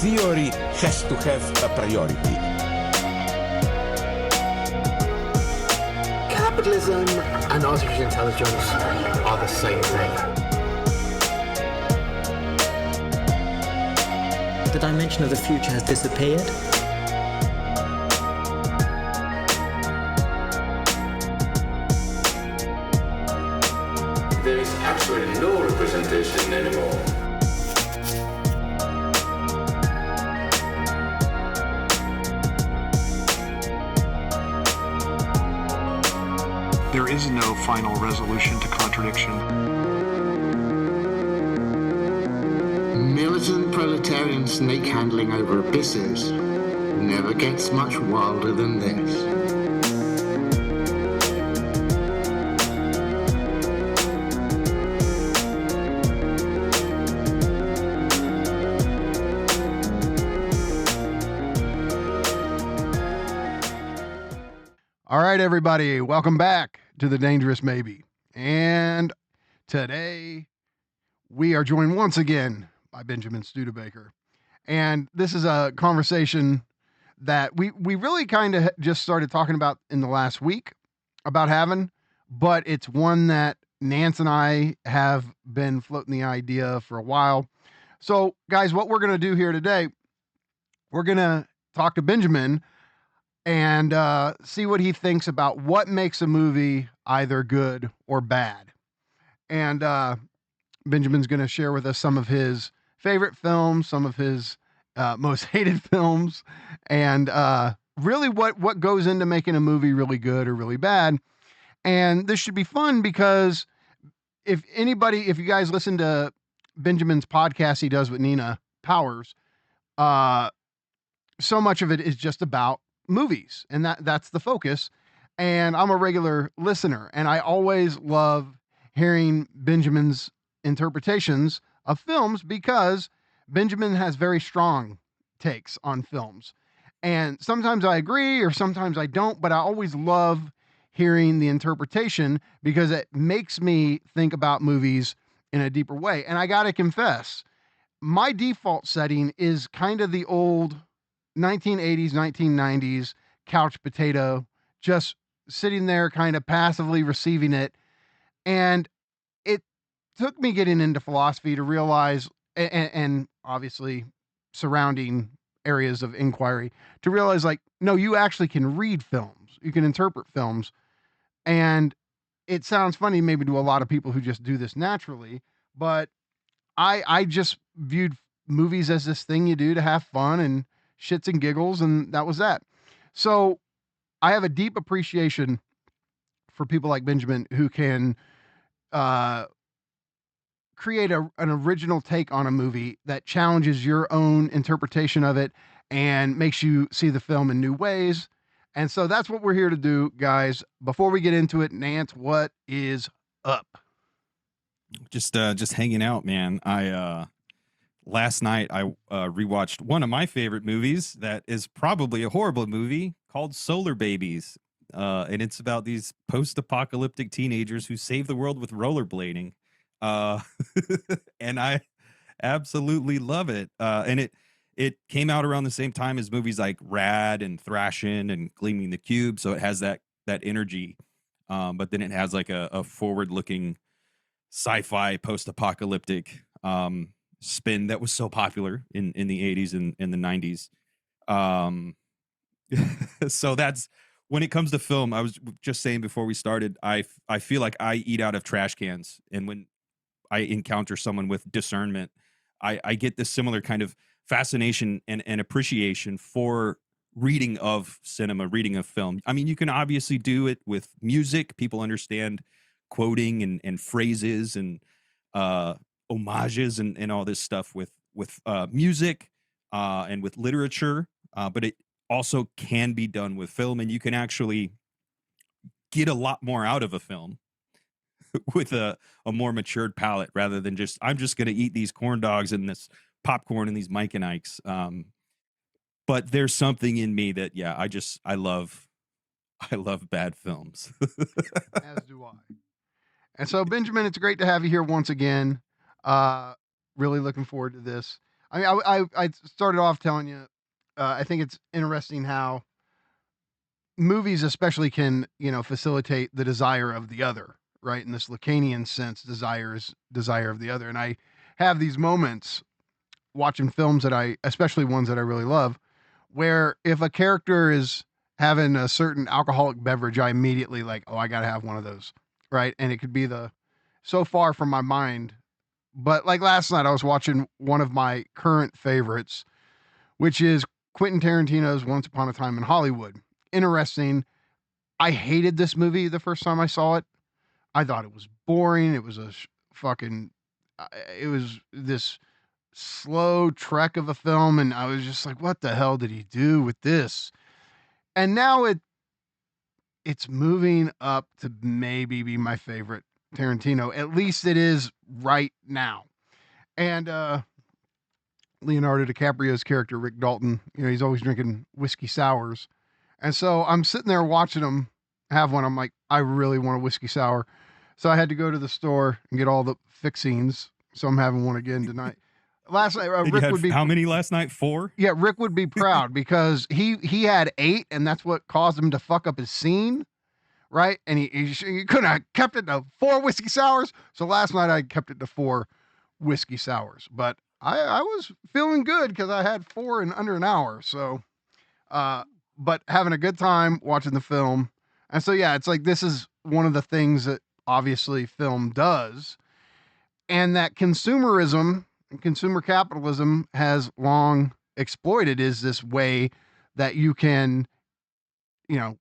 theory has to have a priority. Capitalism and artificial intelligence are the same thing. The dimension of the future has disappeared. There is actually no representation anymore. There is no final resolution to contradiction. Militant proletarian snake handling over abysses never gets much wilder than this. All right, everybody, welcome back to The Dangerous Maybe. And today we are joined once again by Benjamin Studebaker. And this is a conversation that we really kind of just started talking about in the last week about having, but it's one that Nance and I have been floating the idea for a while. So, guys, what we're going to do here today, we're going to talk to Benjamin and see what he thinks about what makes a movie either good or bad. And Benjamin's going to share with us some of his favorite films, some of his most hated films, and really what goes into making a movie really good or really bad. And this should be fun because if you guys listen to Benjamin's podcast he does with Nina Powers, so much of it is just about movies, and that's the focus. And I'm a regular listener, and I always love hearing Benjamin's interpretations of films because Benjamin has very strong takes on films. And sometimes I agree or sometimes I don't, but I always love hearing the interpretation because it makes me think about movies in a deeper way. And I got to confess, my default setting is kind of the old 1980s, 1990s couch potato, just sitting there kind of passively receiving it. And it took me getting into philosophy to realize, and obviously surrounding areas of inquiry, to realize like, no, you actually can read films. You can interpret films. And it sounds funny maybe to a lot of people who just do this naturally, but I just viewed movies as this thing you do to have fun and shits and giggles, and that was that. So I have a deep appreciation for people like Benjamin who can create an original take on a movie that challenges your own interpretation of it and makes you see the film in new ways. And so that's what we're here to do, guys. Before we get into it, Nance, what is up? Just hanging out, man. Last night, I rewatched one of my favorite movies that is probably a horrible movie called Solar Babies. And it's about these post-apocalyptic teenagers who save the world with rollerblading. And I absolutely love it. And it came out around the same time as movies like Rad and Thrashin' and Gleaming the Cube. So it has that energy. But then it has like a forward-looking sci-fi post-apocalyptic spin that was so popular in the 80s and in the 90s. So that's when it comes to film. I was just saying before we started, I feel like I eat out of trash cans, and when I encounter someone with discernment, I get this similar kind of fascination and appreciation for reading of cinema, reading of film. I mean, you can obviously do it with music. People understand quoting and phrases and homages and all this stuff with music and with literature, but it also can be done with film, and you can actually get a lot more out of a film with a more matured palate rather than just, I'm just going to eat these corn dogs and this popcorn and these Mike and Ikes. But there's something in me that, yeah, I love bad films. As do I. And so, Benjamin, it's great to have you here once again. Really looking forward to this. I mean, I started off telling you, I think it's interesting how movies, especially, can facilitate the desire of the other, right? In this Lacanian sense, desire is desire of the other, and I have these moments watching films that especially ones that I really love, where if a character is having a certain alcoholic beverage, I immediately like, oh, I gotta have one of those, right? And it could be so far from my mind. But like last night, I was watching one of my current favorites, which is Quentin Tarantino's Once Upon a Time in Hollywood. Interesting. I hated this movie the first time I saw it. I thought it was boring. It was fucking, it was this slow trek of a film. And I was just like, what the hell did he do with this? And now it's moving up to maybe be my favorite Tarantino. At least it is right now. And Leonardo DiCaprio's character, Rick Dalton, he's always drinking whiskey sours. And so I'm sitting there watching him have one. I'm like, I really want a whiskey sour. So I had to go to the store and get all the fixings. So I'm having one again tonight. Last night, And you Rick had would be how many last night? 4? yeah, Rick would be proud because he had 8, and that's what caused him to fuck up his scene, right? And he couldn't have kept it to 4 whiskey sours. So last night I kept it to 4 whiskey sours, but I was feeling good because I had 4 in under an hour. So, but having a good time watching the film. And so, yeah, it's like, this is one of the things that obviously film does, and that consumerism and consumer capitalism has long exploited, is this way that you can, you know,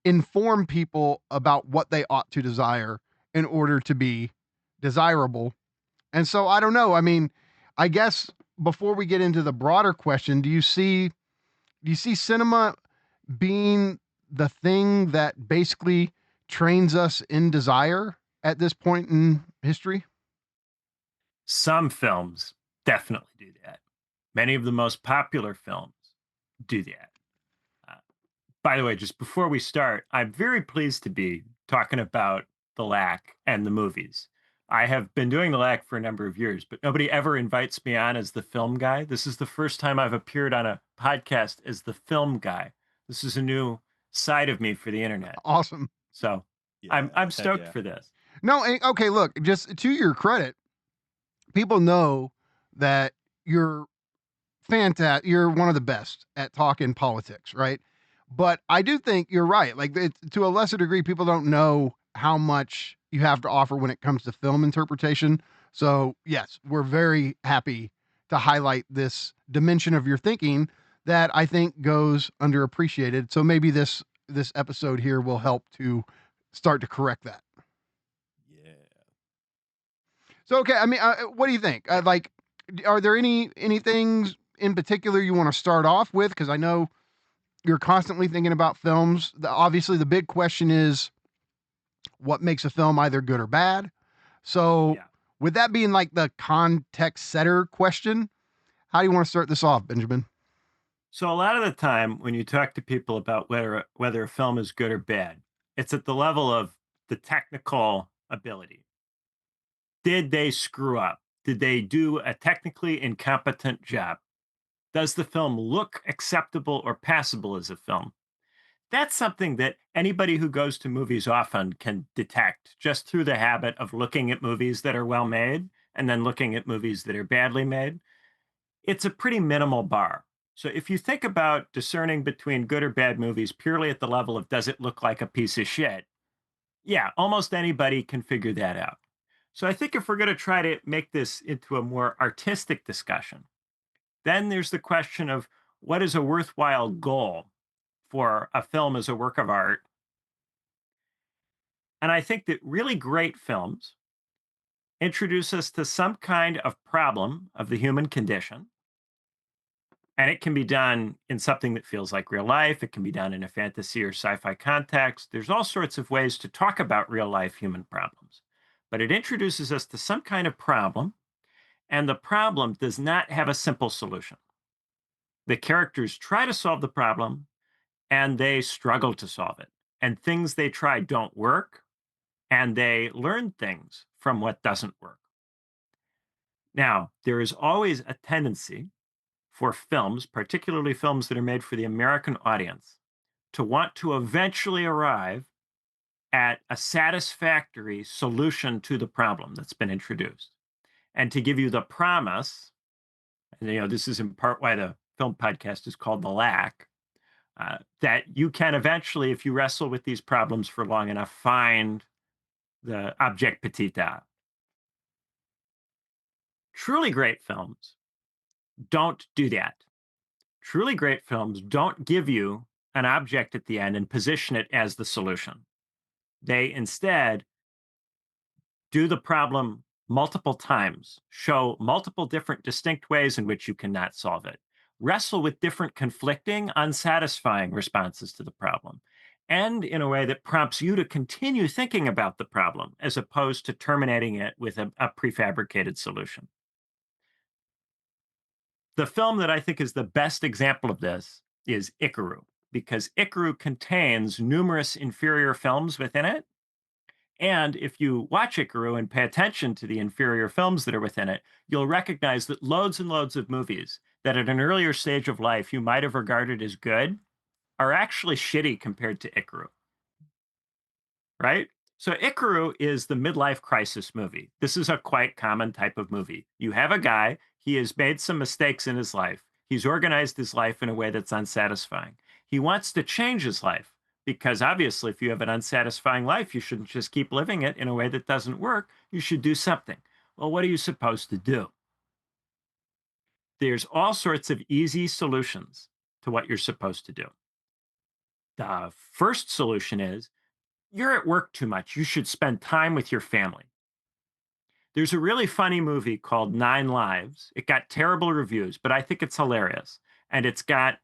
inform people about what they ought to desire in order to be desirable. And so I don't know. I mean, I guess before we get into the broader question, do you see cinema being the thing that basically trains us in desire at this point in history? Some films definitely do that. Many of the most popular films do that. Uh, by the way, just before we start, I'm very pleased to be talking about the LAC and the movies. I have been doing the LAC for a number of years, but nobody ever invites me on as the film guy. This is the first time I've appeared on a podcast as the film guy. This is a new side of me for the internet. Awesome. So Yeah, I'm stoked for this. No, okay, look, just to your credit, people know that you're fantastic. You're one of the best at talking politics, right? But I do think you're right. Like, to a lesser degree, people don't know how much you have to offer when it comes to film interpretation. So, yes, we're very happy to highlight this dimension of your thinking that I think goes underappreciated. So maybe this episode here will help to start to correct that. Yeah. So, okay, I mean, what do you think? Like, are there any things in particular you want to start off with? Because I know you're constantly thinking about films. Obviously, the big question is what makes a film either good or bad. So, Yeah. with that being like the context setter question, how do you want to start this off, Benjamin? So a lot of the time when you talk to people about whether a film is good or bad, it's at the level of the technical ability. Did they screw up? Did they do a technically incompetent job? Does the film look acceptable or passable as a film? That's something that anybody who goes to movies often can detect just through the habit of looking at movies that are well made and then looking at movies that are badly made. It's a pretty minimal bar. So if you think about discerning between good or bad movies purely at the level of does it look like a piece of shit, yeah, almost anybody can figure that out. So I think if we're going to try to make this into a more artistic discussion, then there's the question of what is a worthwhile goal for a film as a work of art. And I think that really great films introduce us to some kind of problem of the human condition. And it can be done in something that feels like real life. It can be done in a fantasy or sci fi context. There's all sorts of ways to talk about real life human problems. But it introduces us to some kind of problem, and the problem does not have a simple solution. The characters try to solve the problem, and they struggle to solve it. And things they try don't work, and they learn things from what doesn't work. Now, there is always a tendency for films, particularly films that are made for the American audience, to want to eventually arrive at a satisfactory solution to the problem that's been introduced, and to give you the promise, and this is in part why the film podcast is called The Lack, that you can eventually, if you wrestle with these problems for long enough, find the object petita. Truly great films don't do that. Truly great films don't give you an object at the end and position it as the solution. They instead do the problem multiple times, show multiple different distinct ways in which you cannot solve it, wrestle with different conflicting, unsatisfying responses to the problem, and in a way that prompts you to continue thinking about the problem as opposed to terminating it with a prefabricated solution. The film that I think is the best example of this is Ikiru, because Ikiru contains numerous inferior films within it. And if you watch Ikiru and pay attention to the inferior films that are within it, you'll recognize that loads and loads of movies that at an earlier stage of life you might have regarded as good are actually shitty compared to Ikiru, right? So Ikiru is the midlife crisis movie. This is a quite common type of movie. You have a guy, he has made some mistakes in his life. He's organized his life in a way that's unsatisfying. He wants to change his life because obviously if you have an unsatisfying life, you shouldn't just keep living it in a way that doesn't work. You should do something. Well, what are you supposed to do? There's all sorts of easy solutions to what you're supposed to do. The first solution is you're at work too much. You should spend time with your family. There's a really funny movie called 9 Lives. It got terrible reviews, but I think it's hilarious. And it's got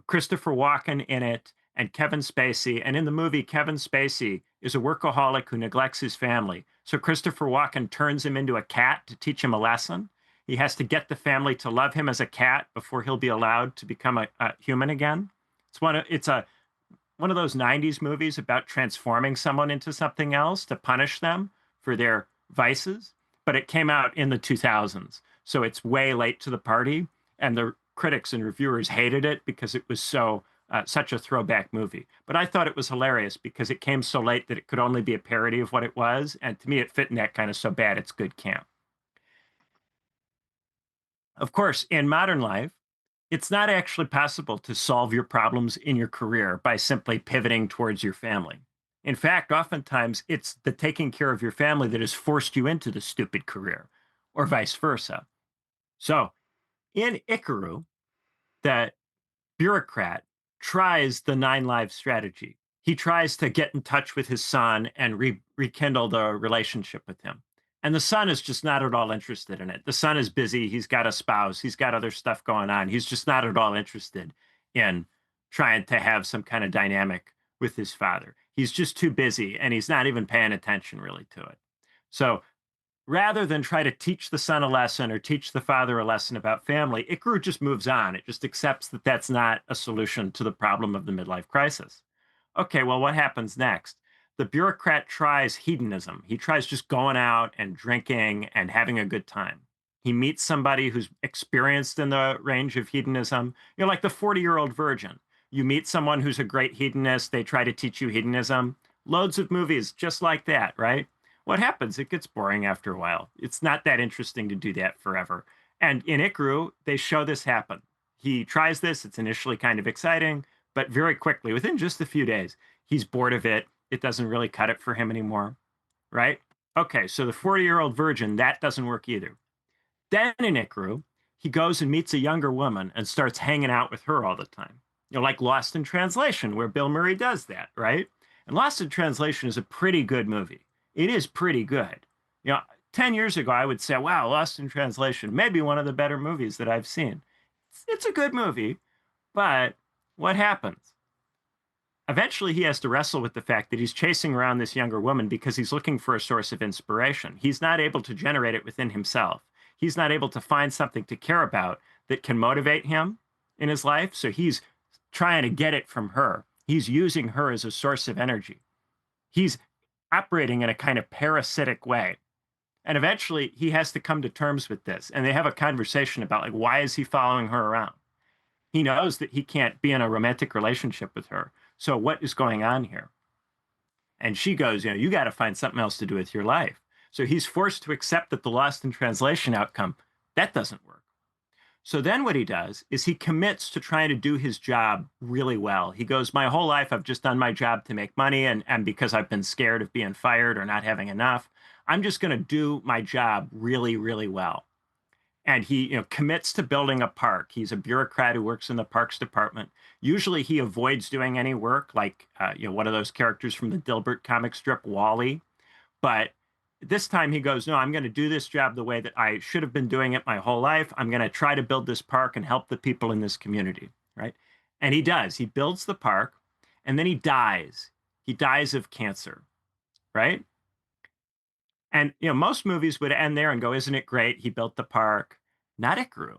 Christopher Walken in it and Kevin Spacey. And in the movie, Kevin Spacey is a workaholic who neglects his family. So Christopher Walken turns him into a cat to teach him a lesson. He has to get the family to love him as a cat before he'll be allowed to become a human again. It's one of those 90s movies about transforming someone into something else to punish them for their vices, but it came out in the 2000s. So it's way late to the party, and the critics and reviewers hated it because it was such a throwback movie. But I thought it was hilarious because it came so late that it could only be a parody of what it was. And to me, it fit in that kind of so bad it's good camp. Of course, in modern life, it's not actually possible to solve your problems in your career by simply pivoting towards your family. In fact, oftentimes it's the taking care of your family that has forced you into the stupid career, or vice versa. So in Ikiru, the bureaucrat tries the 9 Lives strategy. He tries to get in touch with his son and rekindle the relationship with him. And the son is just not at all interested in it. The son is busy. He's got a spouse. He's got other stuff going on. He's just not at all interested in trying to have some kind of dynamic with his father. He's just too busy, and he's not even paying attention really to it. So rather than try to teach the son a lesson or teach the father a lesson about family, Ikiru just moves on. It just accepts that that's not a solution to the problem of the midlife crisis. Okay, well, what happens next? The bureaucrat tries hedonism. He tries just going out and drinking and having a good time. He meets somebody who's experienced in the range of hedonism. You're like the 40-year-old virgin. You meet someone who's a great hedonist. They try to teach you hedonism. Loads of movies just like that, right? What happens? It gets boring after a while. It's not that interesting to do that forever. And in Ikiru, they show this happen. He tries this. It's initially kind of exciting, but very quickly, within just a few days, he's bored of it. It doesn't really cut it for him anymore, right? Okay, so the 40-year-old virgin, that doesn't work either. Then in Ikiru, he goes and meets a younger woman and starts hanging out with her all the time. Like Lost in Translation, where Bill Murray does that, right? And Lost in Translation is a pretty good movie. It is pretty good. 10 years ago, I would say, wow, Lost in Translation, maybe one of the better movies that I've seen. It's a good movie, but what happens? Eventually, he has to wrestle with the fact that he's chasing around this younger woman because he's looking for a source of inspiration. He's not able to generate it within himself. He's not able to find something to care about that can motivate him in his life. So he's trying to get it from her. He's using her as a source of energy. He's operating in a kind of parasitic way. And eventually he has to come to terms with this. And they have a conversation about, like, why is he following her around? He knows that he can't be in a romantic relationship with her. So what is going on here? And she goes, you got to find something else to do with your life. So he's forced to accept that the lost in translation outcome, that doesn't work. So then what he does is he commits to trying to do his job really well. He goes, my whole life, I've just done my job to make money. And because I've been scared of being fired or not having enough, I'm just going to do my job really, really well. And he commits to building a park. He's a bureaucrat who works in the parks department. Usually he avoids doing any work, like one of those characters from the Dilbert comic strip, Wally. But this time he goes, no, I'm going to do this job the way that I should have been doing it my whole life. I'm going to try to build this park and help the people in this community, right? And he does. He builds the park, and then he dies. He dies of cancer, right? And most movies would end there and go, isn't it great? He built the park. Not Ikiru.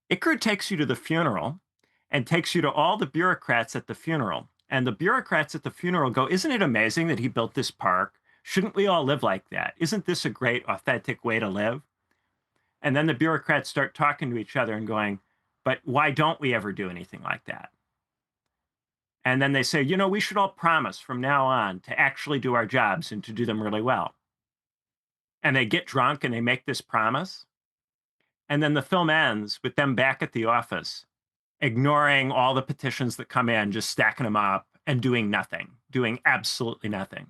Ikiru takes you to the funeral and takes you to all the bureaucrats at the funeral. And the bureaucrats at the funeral go, isn't it amazing that he built this park? Shouldn't we all live like that? Isn't this a great, authentic way to live? And then the bureaucrats start talking to each other and going, but why don't we ever do anything like that? And then they say, we should all promise from now on to actually do our jobs and to do them really well. And they get drunk and they make this promise. And then the film ends with them back at the office, ignoring all the petitions that come in, just stacking them up and doing nothing, doing absolutely nothing.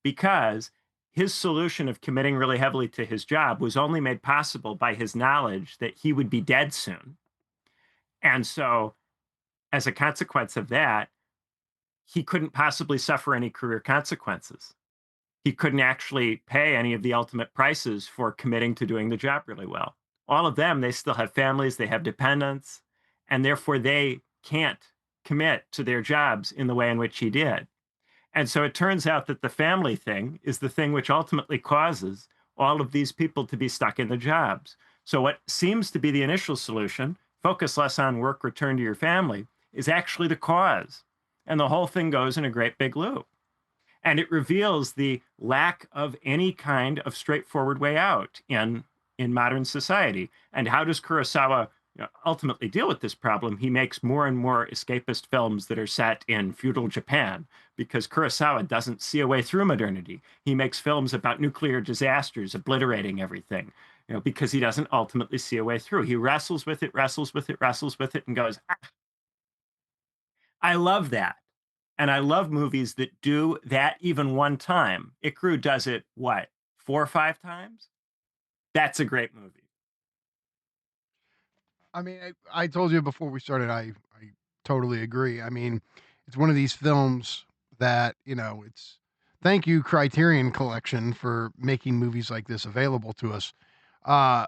Because his solution of committing really heavily to his job was only made possible by his knowledge that he would be dead soon. And so, as a consequence of that, he couldn't possibly suffer any career consequences. He couldn't actually pay any of the ultimate prices for committing to doing the job really well. All of them, they still have families, they have dependents, and therefore they can't commit to their jobs in the way in which he did. And so it turns out that the family thing is the thing which ultimately causes all of these people to be stuck in the jobs. So what seems to be the initial solution, focus less on work, return to your family, is actually the cause. And the whole thing goes in a great big loop. And it reveals the lack of any kind of straightforward way out in modern society. And how does Kurosawa ultimately deal with this problem? He makes more and more escapist films that are set in feudal Japan, because Kurosawa doesn't see a way through modernity. He makes films about nuclear disasters, obliterating everything, because he doesn't ultimately see a way through. He wrestles with it, and goes, ah. I love that. And I love movies that do that even one time. Ikiru does it, 4 or 5 times? That's a great movie. I mean, I told you before we started, I totally agree. I mean, it's one of these films that, it's thank you, Criterion Collection, for making movies like this available to us. The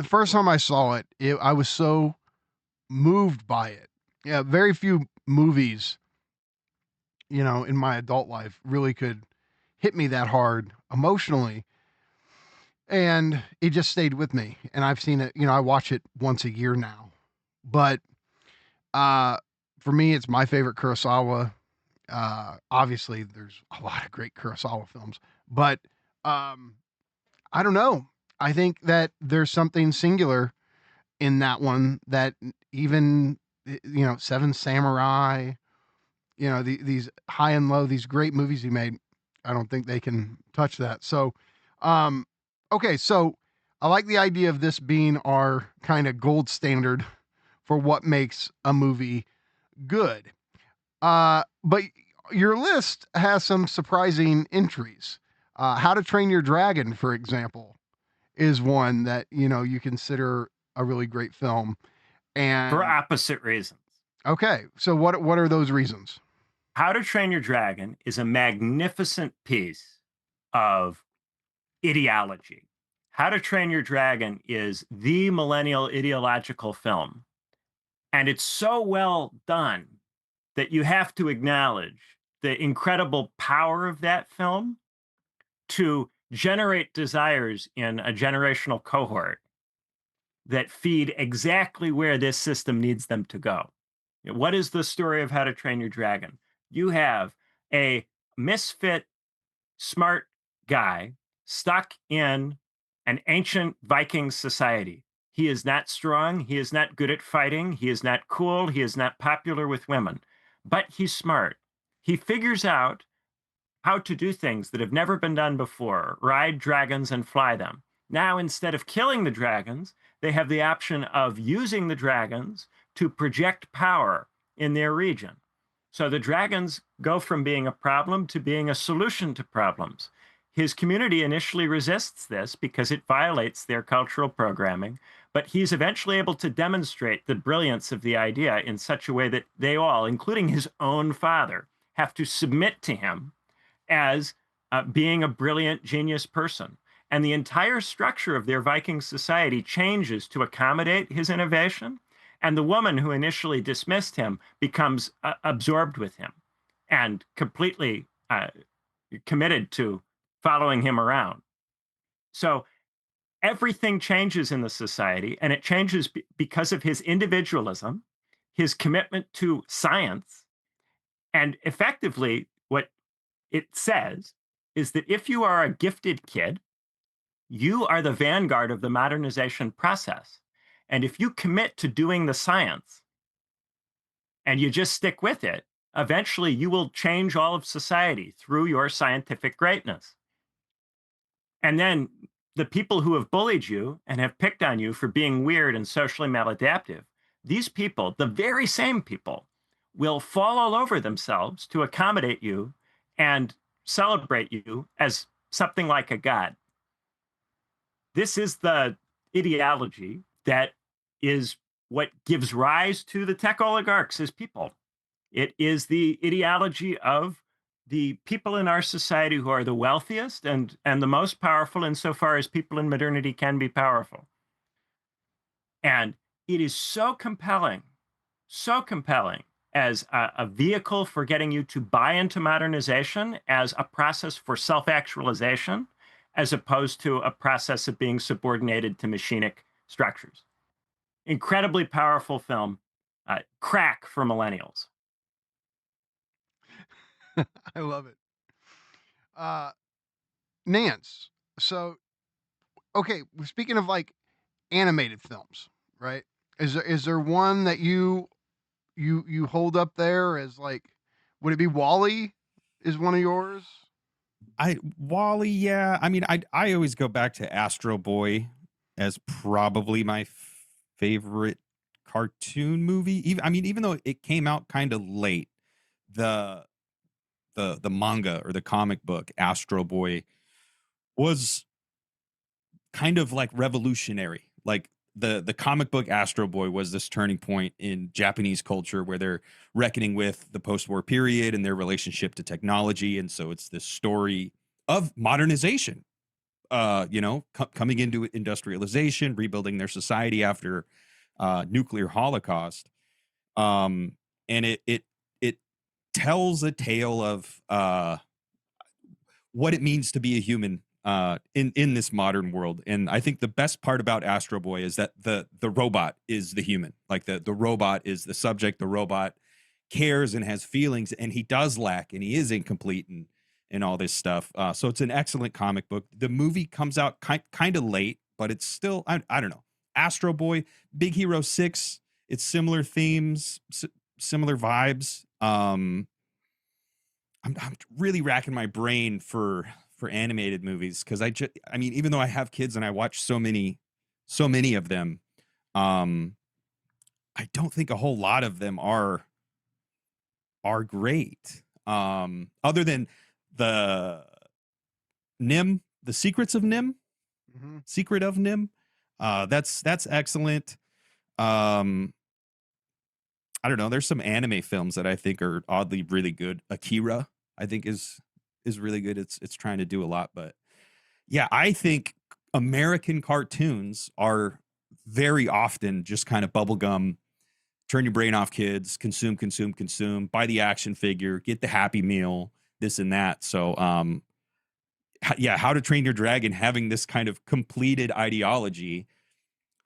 first time I saw it, I was so moved by it. Yeah, very few movies, in my adult life really could hit me that hard emotionally. And it just stayed with me. And I've seen it, I watch it once a year now. But for me, it's my favorite Kurosawa. Obviously, there's a lot of great Kurosawa films, but I don't know. I think that there's something singular in that one that even, Seven Samurai, these high and low, these great movies he made, I don't think they can touch that. So, okay, so I like the idea of this being our kind of gold standard for what makes a movie good. But your list has some surprising entries. How to Train Your Dragon, for example, is one that, you consider a really great film. And for opposite reasons. Okay, so what are those reasons? How to Train Your Dragon is a magnificent piece of ideology. How to Train Your Dragon is the millennial ideological film. And it's so well done that you have to acknowledge the incredible power of that film to generate desires in a generational cohort that feed exactly where this system needs them to go. What is the story of How to Train Your Dragon? You have a misfit, smart guy stuck in an ancient Viking society. He is not strong. He is not good at fighting. He is not cool. He is not popular with women, but he's smart. He figures out how to do things that have never been done before, ride dragons and fly them. Now, instead of killing the dragons, they have the option of using the dragons to project power in their region. So the dragons go from being a problem to being a solution to problems. His community initially resists this because it violates their cultural programming, but he's eventually able to demonstrate the brilliance of the idea in such a way that they all, including his own father, have to submit to him as being a brilliant genius person. And the entire structure of their Viking society changes to accommodate his innovation. And the woman who initially dismissed him becomes absorbed with him and completely committed to following him around. So everything changes in the society, and it changes because of his individualism, his commitment to science, and effectively what it says is that if you are a gifted kid, you are the vanguard of the modernization process. And if you commit to doing the science and you just stick with it, eventually you will change all of society through your scientific greatness. And then the people who have bullied you and have picked on you for being weird and socially maladaptive, these people, the very same people, will fall all over themselves to accommodate you and celebrate you as something like a god. This is the ideology that is what gives rise to the tech oligarchs as people. It is the ideology of the people in our society who are the wealthiest and the most powerful insofar as people in modernity can be powerful. And it is so compelling as a vehicle for getting you to buy into modernization as a process for self-actualization, as opposed to a process of being subordinated to machinic structures. Incredibly powerful film, crack for millennials. I love it. Nance. So, okay, speaking of like animated films, right? Is there one that you hold up there as like, would it be Wall-E? Is one of yours? Wally, yeah. I mean, I always go back to Astro Boy as probably my favorite cartoon movie. Even though it came out kind of late, the manga or the comic book Astro Boy was kind of like revolutionary. Like the comic book Astro Boy was this turning point in Japanese culture where they're reckoning with the post-war period and their relationship to technology. And so it's this story of modernization, coming into industrialization, rebuilding their society after nuclear holocaust. And it tells a tale of what it means to be a human in this modern world. And I think the best part about Astro Boy is that the robot is the human. Like the robot is the subject. The robot cares and has feelings, and he does lack, and he is incomplete and all this stuff. So it's an excellent comic book. The movie comes out kind of late, but it's still, I don't know. Astro Boy, Big Hero 6, it's similar themes, similar vibes. I'm really racking my brain for animated movies because even though I have kids and I watch so many of them, I don't think a whole lot of them are great. Other than the Nim, The Secrets of Nim, Secret of Nim, that's excellent. I don't know. There's some anime films that I think are oddly really good. Akira, I think is really good. It's trying to do a lot, but yeah, I think American cartoons are very often just kind of bubblegum, turn your brain off, kids, consume, buy the action figure, get the Happy Meal, this and that. So, How to Train Your Dragon having this kind of completed ideology,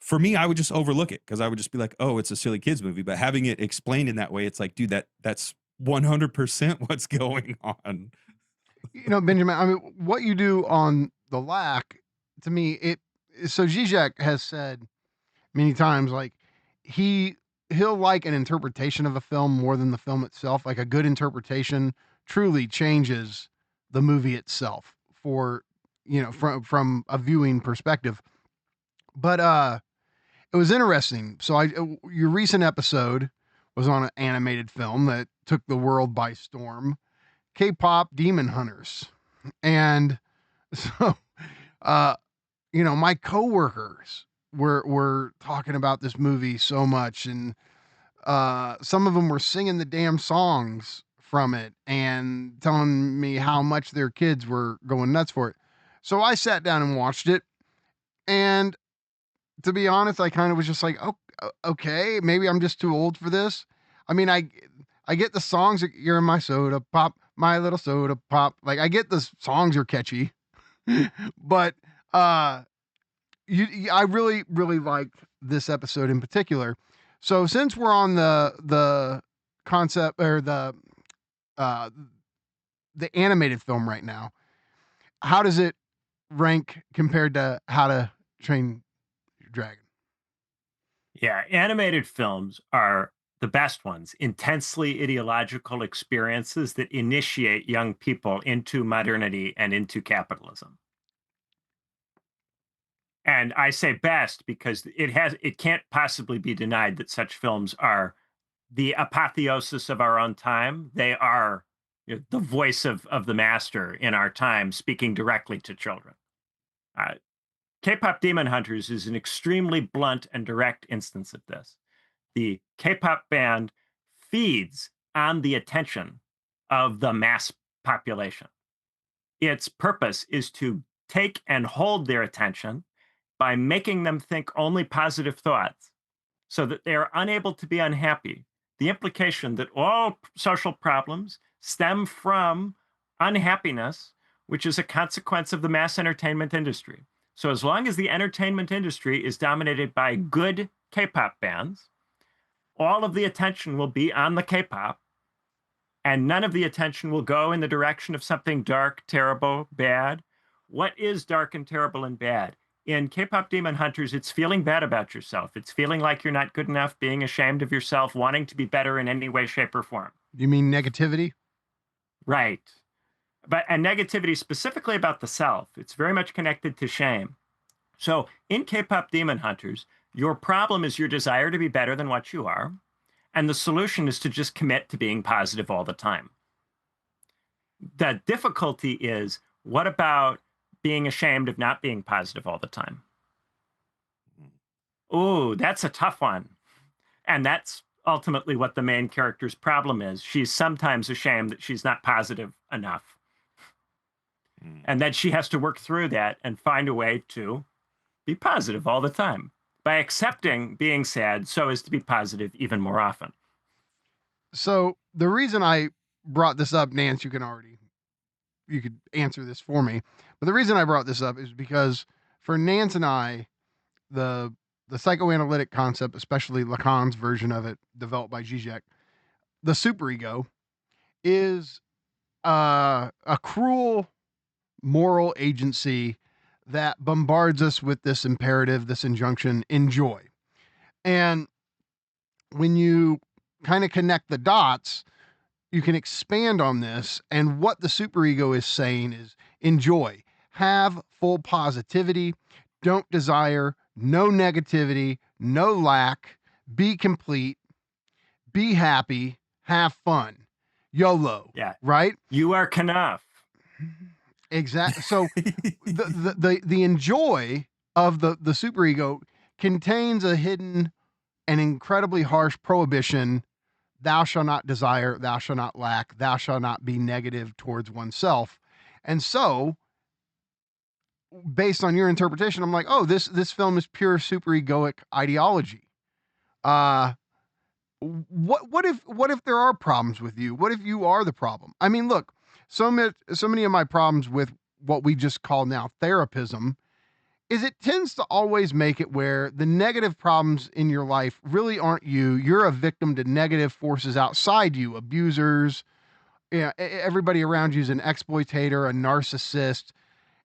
for me, I would just overlook it because I would just be like, oh, it's a silly kids movie. But having it explained in that way, it's like, dude, that's 100% what's going on. Benjamin, I mean, what you do on the lack, to me, so Žižek has said many times, like, he'll like an interpretation of a film more than the film itself. Like, a good interpretation truly changes the movie itself for, from a viewing perspective. But it was interesting. So your recent episode was on an animated film that took the world by storm, K-pop Demon Hunters. And so my coworkers were talking about this movie so much, and some of them were singing the damn songs from it and telling me how much their kids were going nuts for it. So I sat down and watched it, and to be honest, I kind of was just like, oh, okay, maybe I'm just too old for this. I mean, I get the songs, you're my soda pop, my little soda pop. Like, I get the songs are catchy, but I really, really liked this episode in particular. So since we're on the concept, or uh, the animated film right now, how does it rank compared to How to Train Your Dragon? Yeah, animated films are the best ones, intensely ideological experiences that initiate young people into modernity and into capitalism. And I say best because it can't possibly be denied that such films are the apotheosis of our own time. They are, the voice of the master in our time, speaking directly to children. K-pop Demon Hunters is an extremely blunt and direct instance of this. The K-pop band feeds on the attention of the mass population. Its purpose is to take and hold their attention by making them think only positive thoughts so that they are unable to be unhappy. The implication that all social problems stem from unhappiness, which is a consequence of the mass entertainment industry. So as long as the entertainment industry is dominated by good K-pop bands, all of the attention will be on the K-pop, and none of the attention will go in the direction of something dark, terrible, bad. What is dark and terrible and bad? In K-pop Demon Hunters, it's feeling bad about yourself. It's feeling like you're not good enough, being ashamed of yourself, wanting to be better in any way, shape, or form. You mean negativity? Right. And negativity specifically about the self. It's very much connected to shame. So in K-pop Demon Hunters, your problem is your desire to be better than what you are. And the solution is to just commit to being positive all the time. The difficulty is, what about being ashamed of not being positive all the time? Ooh, that's a tough one. And that's ultimately what the main character's problem is. She's sometimes ashamed that she's not positive enough. And then she has to work through that and find a way to be positive all the time by accepting being sad so as to be positive even more often. So the reason I brought this up, Nance, you could answer this for me. But the reason I brought this up is because for Nance and I, the psychoanalytic concept, especially Lacan's version of it, developed by Žižek, the superego is a cruel moral agency that bombards us with this imperative, this injunction, enjoy. And when you kind of connect the dots, you can expand on this. And what the superego is saying is enjoy, have full positivity, don't desire, no negativity, no lack, be complete, be happy, have fun. YOLO. Yeah. Right? You are enough. Exactly. So the enjoy of the superego contains a hidden and incredibly harsh prohibition: thou shalt not desire, thou shalt not lack, thou shalt not be negative towards oneself. And so, based on your interpretation, I'm like, oh, this film is pure superegoic ideology. What if there are problems with you? What if you are the problem? I mean, look, so many of my problems with what we just call now therapism is it tends to always make it where the negative problems in your life really aren't you. You're a victim to negative forces outside you, abusers, everybody around you is an exploitator, a narcissist.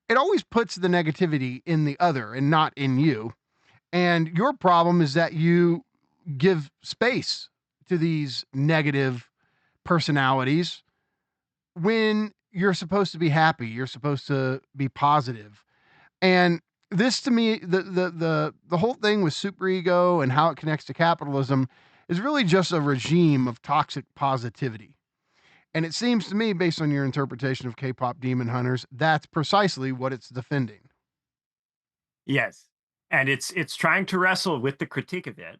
it always puts the negativity in the other and not in you. And your problem is that you give space to these negative personalities when you're supposed to be happy, you're supposed to be positive. And this to me, the whole thing with superego and how it connects to capitalism is really just a regime of toxic positivity. And it seems to me, based on your interpretation of K-pop Demon Hunters, that's precisely what it's defending. Yes. And it's trying to wrestle with the critique of it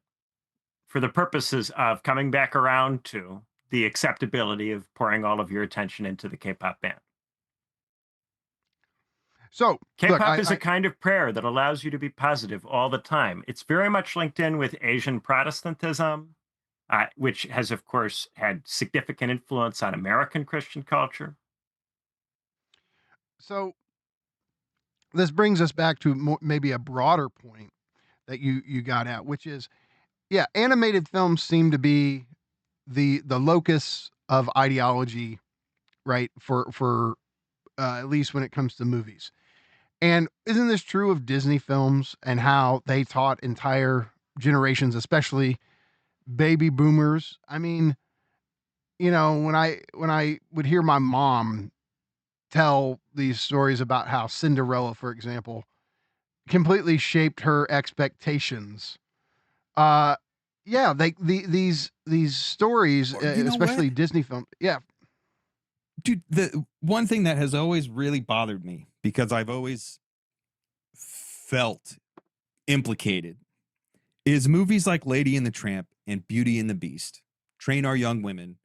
for the purposes of coming back around to the acceptability of pouring all of your attention into the K-pop band. So, look, K-pop is a kind of prayer that allows you to be positive all the time. It's very much linked in with Asian Protestantism, which has, of course, had significant influence on American Christian culture. So this brings us back to maybe a broader point that you got at, which is, yeah, animated films seem to be the locus of ideology, right? For at least when it comes to movies. And isn't this true of Disney films and how they taught entire generations, especially baby boomers? I mean, when I would hear my mom tell these stories about how Cinderella, for example, completely shaped her expectations. Uh, yeah, these stories, especially what? Disney film. Yeah, Dude, the one thing that has always really bothered me, because I've always felt implicated, is movies like Lady and the Tramp and Beauty and the Beast train our young women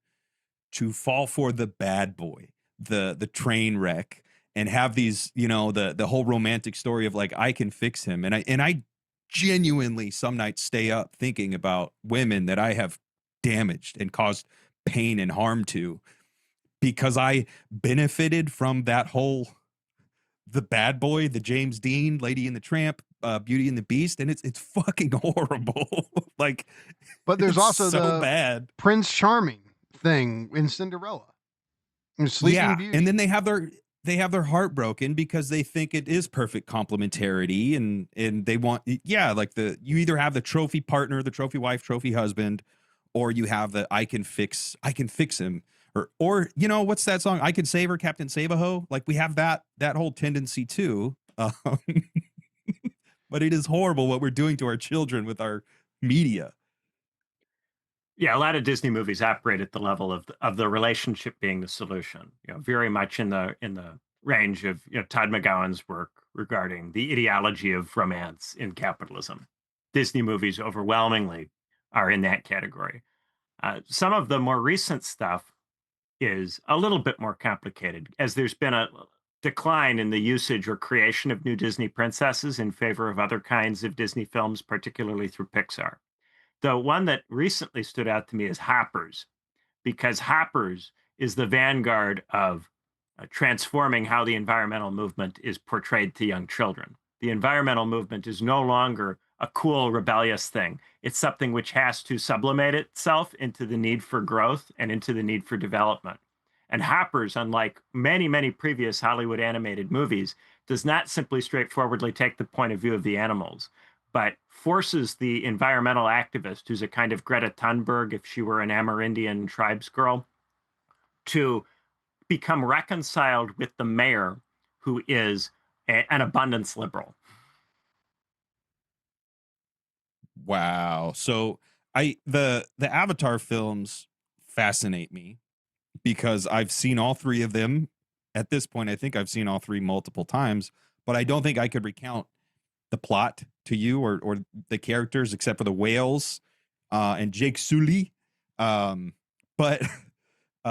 to fall for the bad boy, the train wreck, and have these, the whole romantic story of like, I can fix him. And I genuinely some nights stay up thinking about women that I have damaged and caused pain and harm to, because I benefited from that whole, the bad boy, the James Dean, Lady and the Tramp, Beauty and the Beast, and it's fucking horrible. Like, but there's it's also so the bad. Prince Charming thing in Cinderella and Sleeping Yeah, Beauty. and then they have their heart broken because they think it is perfect complementarity, and they want, yeah, like you either have the trophy partner, the trophy wife, trophy husband, or you have the I can fix him, or what's that song, I Can Save Her, Captain Save-A-Ho, like we have that whole tendency too. But it is horrible what we're doing to our children with our media. Yeah, a lot of Disney movies operate at the level of the relationship being the solution. Very much in the range of Todd McGowan's work regarding the ideology of romance in capitalism. Disney movies overwhelmingly are in that category. Some of the more recent stuff is a little bit more complicated, as there's been a decline in the usage or creation of new Disney princesses in favor of other kinds of Disney films, particularly through Pixar. The one that recently stood out to me is Hoppers, because Hoppers is the vanguard of transforming how the environmental movement is portrayed to young children. The environmental movement is no longer a cool, rebellious thing. It's something which has to sublimate itself into the need for growth and into the need for development. And Hoppers, unlike many, many previous Hollywood animated movies, does not simply straightforwardly take the point of view of the animals, but forces the environmental activist, who's a kind of Greta Thunberg if she were an Amerindian tribes girl, to become reconciled with the mayor, who is an abundance liberal. Wow. So the Avatar films fascinate me because I've seen all three of them. At this point, I think I've seen all three multiple times, but I don't think I could recount the plot to you, or the characters, except for the whales and Jake Sully. But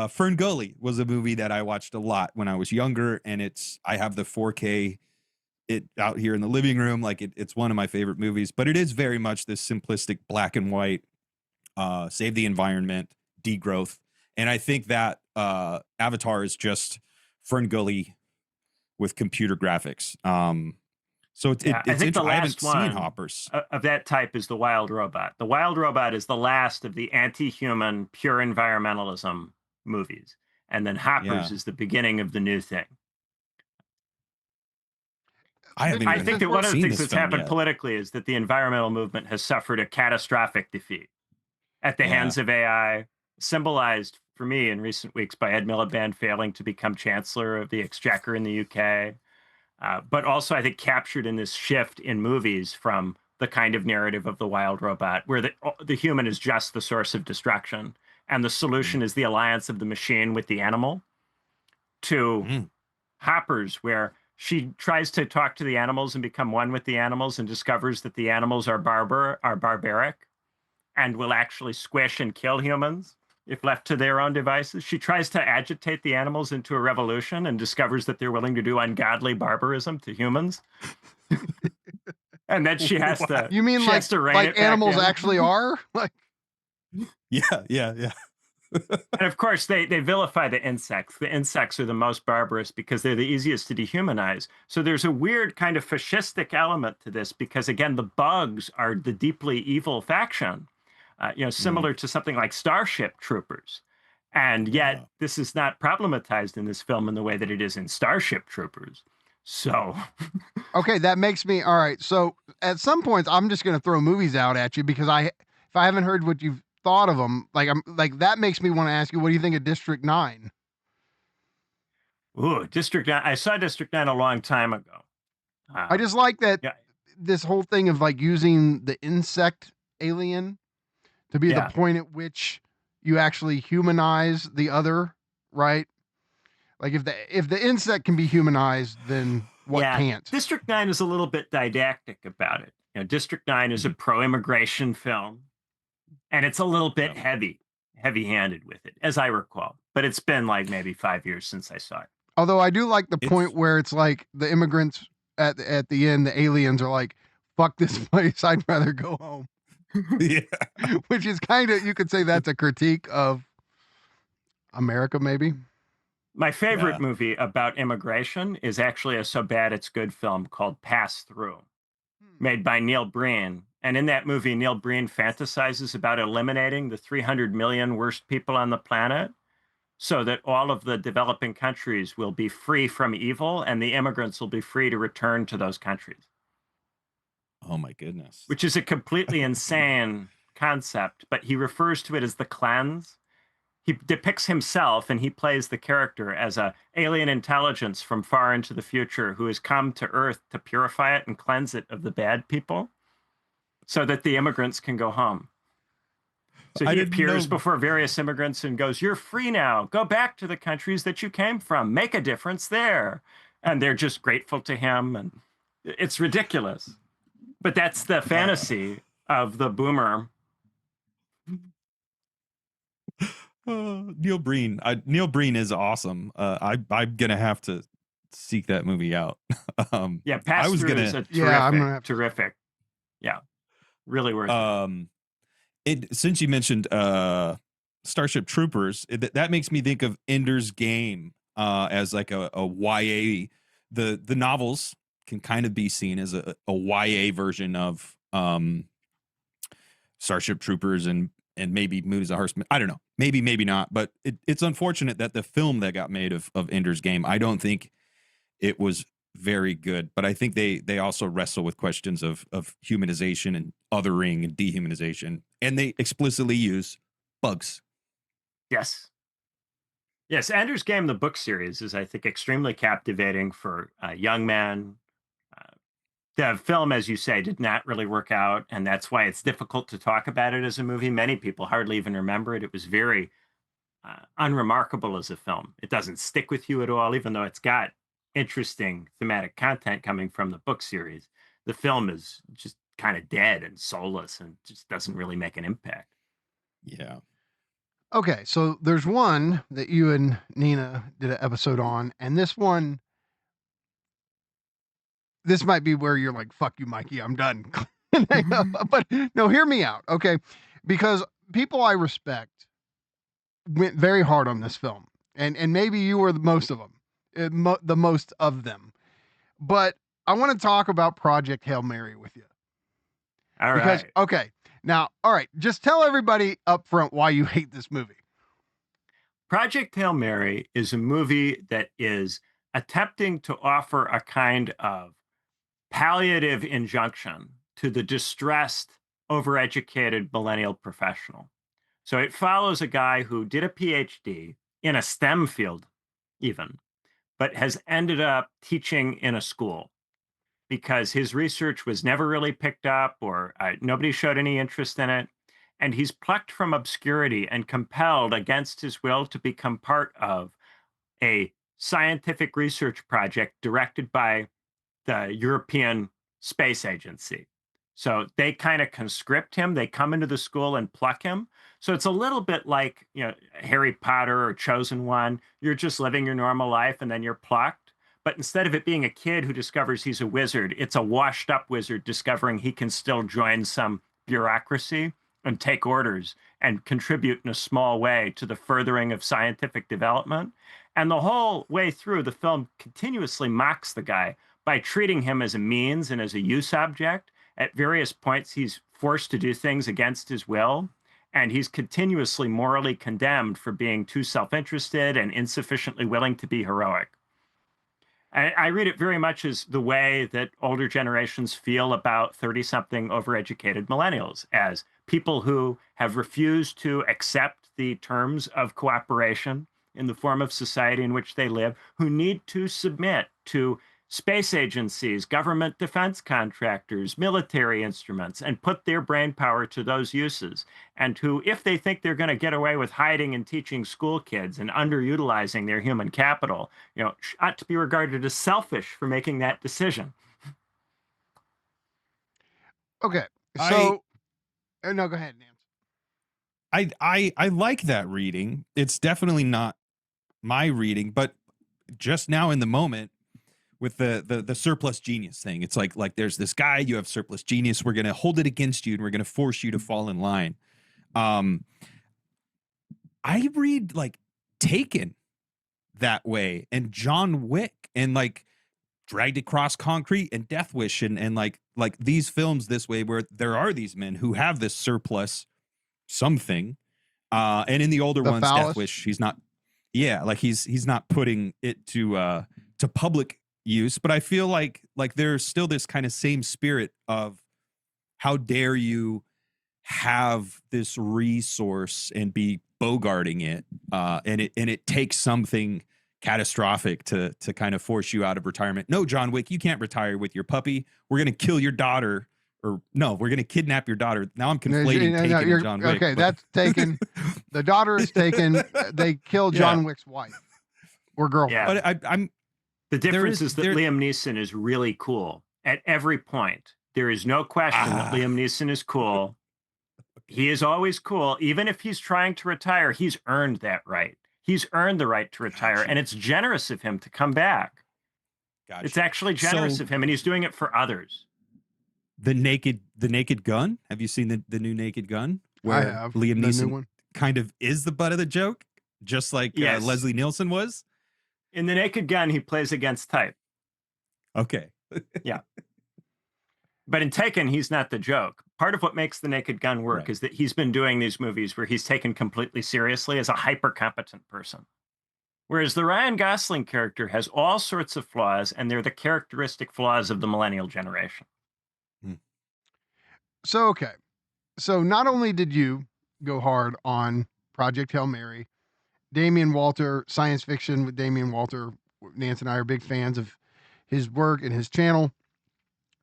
Fern Gully was a movie that I watched a lot when I was younger, and I have the 4K it out here in the living room. Like it's one of my favorite movies, but it is very much this simplistic black and white, save the environment, degrowth. And I think that Avatar is just Fern Gully with computer graphics. So it's I think the I haven't last seen one Hoppers. of that type is The Wild Robot. The Wild Robot is the last of the anti-human, pure environmentalism movies. And then Hoppers Yeah. is the beginning of the new thing. I haven't I even think that one of the seen things this that's film happened yet. politically is that the environmental movement has suffered a catastrophic defeat at the hands of AI, symbolized for me in recent weeks by Ed Miliband failing to become Chancellor of the Exchequer in the UK. But also, I think, captured in this shift in movies from the kind of narrative of the wild robot, where the human is just the source of destruction, and the solution is the alliance of the machine with the animal, to Hoppers, where she tries to talk to the animals and become one with the animals and discovers that the animals are barbaric, and will actually squish and kill humans if left to their own devices. She tries to agitate the animals into a revolution and discovers that they're willing to do ungodly barbarism to humans. And then she has to You mean has to rein it back animals in. actually are? Like, Yeah. And of course, they vilify the insects. The insects are the most barbarous because they're the easiest to dehumanize. So there's a weird kind of fascistic element to this because, again, the bugs are the deeply evil faction, similar to something like Starship Troopers. And yet, this is not problematized in this film in the way that it is in Starship Troopers. So, okay, that makes me all right. So at some points, I'm just going to throw movies out at you because if I haven't heard what you've thought of them, that makes me want to ask you, what do you think of District 9? ooh, District 9. I saw District 9 a long time ago. I just like that this whole thing of like using the insect alien to be the point at which you actually humanize the other, right? Like if the insect can be humanized, then what can't? District 9 is a little bit didactic about it. District 9 is a pro-immigration film, and it's a little bit heavy-handed with it, as I recall. But it's been like maybe 5 years since I saw it. Although I do like the point where it's like the immigrants at the end, the aliens are like, "Fuck this place, I'd rather go home." Yeah, which is kind of, you could say that's a critique of America, maybe. My favorite movie about immigration is actually a so bad it's good film called Pass Through, made by Neil Breen. And in that movie, Neil Breen fantasizes about eliminating the 300 million worst people on the planet so that all of the developing countries will be free from evil and the immigrants will be free to return to those countries. Oh my goodness. Which is a completely insane concept, but he refers to it as the cleanse. He depicts himself and he plays the character as a alien intelligence from far into the future who has come to Earth to purify it and cleanse it of the bad people so that the immigrants can go home. So he appears before various immigrants and goes, "You're free now. Go back to the countries that you came from. Make a difference there." And they're just grateful to him. And it's ridiculous. But that's the fantasy of the boomer. Neil Breen. Neil Breen is awesome. I'm gonna have to seek that movie out. Pass Through is a terrific. Yeah, really worth it. Since you mentioned Starship Troopers, that makes me think of Ender's Game as like a YA. The novels can kind of be seen as a YA version of Starship Troopers and maybe Movies of Horsemen. I don't know. Maybe not. But it's unfortunate that the film that got made of Ender's Game, I don't think it was very good. But I think they also wrestle with questions of humanization and othering and dehumanization. And they explicitly use bugs. Yes. Ender's Game, the book series, is, I think, extremely captivating for young men. The film, as you say, did not really work out, and that's why it's difficult to talk about it as a movie. Many people hardly even remember it. It was very unremarkable as a film. It doesn't stick with you at all, even though it's got interesting thematic content coming from the book series. The film is just kind of dead and soulless and just doesn't really make an impact. Yeah. Okay, so there's one that you and Nina did an episode on, and this might be where you're like, "Fuck you, Mikey, I'm done." But no, hear me out, okay? Because people I respect went very hard on this film, and maybe you were the most of them, the most of them. But I want to talk about Project Hail Mary with you. All right. Okay, now, all right, just tell everybody up front why you hate this movie. Project Hail Mary is a movie that is attempting to offer a kind of palliative injunction to the distressed, overeducated millennial professional. So it follows a guy who did a PhD in a STEM field, even, but has ended up teaching in a school because his research was never really picked up or nobody showed any interest in it. And he's plucked from obscurity and compelled against his will to become part of a scientific research project directed by the European Space Agency. So they kind of conscript him. They come into the school and pluck him. So it's a little bit like, Harry Potter or Chosen One. You're just living your normal life and then you're plucked. But instead of it being a kid who discovers he's a wizard, it's a washed up wizard discovering he can still join some bureaucracy and take orders and contribute in a small way to the furthering of scientific development. And the whole way through, the film continuously mocks the guy by treating him as a means and as a use object. At various points, he's forced to do things against his will, and he's continuously morally condemned for being too self-interested and insufficiently willing to be heroic. I read it very much as the way that older generations feel about 30-something overeducated millennials, as people who have refused to accept the terms of cooperation in the form of society in which they live, who need to submit to space agencies, government defense contractors, military instruments, and put their brain power to those uses. And who, if they think they're going to get away with hiding and teaching school kids and underutilizing their human capital, ought to be regarded as selfish for making that decision. Okay. So, no, go ahead, Nance. I like that reading. It's definitely not my reading, but just now in the moment, with the surplus genius thing, it's like there's this guy, you have surplus genius, we're gonna hold it against you and we're gonna force you to fall in line. I read like Taken that way, and John Wick, and like Dragged Across Concrete and Death Wish, and like these films this way, where there are these men who have this surplus something, and in the older ones, phallus. Death Wish, he's not not putting it to public use, but I feel like there's still this kind of same spirit of how dare you have this resource and be bogarting it, and it takes something catastrophic to kind of force you out of retirement. No, John Wick, you can't retire with your puppy. We're gonna kill your daughter, or no, we're gonna kidnap your daughter. Now I'm conflating Taken and John Wick. Okay, that's Taken. The daughter is taken. They kill John Wick's wife or girlfriend. Yeah. But I'm the difference is that Liam Neeson is really cool at every point. There is no question that Liam Neeson is cool. He is always cool. Even if he's trying to retire, he's earned that right. He's earned the right to retire, and it's generous of him to come back. Gotcha. It's actually generous of him, and he's doing it for others. The Naked Gun. Have you seen the new Naked Gun? Where I have. Liam The new Neeson one. kind of is the butt of the joke, just like Yes. Leslie Nielsen was. In The Naked Gun, he plays against type. Okay. Yeah. But in Taken, he's not the joke. Part of what makes The Naked Gun work Right. is that he's been doing these movies where he's taken completely seriously as a hyper-competent person. Whereas the Ryan Gosling character has all sorts of flaws, and they're the characteristic flaws of the millennial generation. So, okay. So not only did you go hard on Project Hail Mary, Damian Walter, science fiction with Damian Walter, Nance and I are big fans of his work and his channel,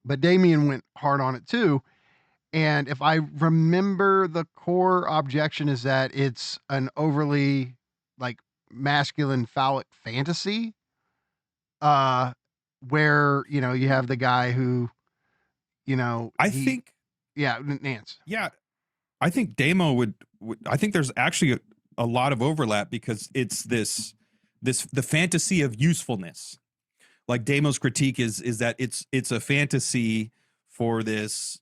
but Damian went hard on it too. And if I remember, the core objection is that it's an overly like masculine phallic fantasy, where, you have the guy who, I think Nance. Yeah, I think Damo would I think there's actually a lot of overlap, because it's the fantasy of usefulness. Like Damo's critique is that it's a fantasy for this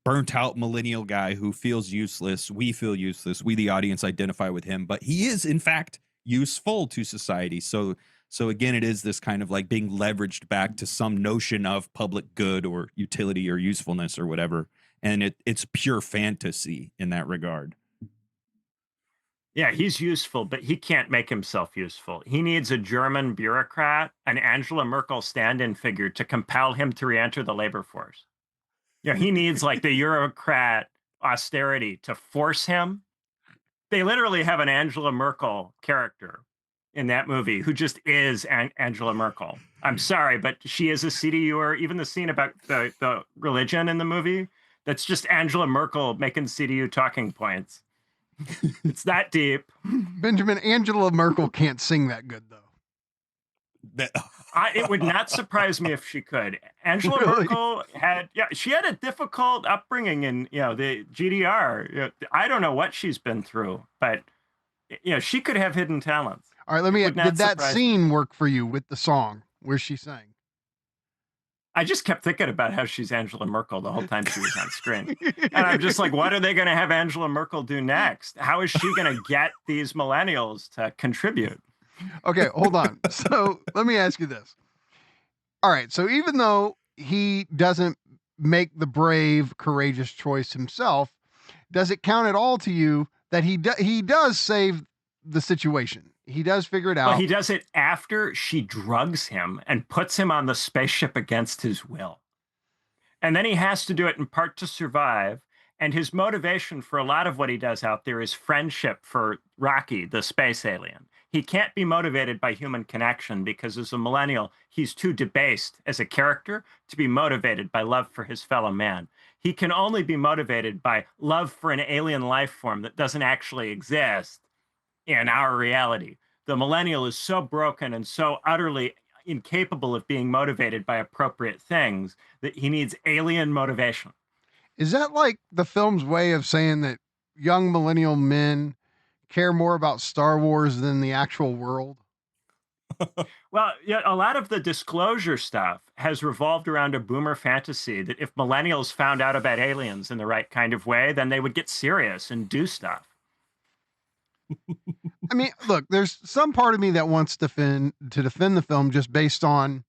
burnt out millennial guy who feels useless. We feel useless. We, the audience, identify with him, but he is in fact useful to society. So again, it is this kind of like being leveraged back to some notion of public good or utility or usefulness or whatever. And it's pure fantasy in that regard. Yeah, he's useful, but he can't make himself useful. He needs a German bureaucrat, an Angela Merkel stand-in figure to compel him to re-enter the labor force. He needs like the bureaucrat austerity to force him. They literally have an Angela Merkel character in that movie who just is Angela Merkel. I'm sorry, but she is a CDUer. Even the scene about the religion in the movie, that's just Angela Merkel making CDU talking points. It's that deep. Benjamin, Angela Merkel can't sing that good though. It would not surprise me if she could. Angela Really? Merkel she had a difficult upbringing in the GDR. I don't know what she's been through, but she could have hidden talents. All right, did that scene work for you with the song where she sang? I just kept thinking about how she's Angela Merkel the whole time she was on screen. And I'm just like, what are they going to have Angela Merkel do next? How is she going to get these millennials to contribute? Okay, hold on. So let me ask you this. All right, so even though he doesn't make the brave, courageous choice himself, does it count at all to you that he does save the situation? He does figure it out. Well, he does it after she drugs him and puts him on the spaceship against his will. And then he has to do it in part to survive. And his motivation for a lot of what he does out there is friendship for Rocky, the space alien. He can't be motivated by human connection because as a millennial, he's too debased as a character to be motivated by love for his fellow man. He can only be motivated by love for an alien life form that doesn't actually exist in our reality. The millennial is so broken and so utterly incapable of being motivated by appropriate things that he needs alien motivation. Is that like the film's way of saying that young millennial men care more about Star Wars than the actual world? Well, a lot of the disclosure stuff has revolved around a boomer fantasy that if millennials found out about aliens in the right kind of way, then they would get serious and do stuff. I mean, look, there's some part of me that wants to defend the film just based on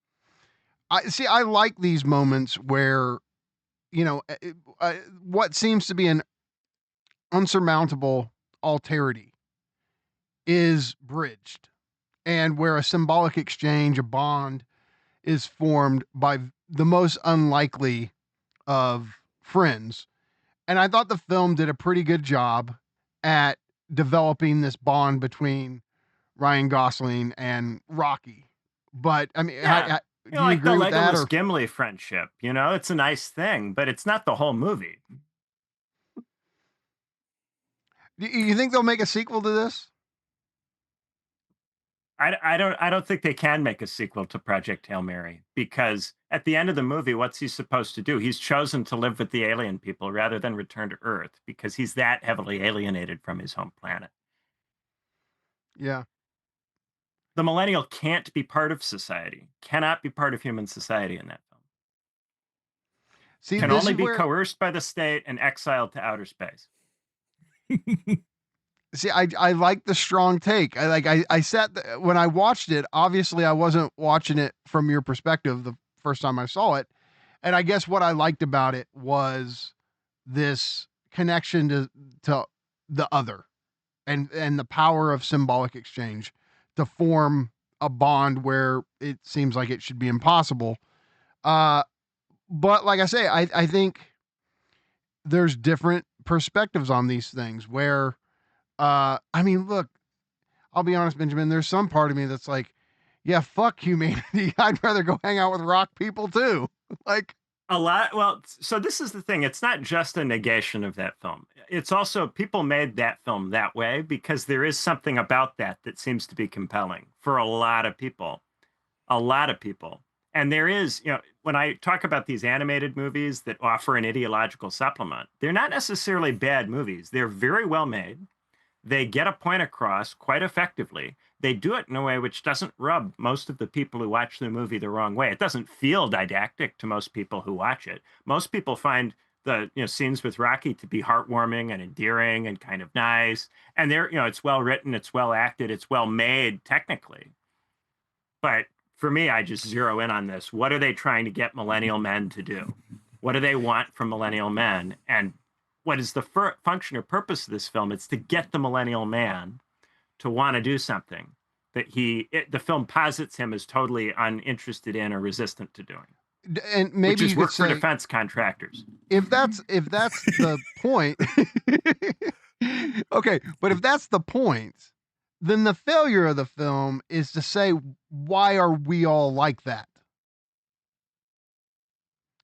I like these moments where what seems to be an unsurmountable alterity is bridged, and where a symbolic exchange, a bond, is formed by the most unlikely of friends. And I thought the film did a pretty good job at developing this bond between Ryan Gosling and Rocky. But I mean, Yeah. do you Like agree the with that? Legolas Gimli friendship, it's a nice thing, but it's not the whole movie. Do you think they'll make a sequel to this? I don't think they can make a sequel to Project Hail Mary because at the end of the movie, what's he supposed to do? He's chosen to live with the alien people rather than return to Earth because he's that heavily alienated from his home planet. Yeah. The millennial can't be part of society, cannot be part of human society in that film. See, can only be coerced by the state and exiled to outer space. See, I like the strong take. I sat when I watched it, obviously I wasn't watching it from your perspective the first time I saw it. And I guess what I liked about it was this connection to the other and the power of symbolic exchange to form a bond where it seems like it should be impossible. But like I say, I think there's different perspectives on these things where I mean, look, I'll be honest, Benjamin, there's some part of me that's like, yeah, fuck humanity. I'd rather go hang out with rock people too. Like a lot. Well, so this is the thing. It's not just a negation of that film. It's also people made that film that way because there is something about that seems to be compelling for a lot of people. A lot of people. And there is, when I talk about these animated movies that offer an ideological supplement, they're not necessarily bad movies. They're very well made. They get a point across quite effectively. They do it in a way which doesn't rub most of the people who watch the movie the wrong way. It doesn't feel didactic to most people who watch it. Most people find the scenes with Rocky to be heartwarming and endearing and kind of nice. And they're, it's well written, it's well acted, it's well made technically. But for me, I just zero in on this. What are they trying to get millennial men to do? What do they want from millennial men? And what is the function or purpose of this film? It's to get the millennial man to want to do something that the film posits him as totally uninterested in or resistant to doing. And maybe which is you work could for say, defense contractors. if that's the point, okay, but if that's the point, then the failure of the film is to say, why are we all like that?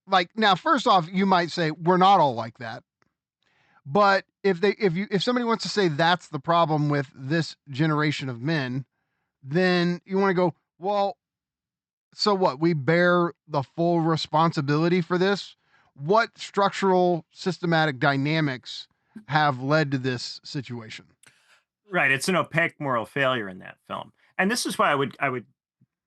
Like, now, first off, you might say we're not all like that. But if somebody wants to say that's the problem with this generation of men, then you want to go, well, so what? We bear the full responsibility for this? What structural systematic dynamics have led to this situation? Right. It's an opaque moral failure in that film. And this is why I would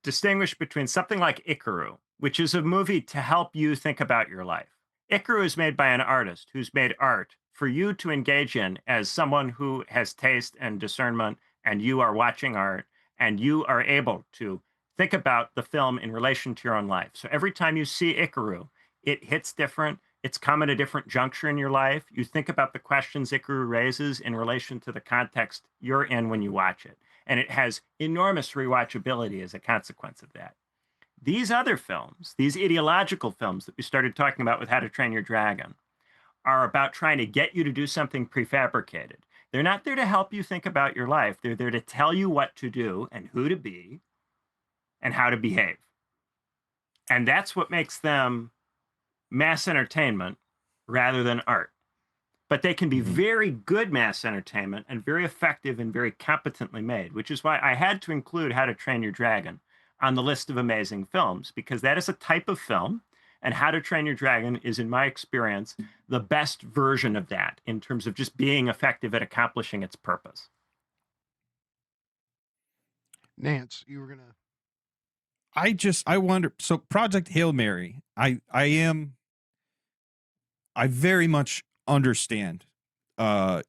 distinguish between something like Ikiru, which is a movie to help you think about your life. Ikiru is made by an artist who's made art for you to engage in as someone who has taste and discernment, and you are watching art, and you are able to think about the film in relation to your own life. So every time you see Ikiru, it hits different. It's come at a different juncture in your life. You think about the questions Ikiru raises in relation to the context you're in when you watch it. And it has enormous rewatchability as a consequence of that. These other films, these ideological films that we started talking about with How to Train Your Dragon, are about trying to get you to do something prefabricated. They're not there to help you think about your life. They're there to tell you what to do and who to be and how to behave. And that's what makes them mass entertainment rather than art. But they can be very good mass entertainment and very effective and very competently made, which is why I had to include How to Train Your Dragon on the list of amazing films, because that is a type of film. And How to Train Your Dragon is, in my experience, the best version of that in terms of just being effective at accomplishing its purpose. Nance, you were gonna. I wonder. So Project Hail Mary, I very much understand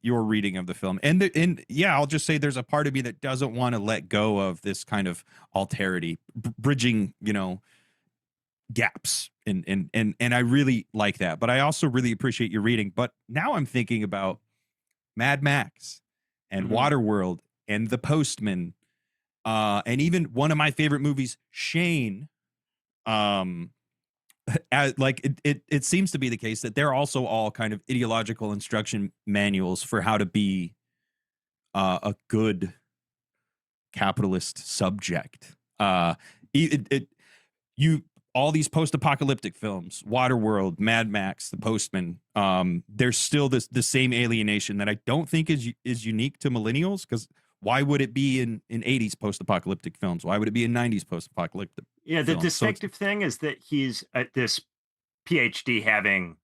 your reading of the film, and yeah, I'll just say there's a part of me that doesn't want to let go of this kind of alterity, bridging, gaps, and I really like that. But I also really appreciate your reading. But now I'm thinking about Mad Max and Waterworld and The Postman, and even one of my favorite movies, Shane. It seems to be the case that they're also all kind of ideological instruction manuals for how to be a good capitalist subject. All these post-apocalyptic films, Waterworld, Mad Max, The Postman, there's still the same alienation that I don't think is unique to millennials, because why would it be in 80s post-apocalyptic films? Why would it be in 90s post-apocalyptic Yeah, the films? distinctive thing is that he's at this PhD having,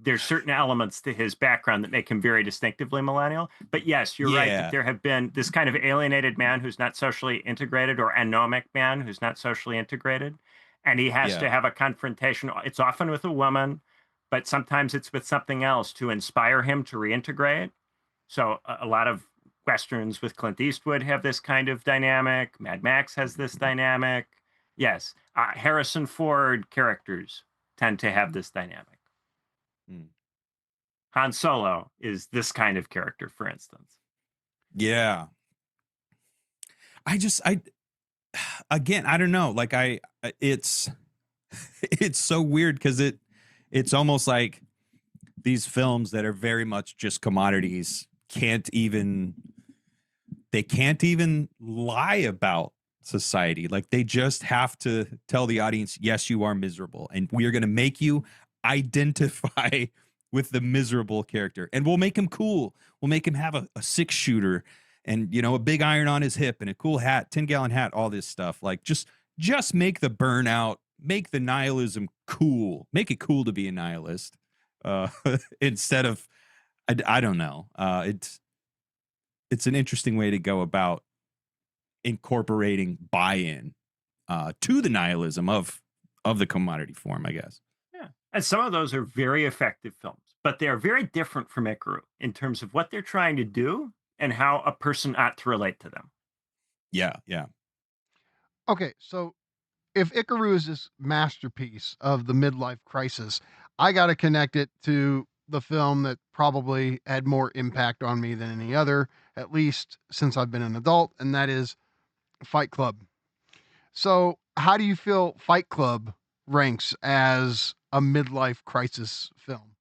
there's certain elements to his background that make him very distinctively millennial. But yes, you're right that there have been this kind of alienated man who's not socially integrated, or anomic man who's not socially integrated. And he has to have a confrontation. It's often with a woman, but sometimes it's with something else to inspire him to reintegrate. So a lot of Westerns with Clint Eastwood have this kind of dynamic. Mad Max has this dynamic. Yes, Harrison Ford characters tend to have this dynamic. Han Solo is this kind of character, for instance. Yeah. Again, I don't know. Like it's so weird, because it's almost like these films that are very much just commodities can't even lie about society. Like, they just have to tell the audience, yes, you are miserable, and we are going to make you identify with the miserable character, and we'll make him cool. We'll make him have a 6-shooter and, a big iron on his hip and a cool hat, 10-gallon hat, all this stuff. Like, just make the burnout, make the nihilism cool, make it cool to be a nihilist, instead of, I don't know. It's an interesting way to go about incorporating buy-in to the nihilism of the commodity form, I guess. Yeah. And some of those are very effective films, but they are very different from Ikiru in terms of what they're trying to do and how a person ought to relate to them. Yeah. Okay, so if Ikiru is this masterpiece of the midlife crisis, I got to connect it to the film that probably had more impact on me than any other, at least since I've been an adult, and that is Fight Club. So, how do you feel Fight Club ranks as a midlife crisis film?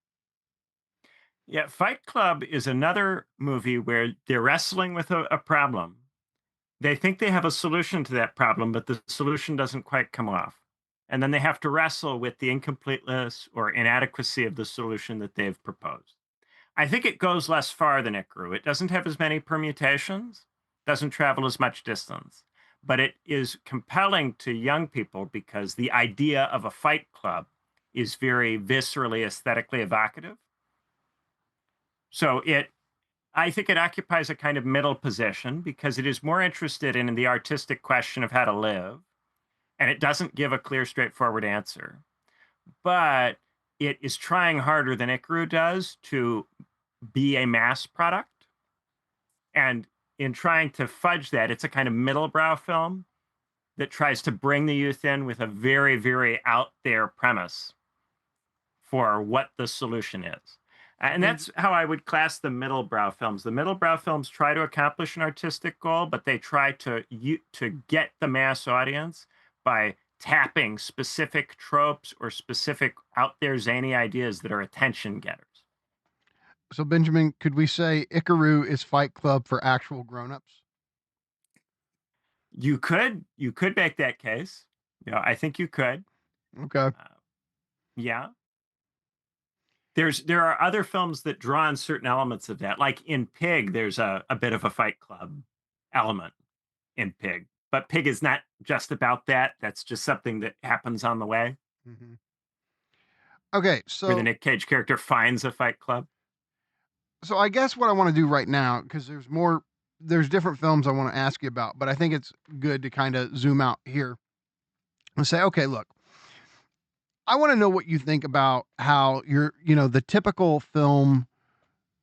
Yeah, Fight Club is another movie where they're wrestling with a problem. They think they have a solution to that problem, but the solution doesn't quite come off. And then they have to wrestle with the incompleteness or inadequacy of the solution that they've proposed. I think it goes less far than Ikiru. It doesn't have as many permutations, doesn't travel as much distance, but it is compelling to young people because the idea of a fight club is very viscerally, aesthetically evocative. So I think it occupies a kind of middle position because it is more interested in the artistic question of how to live, and it doesn't give a clear, straightforward answer. But it is trying harder than Ikiru does to be a mass product. And in trying to fudge that, it's a kind of middle brow film that tries to bring the youth in with a very, very out there premise for what the solution is. And that's how I would class the middle brow films. The middle brow films try to accomplish an artistic goal, but they try to get the mass audience by tapping specific tropes or specific out there zany ideas that are attention getters. So, Benjamin, could we say Ikiru is Fight Club for actual grown-ups? You could make that case. I think you could. Okay. Yeah. There are other films that draw on certain elements of that. Like in Pig, there's a bit of a Fight Club element in Pig. But Pig is not just about that. That's just something that happens on the way. Mm-hmm. Okay, where the so Nick Cage character finds a Fight Club. I guess what I want to do right now, because there's different films I want to ask you about, but I think it's good to kind of zoom out here and say, okay, look, I want to know what you think about how the typical film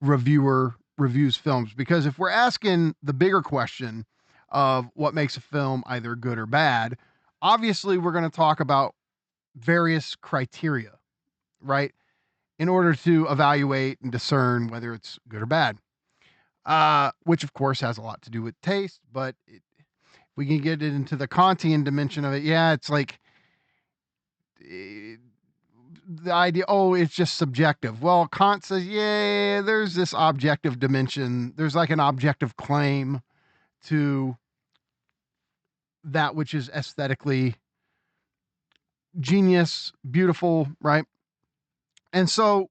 reviewer reviews films, because if we're asking the bigger question of what makes a film either good or bad, obviously we're going to talk about various criteria, right? In order to evaluate and discern whether it's good or bad, which of course has a lot to do with taste, but we can get it into the Kantian dimension of it. Yeah, it's like the idea, it's just subjective. Well, Kant says, yeah, there's this objective dimension. There's like an objective claim to that which is aesthetically genius, beautiful, right? And so,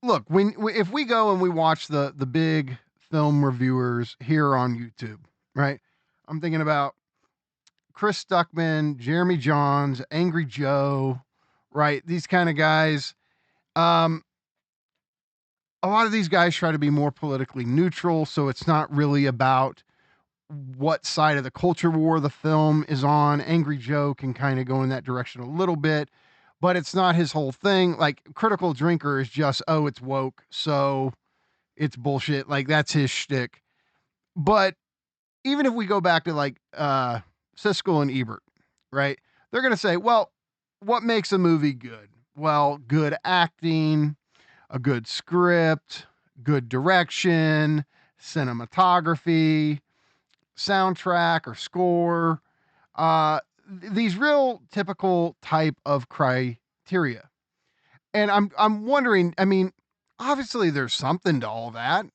look, if we go and we watch the big film reviewers here on YouTube, right? I'm thinking about Chris Stuckman, Jeremy Johns, Angry Joe, right? These kind of guys. A lot of these guys try to be more politically neutral, so it's not really about what side of the culture war the film is on. Angry Joe can kind of go in that direction a little bit, but it's not his whole thing. Like Critical Drinker is just, it's woke, so it's bullshit. Like that's his shtick. But even if we go back to like Siskel and Ebert, right? They're going to say, well, what makes a movie good? Well, good acting, a good script, good direction, cinematography, soundtrack or score, these real typical type of criteria. And I'm wondering, I mean, obviously there's something to all that,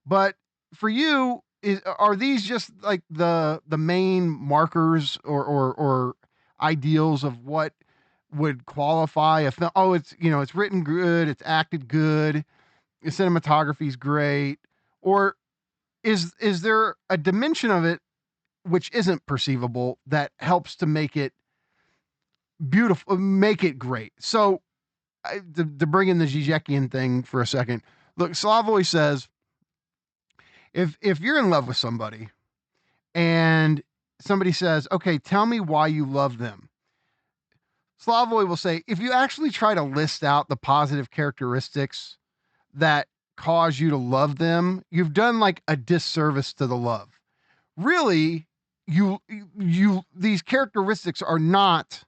but for you, are these just like the main markers or ideals of what would qualify a film? Oh, it's written good, it's acted good, the cinematography's great, or is there a dimension of it which isn't perceivable that helps to make it beautiful, make it great? So to bring in the Žižekian thing for a second, look, Slavoj says, if you're in love with somebody and somebody says, okay, tell me why you love them, Slavoj will say, if you actually try to list out the positive characteristics that cause you to love them, you've done like a disservice to the love. Really, these characteristics are not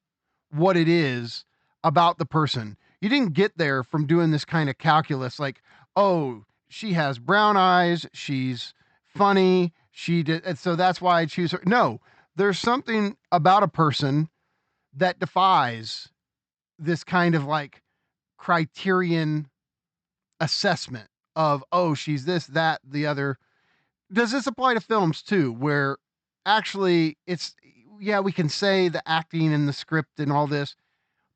what it is about the person. You didn't get there from doing this kind of calculus, like, oh, she has brown eyes, she's funny, she did, and so that's why I choose her. No, there's something about a person that defies this kind of like criterion assessment of, oh, she's this, that, the other. Does this apply to films too, where actually it's, yeah, we can say the acting and the script and all this,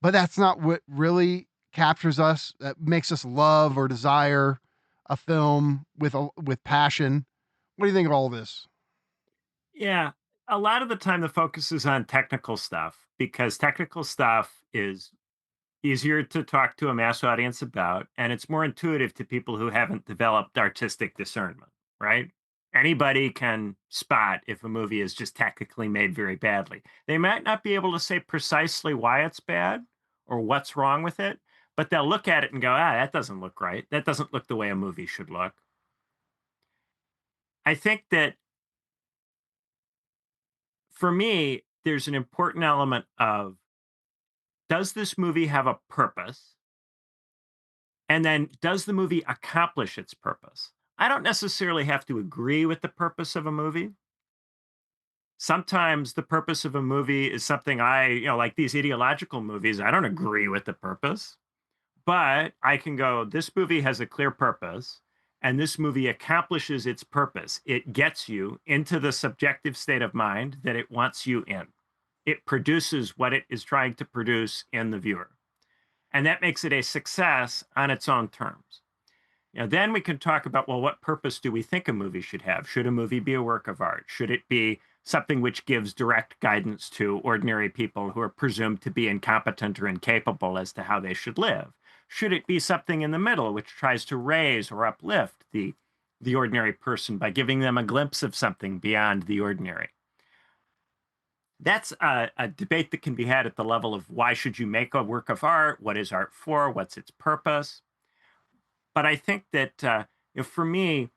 but that's not what really captures us, that makes us love or desire a film with passion. What do you think of all this? Yeah. A lot of the time, the focus is on technical stuff because technical stuff is easier to talk to a mass audience about, and it's more intuitive to people who haven't developed artistic discernment, right? Anybody can spot if a movie is just technically made very badly. They might not be able to say precisely why it's bad or what's wrong with it, but they'll look at it and go, ah, that doesn't look right. That doesn't look the way a movie should look. I think that for me, there's an important element of, does this movie have a purpose? And then does the movie accomplish its purpose? I don't necessarily have to agree with the purpose of a movie. Sometimes the purpose of a movie is something like these ideological movies, I don't agree with the purpose, but I can go, this movie has a clear purpose, and this movie accomplishes its purpose. It gets you into the subjective state of mind that it wants you in. It produces what it is trying to produce in the viewer. And that makes it a success on its own terms. Then we can talk about, well, what purpose do we think a movie should have? Should a movie be a work of art? Should it be something which gives direct guidance to ordinary people who are presumed to be incompetent or incapable as to how they should live? Should it be something in the middle which tries to raise or uplift the ordinary person by giving them a glimpse of something beyond the ordinary? That's a debate that can be had at the level of, why should you make a work of art? What is art for? What's its purpose? But I think that for me,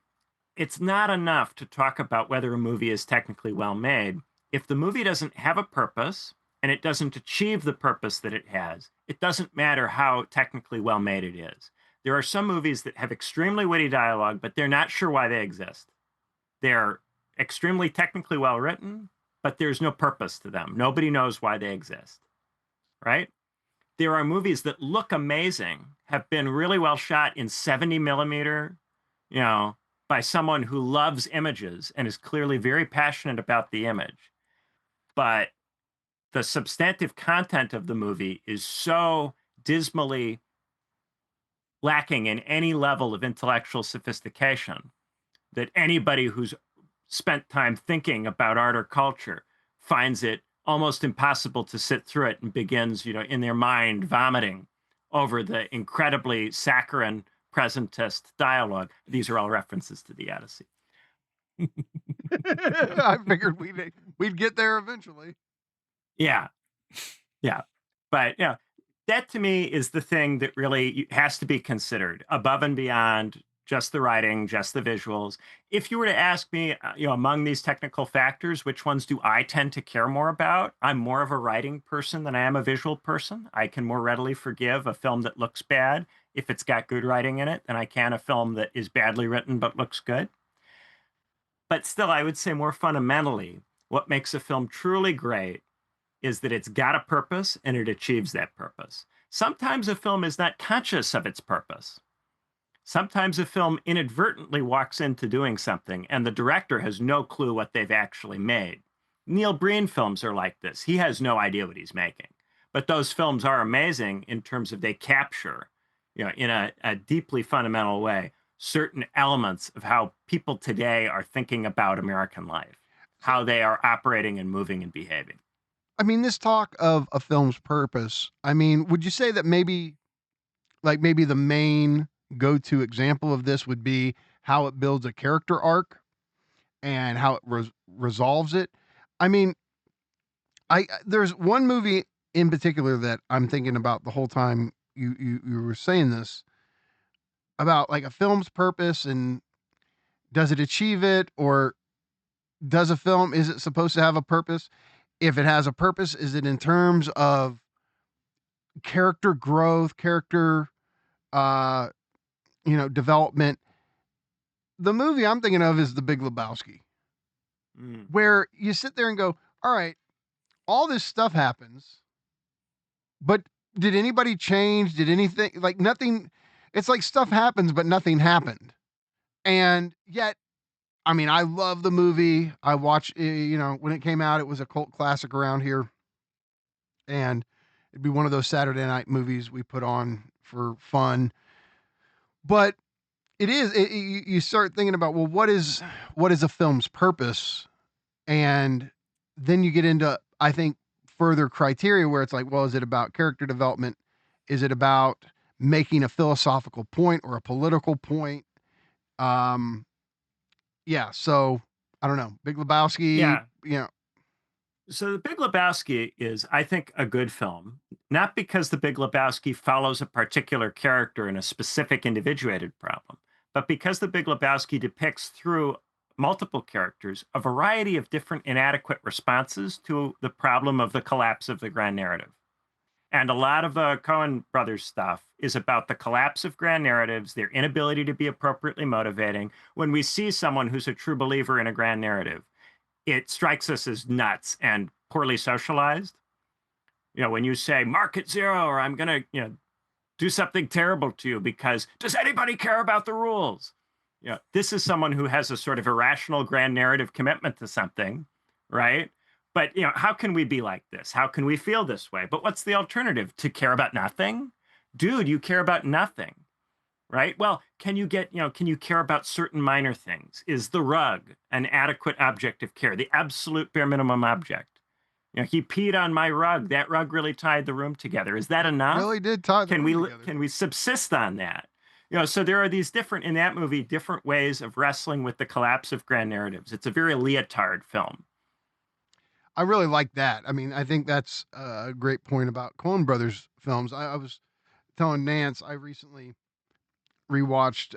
it's not enough to talk about whether a movie is technically well made. If the movie doesn't have a purpose and it doesn't achieve the purpose that it has, it doesn't matter how technically well made it is. There are some movies that have extremely witty dialogue, but they're not sure why they exist. They're extremely technically well written, but there's no purpose to them. Nobody knows why they exist, right? There are movies that look amazing, have been really well shot in 70 millimeter, by someone who loves images and is clearly very passionate about the image. But the substantive content of the movie is so dismally lacking in any level of intellectual sophistication that anybody who's spent time thinking about art or culture finds it almost impossible to sit through it and begins, in their mind vomiting over the incredibly saccharine presentist dialogue. These are all references to the Odyssey. I figured we'd get there eventually. Yeah. Yeah. But that to me is the thing that really has to be considered above and beyond just the writing, just the visuals. If you were to ask me, among these technical factors, which ones do I tend to care more about? I'm more of a writing person than I am a visual person. I can more readily forgive a film that looks bad if it's got good writing in it than I can a film that is badly written but looks good. But still, I would say more fundamentally, what makes a film truly great is that it's got a purpose and it achieves that purpose. Sometimes a film is not conscious of its purpose. Sometimes a film inadvertently walks into doing something and the director has no clue what they've actually made. Neil Breen films are like this. He has no idea what he's making. But those films are amazing in terms of they capture, in a deeply fundamental way, certain elements of how people today are thinking about American life, how they are operating and moving and behaving. I mean, this talk of a film's purpose, I mean, would you say that maybe the main go-to example of this would be how it builds a character arc and how it resolves it? I mean, there's one movie in particular that I'm thinking about the whole time you were saying this, about like a film's purpose and does it achieve it, or is it supposed to have a purpose? If it has a purpose, is it in terms of character growth, character, development. The movie I'm thinking of is The Big Lebowski, where you sit there and go, all right, all this stuff happens, but did anybody change? Did anything, like, nothing? It's like stuff happens, but nothing happened. And yet, I mean, I love the movie. I watched, when it came out, it was a cult classic around here. And it'd be one of those Saturday night movies we put on for fun. But you start thinking about, well, what is a film's purpose? And then you get into, I think, further criteria where it's like, well, is it about character development? Is it about making a philosophical point or a political point? Yeah. So I don't know. Big Lebowski. Yeah. So The Big Lebowski is, I think, a good film, not because The Big Lebowski follows a particular character in a specific individuated problem, but because The Big Lebowski depicts through multiple characters a variety of different inadequate responses to the problem of the collapse of the grand narrative. And a lot of the Coen brothers stuff is about the collapse of grand narratives, their inability to be appropriately motivating. When we see someone who's a true believer in a grand narrative, it strikes us as nuts and poorly socialized. When you say market zero, or I'm going to, do something terrible to you because does anybody care about the rules? This is someone who has a sort of irrational grand narrative commitment to something, right? But, how can we be like this? How can we feel this way? But what's the alternative? To care about nothing? Dude, you care about nothing. Right? Well, can you care about certain minor things? Is the rug an adequate object of care? The absolute bare minimum object. He peed on my rug. That rug really tied the room together. Is that enough? Really did tie the room together. Can we subsist on that? So there are these in that movie, different ways of wrestling with the collapse of grand narratives. It's a very leotard film. I really like that. I mean, I think that's a great point about Coen Brothers films. I was telling Nance, I recently rewatched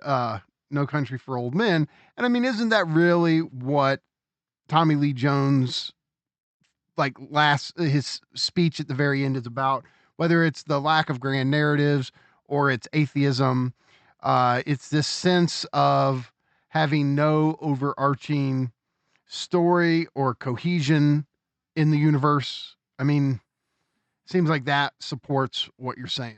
No Country for Old Men, and I mean, isn't that really what Tommy Lee Jones his speech at the very end is about? Whether it's the lack of grand narratives or it's atheism, it's this sense of having no overarching story or cohesion in the universe. I mean, seems like that supports what you're saying.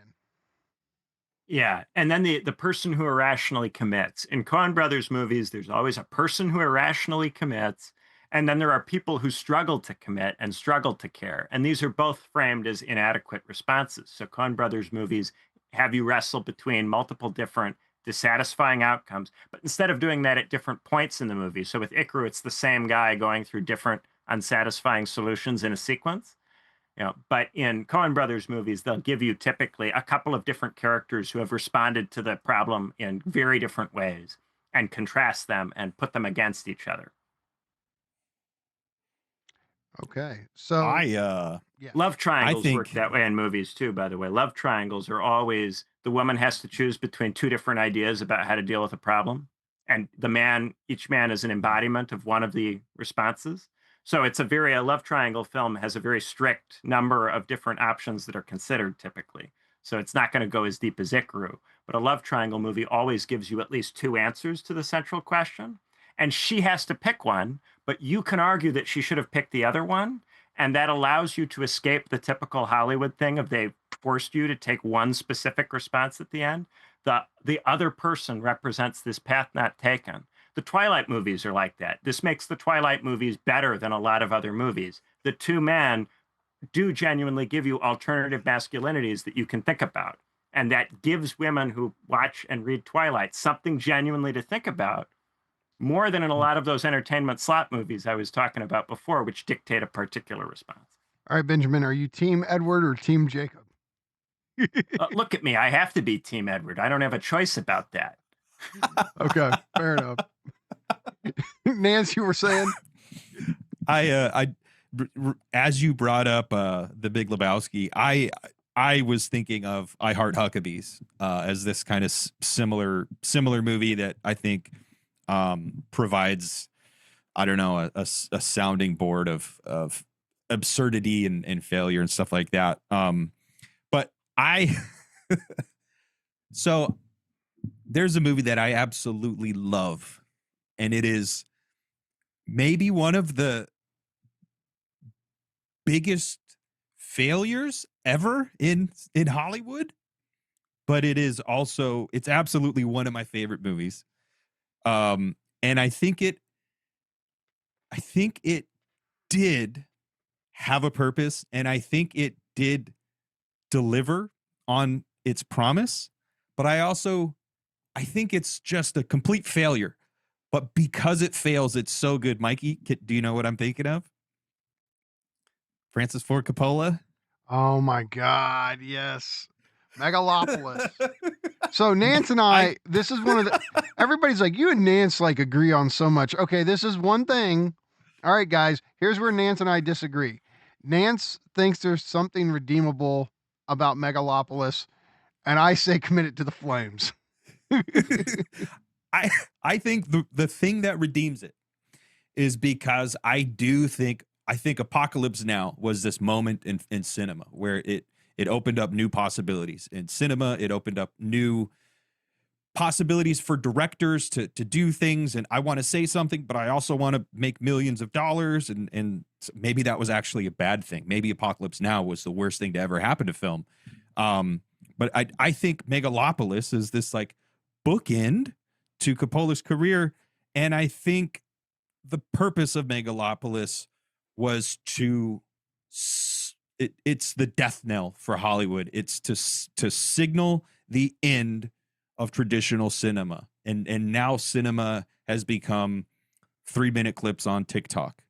Yeah, and then the person who irrationally commits. In Coen Brothers movies, there's always a person who irrationally commits, and then there are people who struggle to commit and struggle to care. And these are both framed as inadequate responses. So Coen Brothers movies have you wrestle between multiple different dissatisfying outcomes, but instead of doing that at different points in the movie. So with Ikiru, it's the same guy going through different unsatisfying solutions in a sequence. But in Coen Brothers movies, they'll give you typically a couple of different characters who have responded to the problem in very different ways and contrast them and put them against each other. Okay. So love triangles work that way in movies too, by the way. Love triangles are always the woman has to choose between two different ideas about how to deal with a problem. And each man is an embodiment of one of the responses. So it's a love triangle film has a very strict number of different options that are considered typically. So it's not going to go as deep as Ikiru, but a love triangle movie always gives you at least two answers to the central question. And she has to pick one, but you can argue that she should have picked the other one. And that allows you to escape the typical Hollywood thing of they forced you to take one specific response at the end. The other person represents this path not taken. The Twilight movies are like that. This makes the Twilight movies better than a lot of other movies. The two men do genuinely give you alternative masculinities that you can think about. And that gives women who watch and read Twilight something genuinely to think about, more than in a lot of those entertainment slot movies I was talking about before, which dictate a particular response. All right, Benjamin, are you Team Edward or Team Jacob? Look at me. I have to be Team Edward. I don't have a choice about that. Okay, fair enough. Nance, you were saying? As you brought up The Big Lebowski, I was thinking of I Heart Huckabees as this kind of similar movie that I think provides, I don't know, a sounding board of absurdity and failure and stuff like that. But I so there's a movie that I absolutely love, and it is maybe one of the biggest failures ever in Hollywood, but it's absolutely one of my favorite movies. And I think it did have a purpose, and I think it did deliver on its promise, but I think it's just a complete failure. But because it fails, it's so good. Mikey, do you know what I'm thinking of? Francis Ford Coppola. Oh my God, yes. Megalopolis. So Nance and I, this is one of the everybody's like, you and Nance like agree on so much. Okay, this is one thing. All right, guys, here's where Nance and I disagree. Nance thinks there's something redeemable about Megalopolis, and I say commit it to the flames. I think the thing that redeems it is because I think Apocalypse Now was this moment in cinema where it opened up new possibilities. In cinema, it opened up new possibilities for directors to do things. And I want to say something, but I also want to make millions of dollars. And maybe that was actually a bad thing. Maybe Apocalypse Now was the worst thing to ever happen to film. But I think Megalopolis is this like bookend to Coppola's career. And I think the purpose of Megalopolis was it's the death knell for Hollywood. It's to signal the end of traditional cinema. And now cinema has become 3-minute clips on TikTok.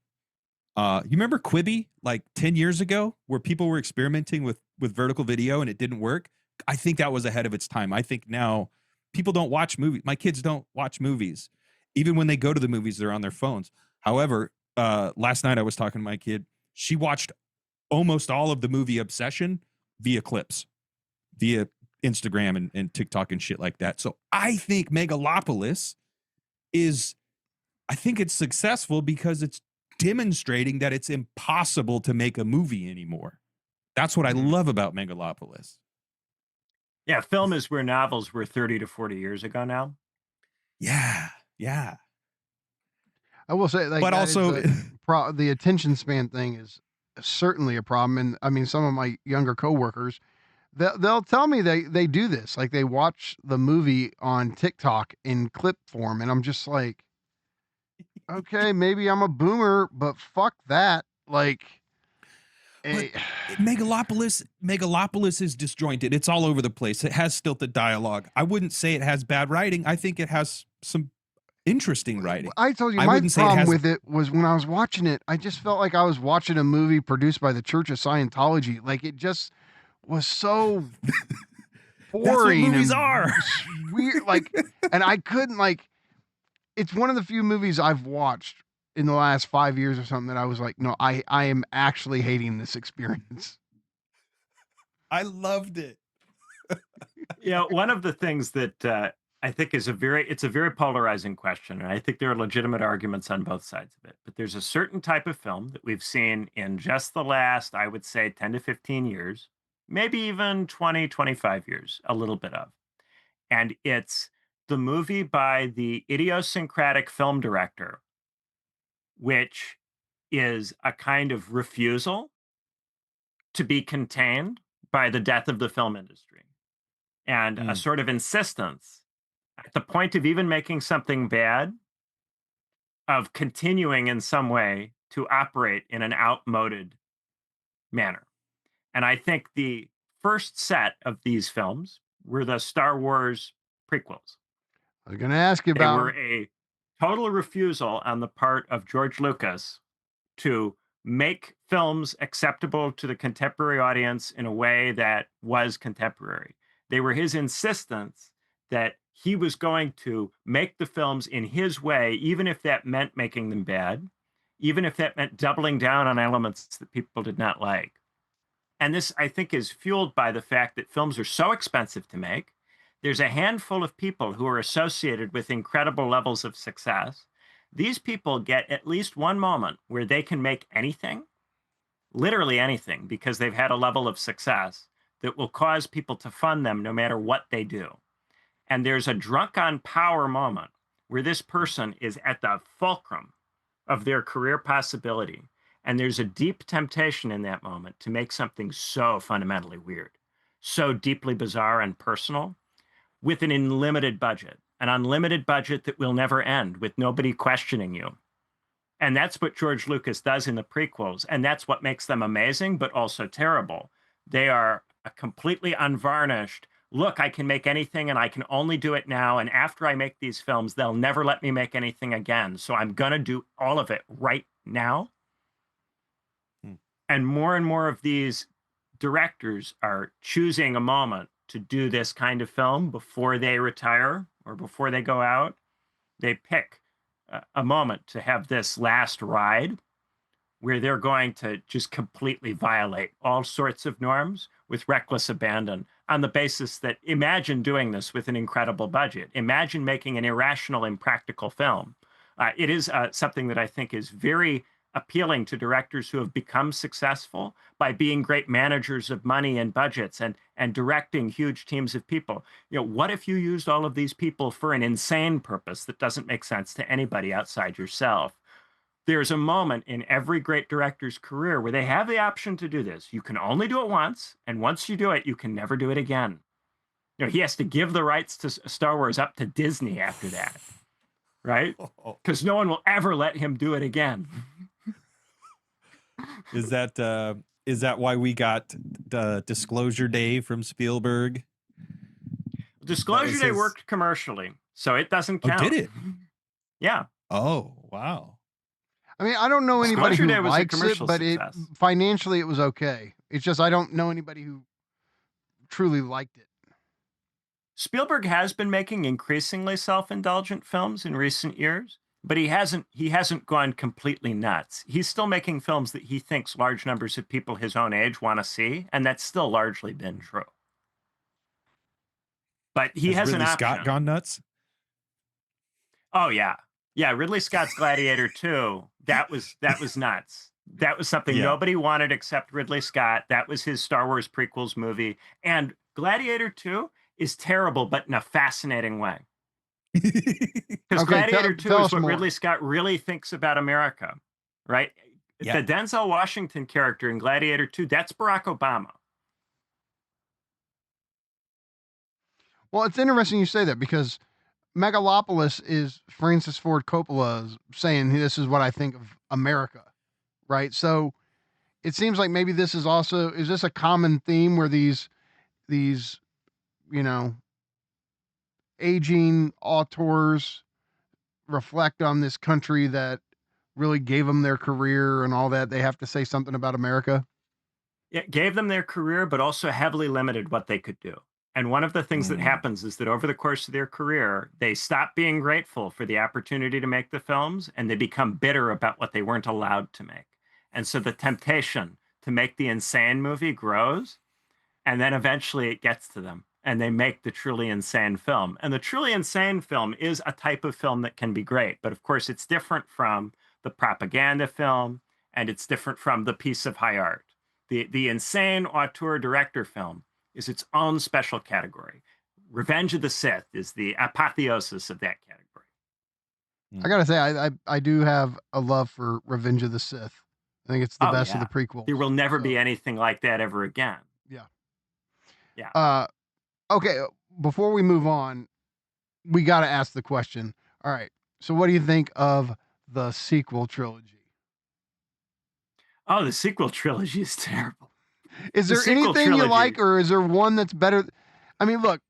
You remember Quibi like 10 years ago where people were experimenting with vertical video and it didn't work? I think that was ahead of its time. I think now people don't watch movies. My kids don't watch movies. Even when they go to the movies, they're on their phones. However, last night I was talking to my kid. She watched almost all of the movie Obsession via clips, via Instagram and TikTok and shit like that. So I think Megalopolis I think it's successful because it's demonstrating that it's impossible to make a movie anymore. That's what I love about Megalopolis. Yeah, film is where novels were 30 to 40 years ago now. Yeah. I will say, like, but also the attention span thing is certainly a problem. And I mean, some of my younger coworkers, they'll tell me they do this, like they watch the movie on TikTok in clip form, and I'm just like, okay, maybe I'm a boomer, but fuck that. Like, Megalopolis is disjointed. It's all over the place. It has stilted dialogue. I wouldn't say it has bad writing. I think it has some interesting writing. I told you my problem with it was when I was watching it, I just felt like I was watching a movie produced by the Church of Scientology. Like it just was so boring. That's what movies are. Weird, like, and I couldn't like. It's one of the few movies I've watched in the last 5 years or something that I was like, no, I am actually hating this experience. I loved it. Yeah, one of the things that I think it's a very polarizing question, and I think there are legitimate arguments on both sides of it. But there's a certain type of film that we've seen in just the last, I would say, 10 to 15 years, maybe even 20, 25 years, a little bit of. And it's the movie by the idiosyncratic film director, which is a kind of refusal to be contained by the death of the film industry and a sort of insistence at the point of even making something bad of continuing in some way to operate in an outmoded manner. And I think the first set of these films were the Star Wars prequels. I was going to ask you They about. were a total refusal on the part of George Lucas to make films acceptable to the contemporary audience in a way that was contemporary. They were his insistence that he was going to make the films in his way, even if that meant making them bad, even if that meant doubling down on elements that people did not like. And this, I think, is fueled by the fact that films are so expensive to make. There's a handful of people who are associated with incredible levels of success. These people get at least one moment where they can make anything, literally anything, because they've had a level of success that will cause people to fund them no matter what they do. And there's a drunk on power moment where this person is at the fulcrum of their career possibility. And there's a deep temptation in that moment to make something so fundamentally weird, so deeply bizarre and personal, with an unlimited budget that will never end, with nobody questioning you. And that's what George Lucas does in the prequels. And that's what makes them amazing, but also terrible. They are a completely unvarnished, look, I can make anything and I can only do it now. And after I make these films, they'll never let me make anything again. So I'm going to do all of it right now. And more of these directors are choosing a moment to do this kind of film before they retire or before they go out. They pick a moment to have this last ride where they're going to just completely violate all sorts of norms with reckless abandon on the basis that, imagine doing this with an incredible budget. Imagine making an irrational, impractical film. It is something that I think is very appealing to directors who have become successful by being great managers of money and budgets and directing huge teams of people. You know, what if you used all of these people for an insane purpose that doesn't make sense to anybody outside yourself? There's a moment in every great director's career where they have the option to do this. You can only do it once, and once you do it, you can never do it again. You know, he has to give the rights to Star Wars up to Disney after that, right? Because no one will ever let him do it again. Is that why we got Disclosure Day from Spielberg? Disclosure Day worked commercially, so it doesn't count. Oh, did it? Yeah. Oh, wow. I mean, I don't know anybody who Disclosure Day was a likes it, commercial but success. Financially it was okay. It's just I don't know anybody who truly liked it. Spielberg has been making increasingly self-indulgent films in recent years, but he hasn't gone completely nuts. He's still making films that he thinks large numbers of people his own age want to see, and that's still largely been true. But he has Ridley an option. Scott gone nuts? Oh yeah. Yeah, Ridley Scott's Gladiator 2, that was nuts. That was something nobody wanted except Ridley Scott. That was his Star Wars prequels movie. And Gladiator 2 is terrible, but in a fascinating way. Because Gladiator 2 is what Ridley Scott really thinks about America, right? Yeah. The Denzel Washington character in Gladiator 2, that's Barack Obama. Well, it's interesting you say that because Megalopolis is Francis Ford Coppola saying this is what I think of America, right? So it seems like maybe this is also, is this a common theme where these, you know, aging auteurs reflect on this country that really gave them their career and all that? They have to say something about America. It gave them their career, but also heavily limited what they could do. And one of the things that happens is that over the course of their career, they stop being grateful for the opportunity to make the films and they become bitter about what they weren't allowed to make. And so the temptation to make the insane movie grows, and then eventually it gets to them and they make the truly insane film. And the truly insane film is a type of film that can be great. But of course, it's different from the propaganda film and it's different from the piece of high art. The insane auteur director film is its own special category. Revenge of the Sith is the apotheosis of that category. I gotta say, I do have a love for Revenge of the Sith. I think it's the best of the prequels. There will never be anything like that ever again. Yeah. Yeah. Okay, before we move on, we got to ask the question. All right, so what do you think of the sequel trilogy? Oh, the sequel trilogy is terrible. Is there anything you like, or is there one that's better? I mean, look,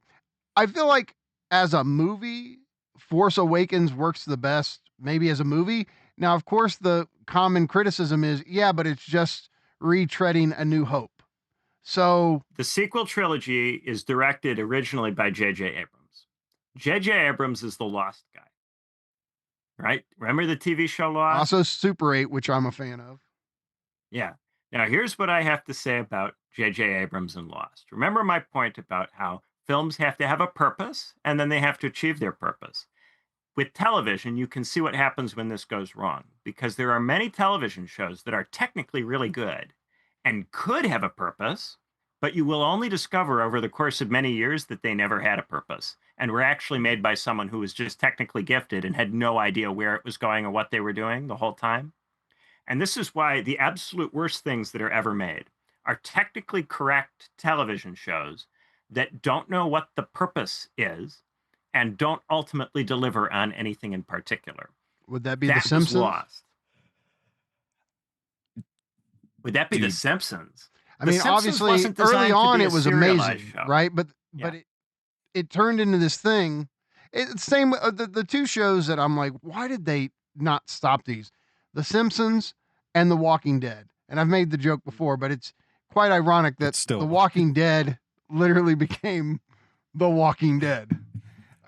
I feel like as a movie, Force Awakens works the best, maybe as a movie. Now, of course, the common criticism is, yeah, but it's just retreading A New Hope. So the sequel trilogy is directed originally by J.J. Abrams. J.J. Abrams is the Lost guy, right? Remember the TV show Lost? Also Super 8, which I'm a fan of. Yeah. Now, here's what I have to say about J.J. Abrams and Lost. Remember my point about how films have to have a purpose, and then they have to achieve their purpose. With television, you can see what happens when this goes wrong, because there are many television shows that are technically really good and could have a purpose, but you will only discover over the course of many years that they never had a purpose and were actually made by someone who was just technically gifted and had no idea where it was going or what they were doing the whole time. And this is why the absolute worst things that are ever made are technically correct television shows that don't know what the purpose is and don't ultimately deliver on anything in particular. Would that be That The was Simpsons? lost. Would that be The Dude. Simpsons? I The mean, Simpsons obviously, wasn't early designed to on be a it was serialized amazing, show. right? But Yeah. it turned into this thing. It's same the two shows that I'm like, why did they not stop these? The Simpsons and The Walking Dead. And I've made the joke before, but it's quite ironic that It's still- The Walking Dead literally became The Walking Dead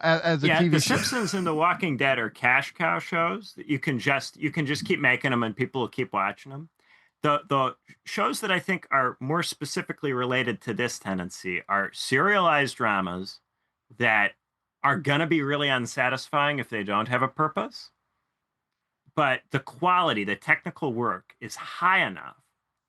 as a TV The show. Simpsons and The Walking Dead are cash cow shows that you can just keep making them and people will keep watching them. The shows that I think are more specifically related to this tendency are serialized dramas that are going to be really unsatisfying if they don't have a purpose. But the quality, the technical work is high enough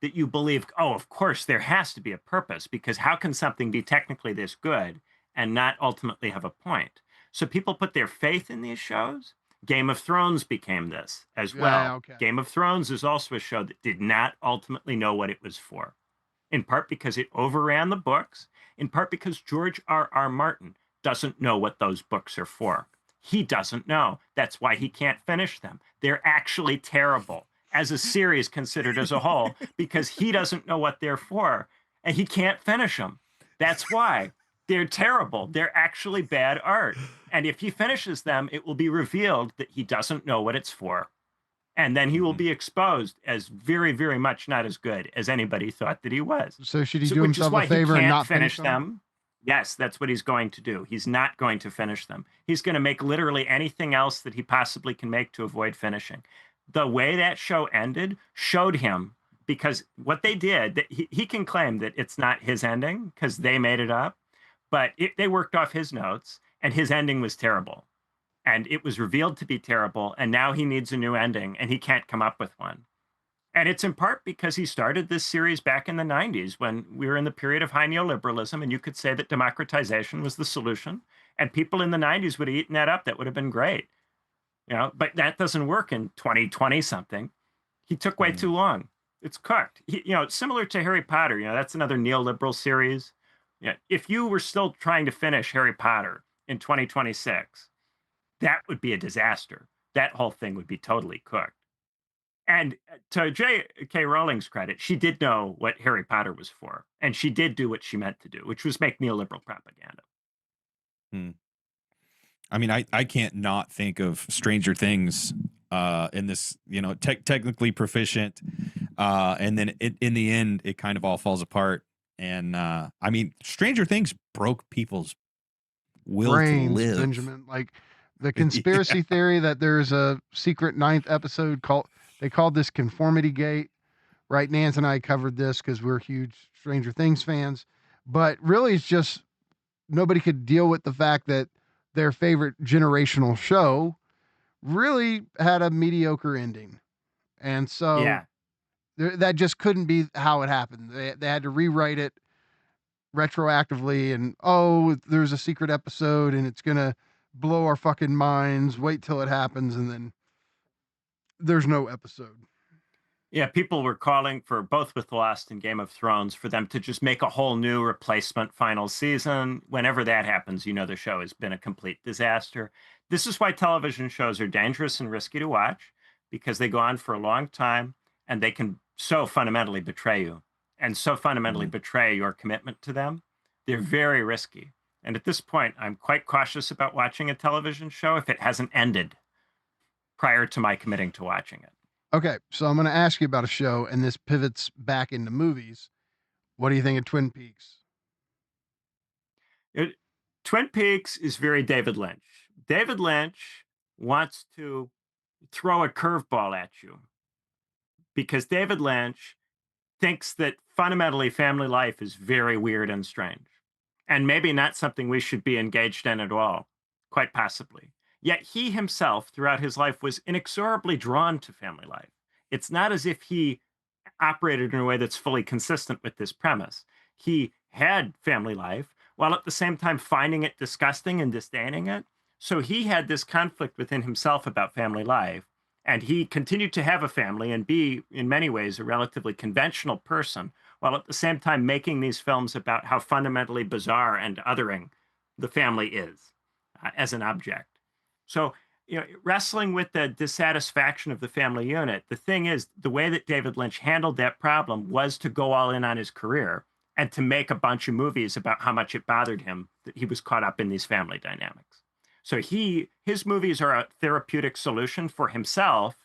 that you believe, oh, of course, there has to be a purpose, because how can something be technically this good and not ultimately have a point? So people put their faith in these shows. Game of Thrones became this as well. Okay. Game of Thrones is also a show that did not ultimately know what it was for, in part because it overran the books, in part because George R.R. Martin doesn't know what those books are for. He doesn't know. That's why he can't finish them. They're actually terrible as a series considered as a whole, because he doesn't know what they're for and he can't finish them. That's why. They're terrible. They're actually bad art. And if he finishes them, it will be revealed that he doesn't know what it's for. And then he will be exposed as very, very much not as good as anybody thought that he was. So should he do himself a Which is why favor he and can't not finish them? Yes, that's what he's going to do. He's not going to finish them. He's going to make literally anything else that he possibly can make to avoid finishing. The way that show ended showed him, because what they did, that he can claim that it's not his ending because they made it up, but they worked off his notes and his ending was terrible. And it was revealed to be terrible. And now he needs a new ending and he can't come up with one. And it's in part because he started this series back in the 90s when we were in the period of high neoliberalism, and you could say that democratization was the solution. And people in the 90s would have eaten that up. That would have been great. But that doesn't work in 2020 something. He took way too long. It's cooked. Similar to Harry Potter, that's another neoliberal series. If you were still trying to finish Harry Potter in 2026, that would be a disaster. That whole thing would be totally cooked. And to J.K. Rowling's credit, she did know what Harry Potter was for. And she did do what she meant to do, which was make neoliberal propaganda. I mean, I can't not think of Stranger Things in this, technically proficient. And then in the end, it kind of all falls apart. And I mean, Stranger Things broke people's will Brains, to live. Benjamin. Like the conspiracy theory that there's a secret 9th episode they called this Conformity Gate, right? Nance and I covered this because we're huge Stranger Things fans, but really it's just nobody could deal with the fact that their favorite generational show really had a mediocre ending. And so that just couldn't be how it happened. They had to rewrite it retroactively, and there's a secret episode and it's gonna blow our fucking minds. Wait till it happens, and then there's no episode. Yeah, people were calling for, both with Lost and Game of Thrones, for them to just make a whole new replacement final season. Whenever that happens, the show has been a complete disaster. This is why television shows are dangerous and risky to watch, because they go on for a long time and they can so fundamentally betray you and so fundamentally betray your commitment to them. They're very risky. And at this point, I'm quite cautious about watching a television show if it hasn't ended prior to my committing to watching it. Okay, so I'm going to ask you about a show, and this pivots back into movies. What do you think of Twin Peaks? Twin Peaks is very David Lynch. David Lynch wants to throw a curveball at you because David Lynch thinks that fundamentally family life is very weird and strange, and maybe not something we should be engaged in at all, quite possibly. Yet he himself, throughout his life, was inexorably drawn to family life. It's not as if he operated in a way that's fully consistent with this premise. he had family life while at the same time finding it disgusting and disdaining it. So he had this conflict within himself about family life. And he continued to have a family and be, in many ways, a relatively conventional person, while at the same time making these films about how fundamentally bizarre and othering the family is as an object. So, wrestling with the dissatisfaction of the family unit, the thing is, the way that David Lynch handled that problem was to go all in on his career and to make a bunch of movies about how much it bothered him that he was caught up in these family dynamics. So his movies are a therapeutic solution for himself,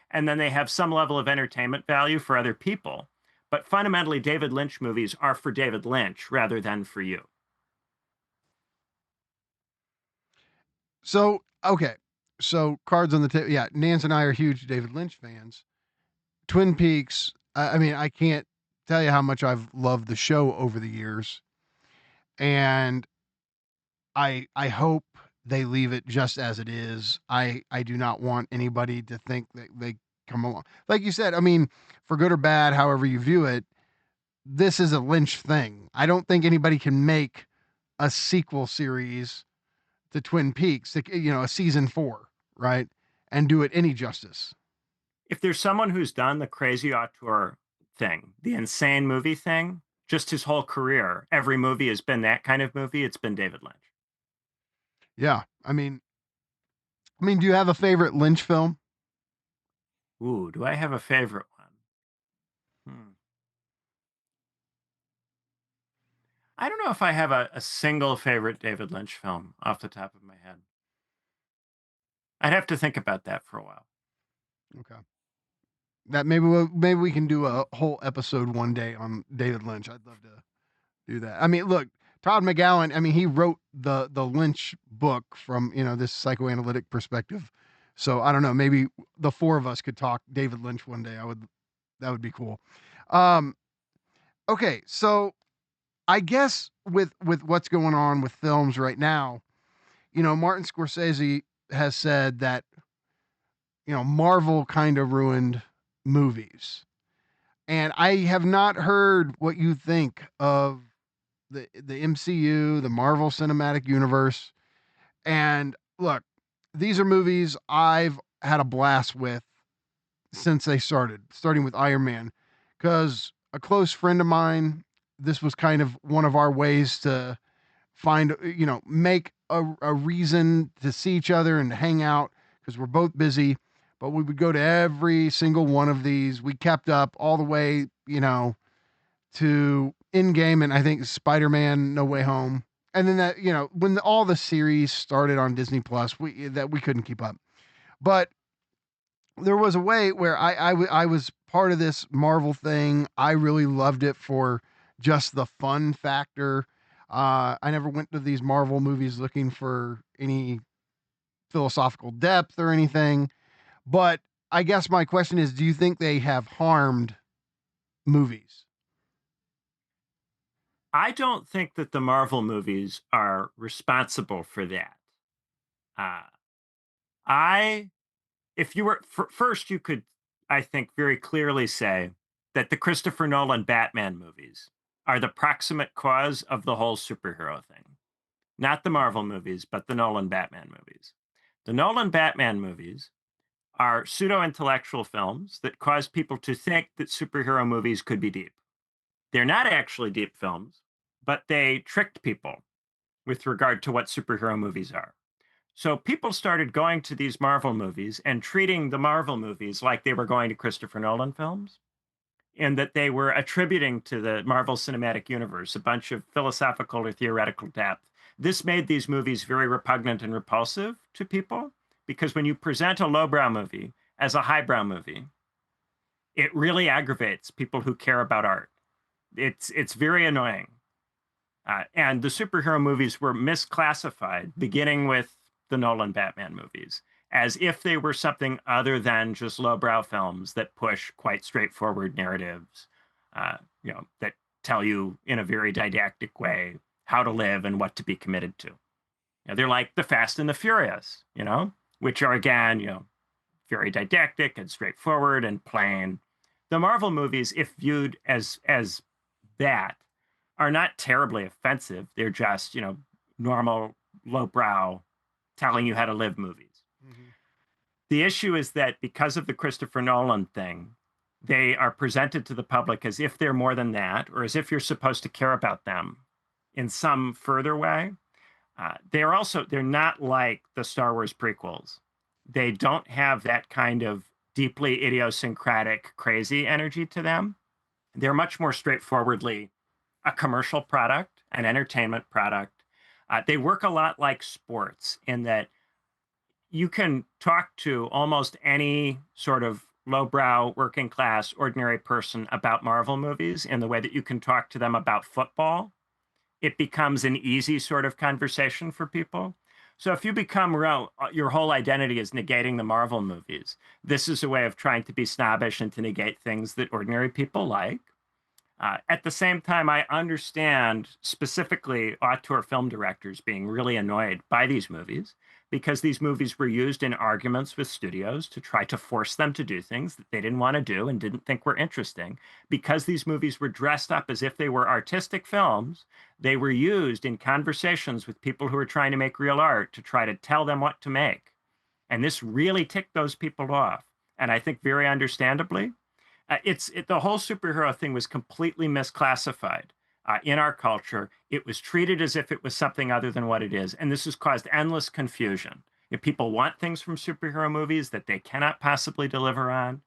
and then they have some level of entertainment value for other people. But fundamentally, David Lynch movies are for David Lynch rather than for you. So, okay. So, cards on the table. Yeah, Nance and I are huge David Lynch fans. Twin Peaks, I mean, I can't tell you how much I've loved the show over the years. And I hope they leave it just as it is. I do not want anybody to think that they come along. Like you said, I mean, for good or bad, however you view it, this is a Lynch thing. I don't think anybody can make a sequel series to Twin Peaks, a season 4, right? And do it any justice. If there's someone who's done the crazy auteur thing, the insane movie thing, just his whole career, every movie has been that kind of movie, it's been David Lynch. Yeah. I mean, do you have a favorite Lynch film? Ooh, do I have a favorite one? I don't know if I have a single favorite David Lynch film off the top of my head. I'd have to think about that for a while. Okay. That maybe we can do a whole episode one day on David Lynch. I'd love to do that. I mean, look, Todd McGowan, I mean, he wrote the Lynch book from, this psychoanalytic perspective. So I don't know, maybe the four of us could talk David Lynch one day. That would be cool. Okay, so I guess with what's going on with films right now, Martin Scorsese has said that, Marvel kind of ruined movies. And I have not heard what you think of the MCU, the Marvel Cinematic Universe. And look, these are movies I've had a blast with since they started, starting with Iron Man, because a close friend of mine, this was kind of one of our ways to find, make a reason to see each other and hang out because we're both busy. But we would go to every single one of these. We kept up all the way, to Endgame and I think Spider-Man No Way Home. And then that, when all the series started on Disney Plus, we couldn't keep up. But there was a way where I was part of this Marvel thing. I really loved it for just the fun factor. I never went to these Marvel movies looking for any philosophical depth or anything. But I guess my question is, do you think they have harmed movies? I don't think that the Marvel movies are responsible for that. If you were first, you could, I think, very clearly say that the Christopher Nolan Batman movies are the proximate cause of the whole superhero thing. Not the Marvel movies, but the Nolan Batman movies. The Nolan Batman movies are pseudo-intellectual films that cause people to think that superhero movies could be deep. They're not actually deep films, but they tricked people with regard to what superhero movies are. So people started going to these Marvel movies and treating the Marvel movies like they were going to Christopher Nolan films, and that they were attributing to the Marvel Cinematic Universe a bunch of philosophical or theoretical depth. This made these movies very repugnant and repulsive to people because when you present a lowbrow movie as a highbrow movie, it really aggravates people who care about art. It's very annoying. And the superhero movies were misclassified, beginning with the Nolan Batman movies, as if they were something other than just lowbrow films that push quite straightforward narratives, that tell you in a very didactic way how to live and what to be committed to. They're like the Fast and the Furious, which are again, very didactic and straightforward and plain. The Marvel movies, if viewed as that, are not terribly offensive. They're just, normal, lowbrow, telling you how to live movies. The issue is that because of the Christopher Nolan thing, they are presented to the public as if they're more than that, or as if you're supposed to care about them in some further way. They're not like the Star Wars prequels. They don't have that kind of deeply idiosyncratic, crazy energy to them. They're much more straightforwardly a commercial product, an entertainment product. They work a lot like sports in that you can talk to almost any sort of lowbrow, working class, ordinary person about Marvel movies in the way that you can talk to them about football. It becomes an easy sort of conversation for people. So if you become your whole identity is negating the Marvel movies, this is a way of trying to be snobbish and to negate things that ordinary people like. At the same time, I understand specifically auteur film directors being really annoyed by these movies because these movies were used in arguments with studios to try to force them to do things that they didn't want to do and didn't think were interesting. Because these movies were dressed up as if they were artistic films, they were used in conversations with people who were trying to make real art to try to tell them what to make. And this really ticked those people off. And I think very understandably, the whole superhero thing was completely misclassified in our culture. It was treated as if it was something other than what it is, and this has caused endless confusion. People want things from superhero movies that they cannot possibly deliver on,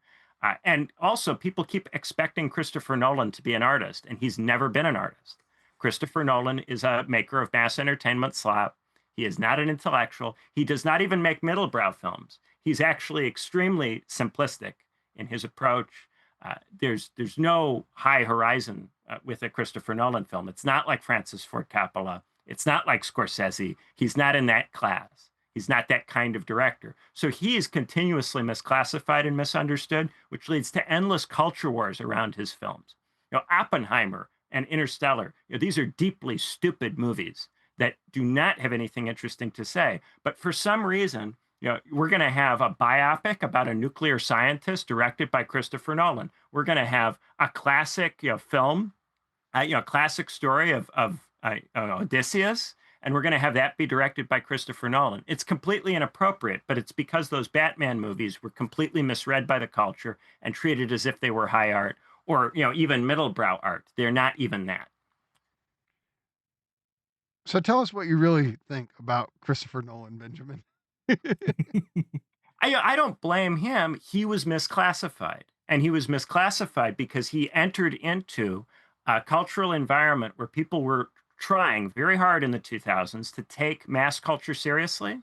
and also people keep expecting Christopher Nolan to be an artist, and he's never been an artist. Christopher Nolan is a maker of mass entertainment slop. He is not an intellectual. He does not even make middlebrow films. He's actually extremely simplistic in his approach. There's no high horizon with a Christopher Nolan film. It's not like Francis Ford Coppola. It's not like Scorsese. He's not in that class. He's not that kind of director. So he is continuously misclassified and misunderstood, which leads to endless culture wars around his films. Oppenheimer and Interstellar, these are deeply stupid movies that do not have anything interesting to say. But for some reason, we're going to have a biopic about a nuclear scientist directed by Christopher Nolan. We're going to have a classic, film, classic story of Odysseus, and we're going to have that be directed by Christopher Nolan. It's completely inappropriate, but it's because those Batman movies were completely misread by the culture and treated as if they were high art or, even middlebrow art. They're not even that. So tell us what you really think about Christopher Nolan, Benjamin. I don't blame him. He was misclassified, and he was misclassified because he entered into a cultural environment where people were trying very hard in the 2000s to take mass culture seriously.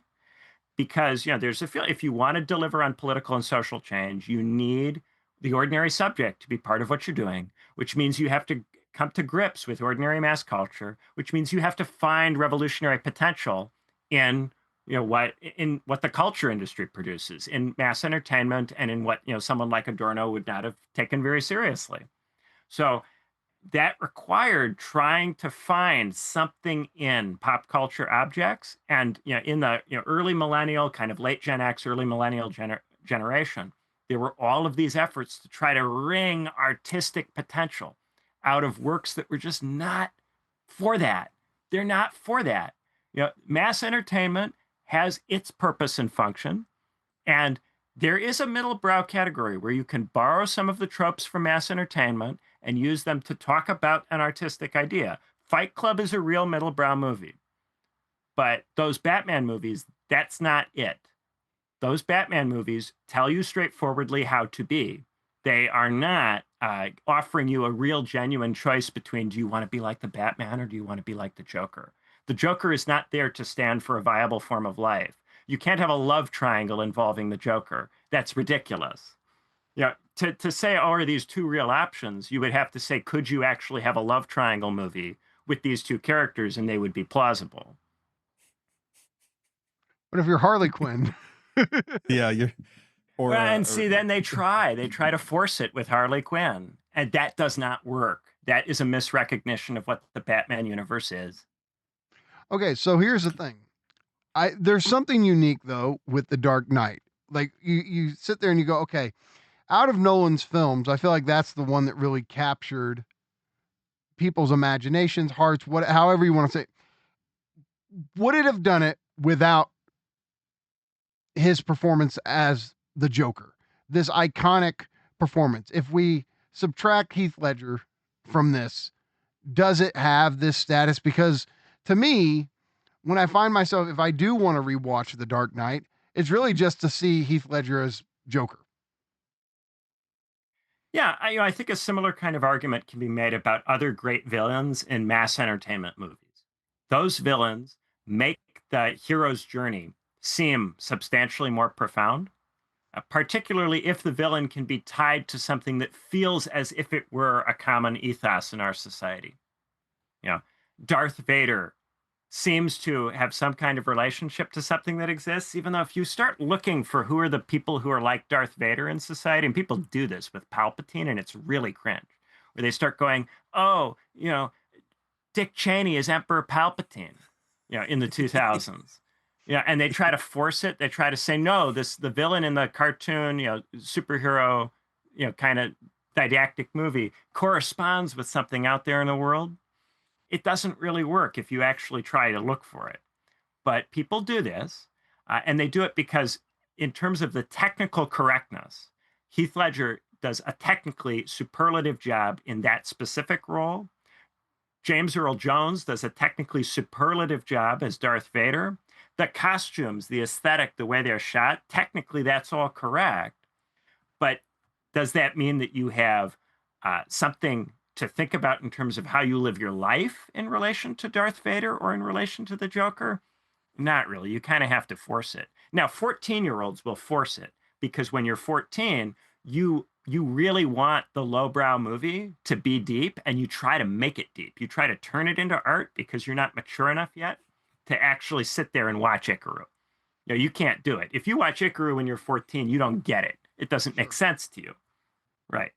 Because there's a feel if you want to deliver on political and social change, you need the ordinary subject to be part of what you're doing, which means you have to come to grips with ordinary mass culture, which means you have to find revolutionary potential in what the culture industry produces in mass entertainment and in what someone like Adorno would not have taken very seriously. So that required trying to find something in pop culture objects. And in the early millennial, kind of late Gen X, early millennial generation, there were all of these efforts to try to wring artistic potential out of works that were just not for that. They're not for that. Mass entertainment has its purpose and function, and there is a middle brow category where you can borrow some of the tropes from mass entertainment and use them to talk about an artistic idea. Fight Club is a real middle brow movie, but those Batman movies, that's not it. Those Batman movies tell you straightforwardly how to be. They are not offering you a real genuine choice between, do you want to be like the Batman or do you want to be like the Joker? The Joker is not there to stand for a viable form of life. You can't have a love triangle involving the Joker. That's ridiculous. To say, are these two real options, you would have to say, could you actually have a love triangle movie with these two characters and they would be plausible? What if you're Harley Quinn? Yeah, you're. Then they try to force it with Harley Quinn, and that does not work. That is a misrecognition of what the Batman universe is. Okay, so here's the thing. There's something unique though with The Dark Knight. Like you sit there and you go, okay, out of Nolan's films, I feel like that's the one that really captured people's imaginations, hearts, however you want to say. Would it have done it without his performance as the Joker? This iconic performance. If we subtract Heath Ledger from this, does it have this status? Because to me, when I find myself, if I do want to rewatch The Dark Knight, it's really just to see Heath Ledger as Joker. Yeah, I think a similar kind of argument can be made about other great villains in mass entertainment movies. Those villains make the hero's journey seem substantially more profound, particularly if the villain can be tied to something that feels as if it were a common ethos in our society. You know, Darth Vader seems to have some kind of relationship to something that exists, even though if you start looking for who are the people who are like Darth Vader in society, and people do this with Palpatine, and it's really cringe, where they start going, oh, Dick Cheney is Emperor Palpatine, in the 2000s. Yeah, and they try to force it. They try to say, no, the villain in the cartoon, superhero, kind of didactic movie corresponds with something out there in the world. It doesn't really work if you actually try to look for it. But people do this, and they do it because in terms of the technical correctness, Heath Ledger does a technically superlative job in that specific role. James Earl Jones does a technically superlative job as Darth Vader. The costumes, the aesthetic, the way they're shot, technically that's all correct. But does that mean that you have something to think about in terms of how you live your life in relation to Darth Vader or in relation to the Joker? Not really. You kind of have to force it. Now, 14-year-olds will force it because when you're 14, you really want the lowbrow movie to be deep, and you try to make it deep. You try to turn it into art because you're not mature enough yet to actually sit there and watch Ikiru. You can't do it. If you watch Ikiru when you're 14, you don't get it. It doesn't make sense to you. Right.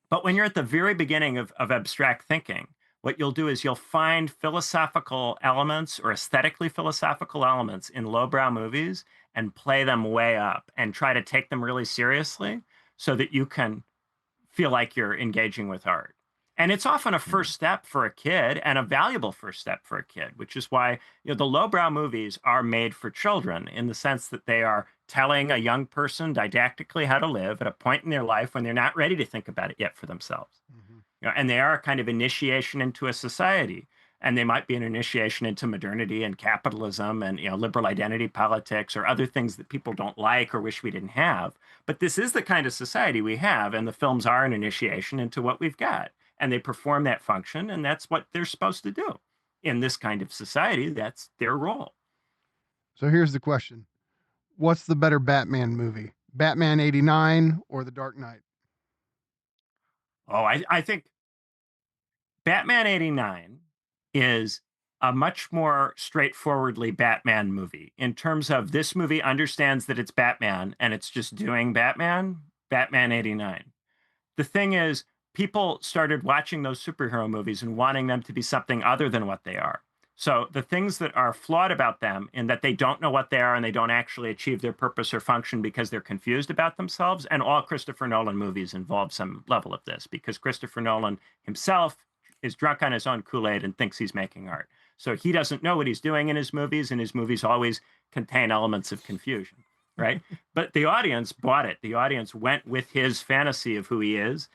But when you're at the very beginning of abstract thinking, what you'll do is you'll find philosophical elements or aesthetically philosophical elements in lowbrow movies and play them way up and try to take them really seriously so that you can feel like you're engaging with art. And it's often a first step for a kid and a valuable first step for a kid, which is why the lowbrow movies are made for children in the sense that they are telling a young person didactically how to live at a point in their life when they're not ready to think about it yet for themselves. And they are a kind of initiation into a society. And they might be an initiation into modernity and capitalism and liberal identity politics or other things that people don't like or wish we didn't have. But this is the kind of society we have, and the films are an initiation into what we've got. And they perform that function, and that's what they're supposed to do. In this kind of society, that's their role. So here's the question. What's the better Batman movie? Batman 89 or The Dark Knight? Oh, I think Batman 89 is a much more straightforwardly Batman movie in terms of this movie understands that it's Batman and it's just doing Batman 89. The thing is, people started watching those superhero movies and wanting them to be something other than what they are. So the things that are flawed about them in that they don't know what they are and they don't actually achieve their purpose or function because they're confused about themselves. And all Christopher Nolan movies involve some level of this because Christopher Nolan himself is drunk on his own Kool-Aid and thinks he's making art. So he doesn't know what he's doing in his movies, and his movies always contain elements of confusion, right? But the audience bought it. The audience went with his fantasy of who he is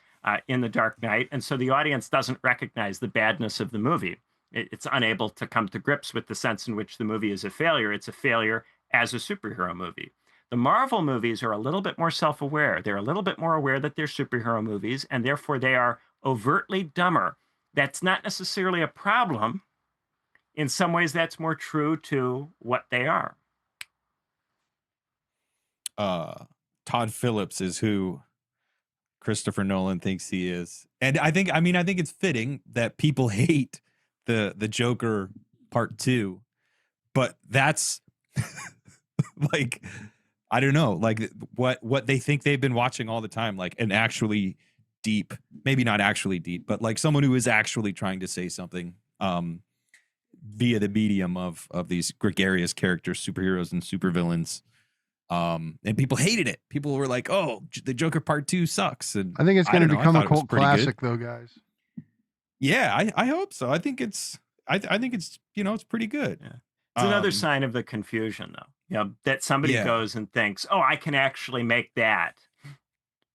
in The Dark Knight, and so the audience doesn't recognize the badness of the movie. It's unable to come to grips with the sense in which the movie is a failure. It's a failure as a superhero movie. The Marvel movies are a little bit more self-aware. They're a little bit more aware that they're superhero movies, and therefore they are overtly dumber. That's not necessarily a problem. In some ways, that's more true to what they are. Todd Phillips is who Christopher Nolan thinks he is. And I think it's fitting that people hate the Joker Part 2, but that's like, I don't know, like what they think they've been watching all the time, like an actually deep, maybe not actually deep, but like someone who is actually trying to say something via the medium of these gregarious characters, superheroes and supervillains. And people hated it. People were like, "Oh, the Joker Part 2 sucks." And I think it's going to become a cult good. classic, though, guys. Yeah, I hope so. I think it's it's pretty good. Yeah. It's another Um, sign of the confusion, though. That somebody yeah, goes and thinks, "Oh, I can actually make that."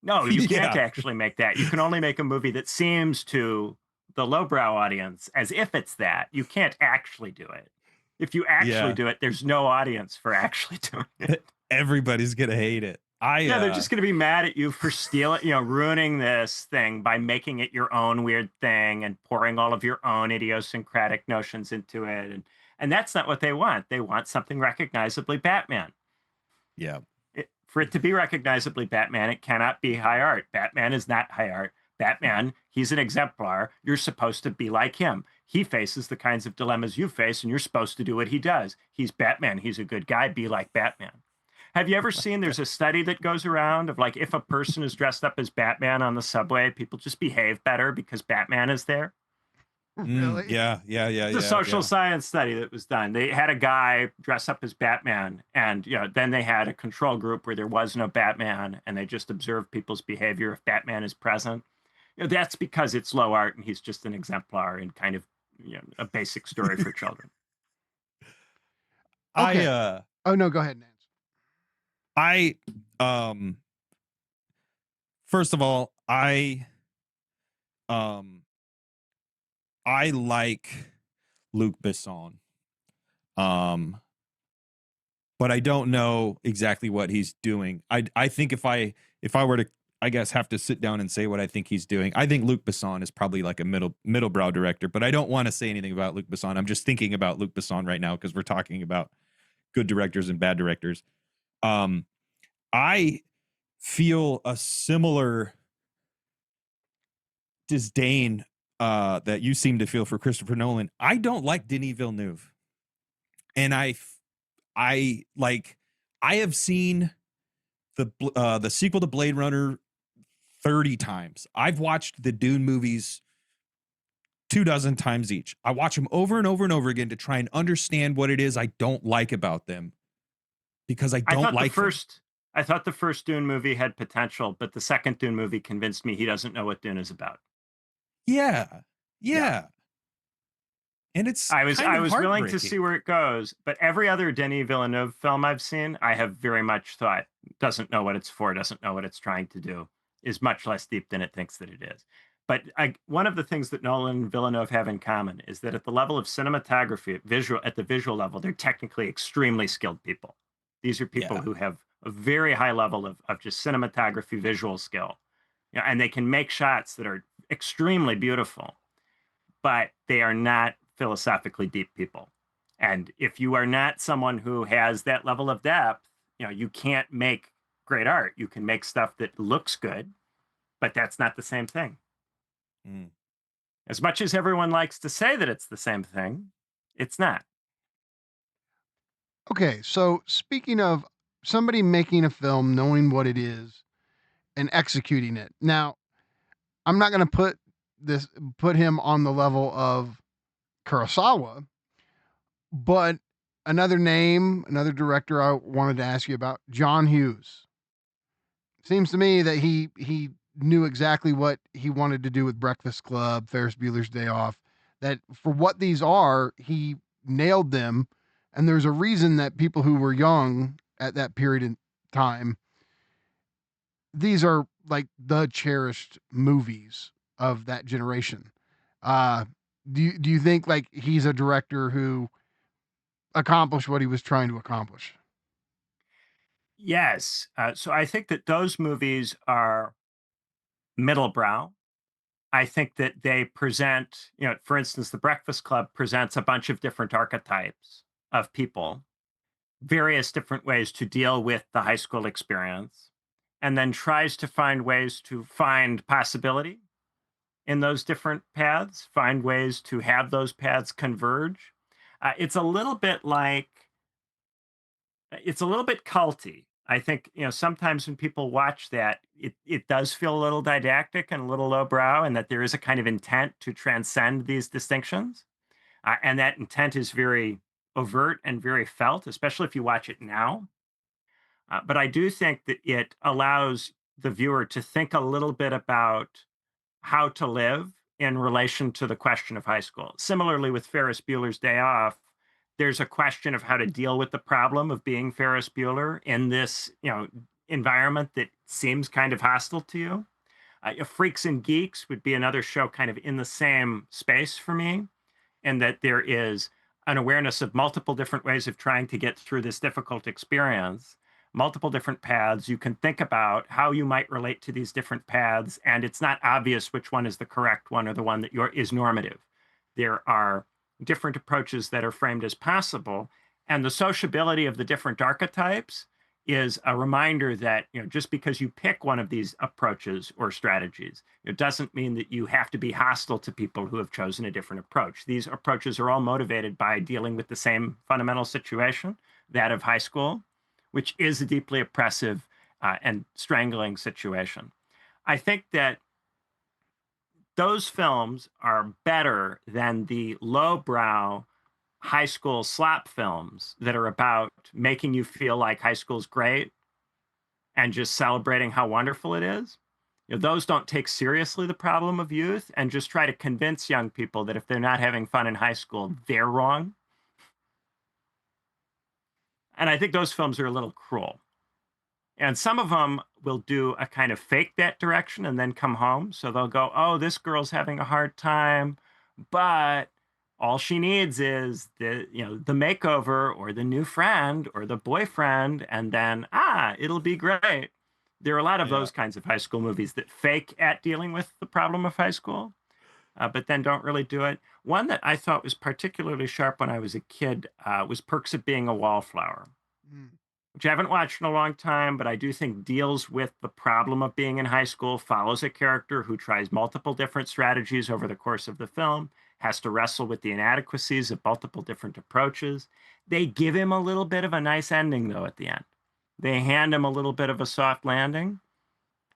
No, you can't yeah, actually make that. You can only make a movie that seems to the lowbrow audience as if it's that. You can't actually do it. If you actually yeah. do it, there's no audience for actually doing it. Everybody's gonna hate it. Yeah, they're just going to be mad at you for stealing, ruining this thing by making it your own weird thing and pouring all of your own idiosyncratic notions into it. And that's not what they want. They want something recognizably Batman. Yeah, For it to be recognizably Batman, it cannot be high art. Batman is not high art. Batman, he's an exemplar. You're supposed to be like him. He faces the kinds of dilemmas you face, and you're supposed to do what he does. He's Batman. He's a good guy. Be like Batman. Have you ever seen there's a study that goes around of like if a person is dressed up as Batman on the subway, people just behave better because Batman is there? Really? yeah, yeah, yeah, It's a yeah, social yeah. science study that was done. They had a guy dress up as Batman, and then they had a control group where there was no Batman, and they just observed people's behavior if Batman is present. That's because it's low art, and he's just an exemplar and kind of a basic story for children. Okay. I Oh no, go ahead, Nance. I first of all, um I like Luc Besson. Um but I don't know exactly what he's doing. I think if I were to I guess have to sit down and say what I think he's doing, I think Luc Besson is probably like a middlebrow director, but I don't want to say anything about Luc Besson. I'm just thinking about Luc Besson right now because we're talking about good directors and bad directors. Um I feel a similar disdain that you seem to feel for Christopher Nolan. I don't like Denis Villeneuve, and I have seen the sequel to Blade Runner 30 times. I've watched the Dune movies 24 times each. I watch them over and over and over again to try and understand what it is I don't like about them because I I don't thought the like them. first I thought the first Dune movie had potential, but the second Dune movie convinced me he doesn't know what Dune is about. Yeah, Yeah. yeah, and it's I was kind of willing to heartbreaking. see where it goes, but every other Denis Villeneuve film I've seen, I have very much thought doesn't know what it's for, doesn't know what it's trying to do, is much less deep than it thinks that it is. But one of the things that Nolan and Villeneuve have in common is that at the level of cinematography, at the visual level, they're technically extremely skilled people. These are people Yeah. who have a very high level of just cinematography, visual skill, and they can make shots that are extremely beautiful, but they are not philosophically deep people. And if you are not someone who has that level of depth, you can't make great art. You can make stuff that looks good, but that's not the same thing. Mm. As much as everyone likes to say that it's the same thing, it's not. Okay, so speaking of somebody making a film, knowing what it is, and executing it. Now, I'm not going to put him on the level of Kurosawa, but another director I wanted to ask you about, John Hughes. Seems to me that he knew exactly what he wanted to do with Breakfast Club, Ferris Bueller's Day Off. That for what these are, he nailed them, and there's a reason that people who were young at that period in time, these are like the cherished movies of that generation. Uh, do you think like he's a director who accomplished what he was trying to accomplish? Yes. So I think that those movies are middlebrow. I think that they present, for instance, The Breakfast Club presents a bunch of different archetypes of people, various different ways to deal with the high school experience, and then tries to find ways to find possibility in those different paths, find ways to have those paths converge. It's a little bit like, it's a little bit culty. I think, sometimes when people watch that, it does feel a little didactic and a little lowbrow, and that there is a kind of intent to transcend these distinctions. And that intent is very overt and very felt, especially if you watch it now. But I do think that it allows the viewer to think a little bit about how to live in relation to the question of high school. Similarly, with Ferris Bueller's Day Off, there's a question of how to deal with the problem of being Ferris Bueller in this, environment that seems kind of hostile to you. Freaks and Geeks would be another show kind of in the same space for me, and that there is an awareness of multiple different ways of trying to get through this difficult experience, multiple different paths. You can think about how you might relate to these different paths, and it's not obvious which one is the correct one or the one that is normative. There are different approaches that are framed as possible, and the sociability of the different archetypes is a reminder that just because you pick one of these approaches or strategies, it doesn't mean that you have to be hostile to people who have chosen a different approach. These approaches are all motivated by dealing with the same fundamental situation, that of high school, which is a deeply oppressive and strangling situation. I think that those films are better than the lowbrow high school slop films that are about making you feel like high school's great and just celebrating how wonderful it is. Those don't take seriously the problem of youth and just try to convince young people that if they're not having fun in high school, they're wrong. And I think those films are a little cruel. And some of them will do a kind of fake that direction and then come home. So they'll go, oh, this girl's having a hard time, but all she needs is the makeover or the new friend or the boyfriend, and then it'll be great. There are a lot of those kinds of high school movies that fake at dealing with the problem of high school, but then don't really do it. One that I thought was particularly sharp when I was a kid was Perks of Being a Wallflower, which I haven't watched in a long time, but I do think deals with the problem of being in high school, follows a character who tries multiple different strategies over the course of the film, has to wrestle with the inadequacies of multiple different approaches. They give him a little bit of a nice ending, though, at the end. They hand him a little bit of a soft landing.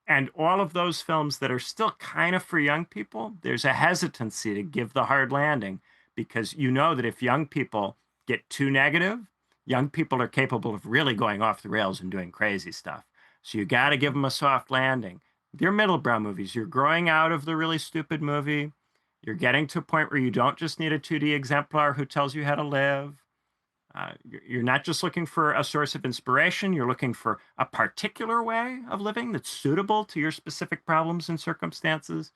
And all of those films that are still kind of for young people, there's a hesitancy to give the hard landing, because that if young people get too negative, young people are capable of really going off the rails and doing crazy stuff. So you got to give them a soft landing. They're middlebrow movies. You're growing out of the really stupid movie. You're getting to a point where you don't just need a 2D exemplar who tells you how to live. You're not just looking for a source of inspiration. You're looking for a particular way of living that's suitable to your specific problems and circumstances.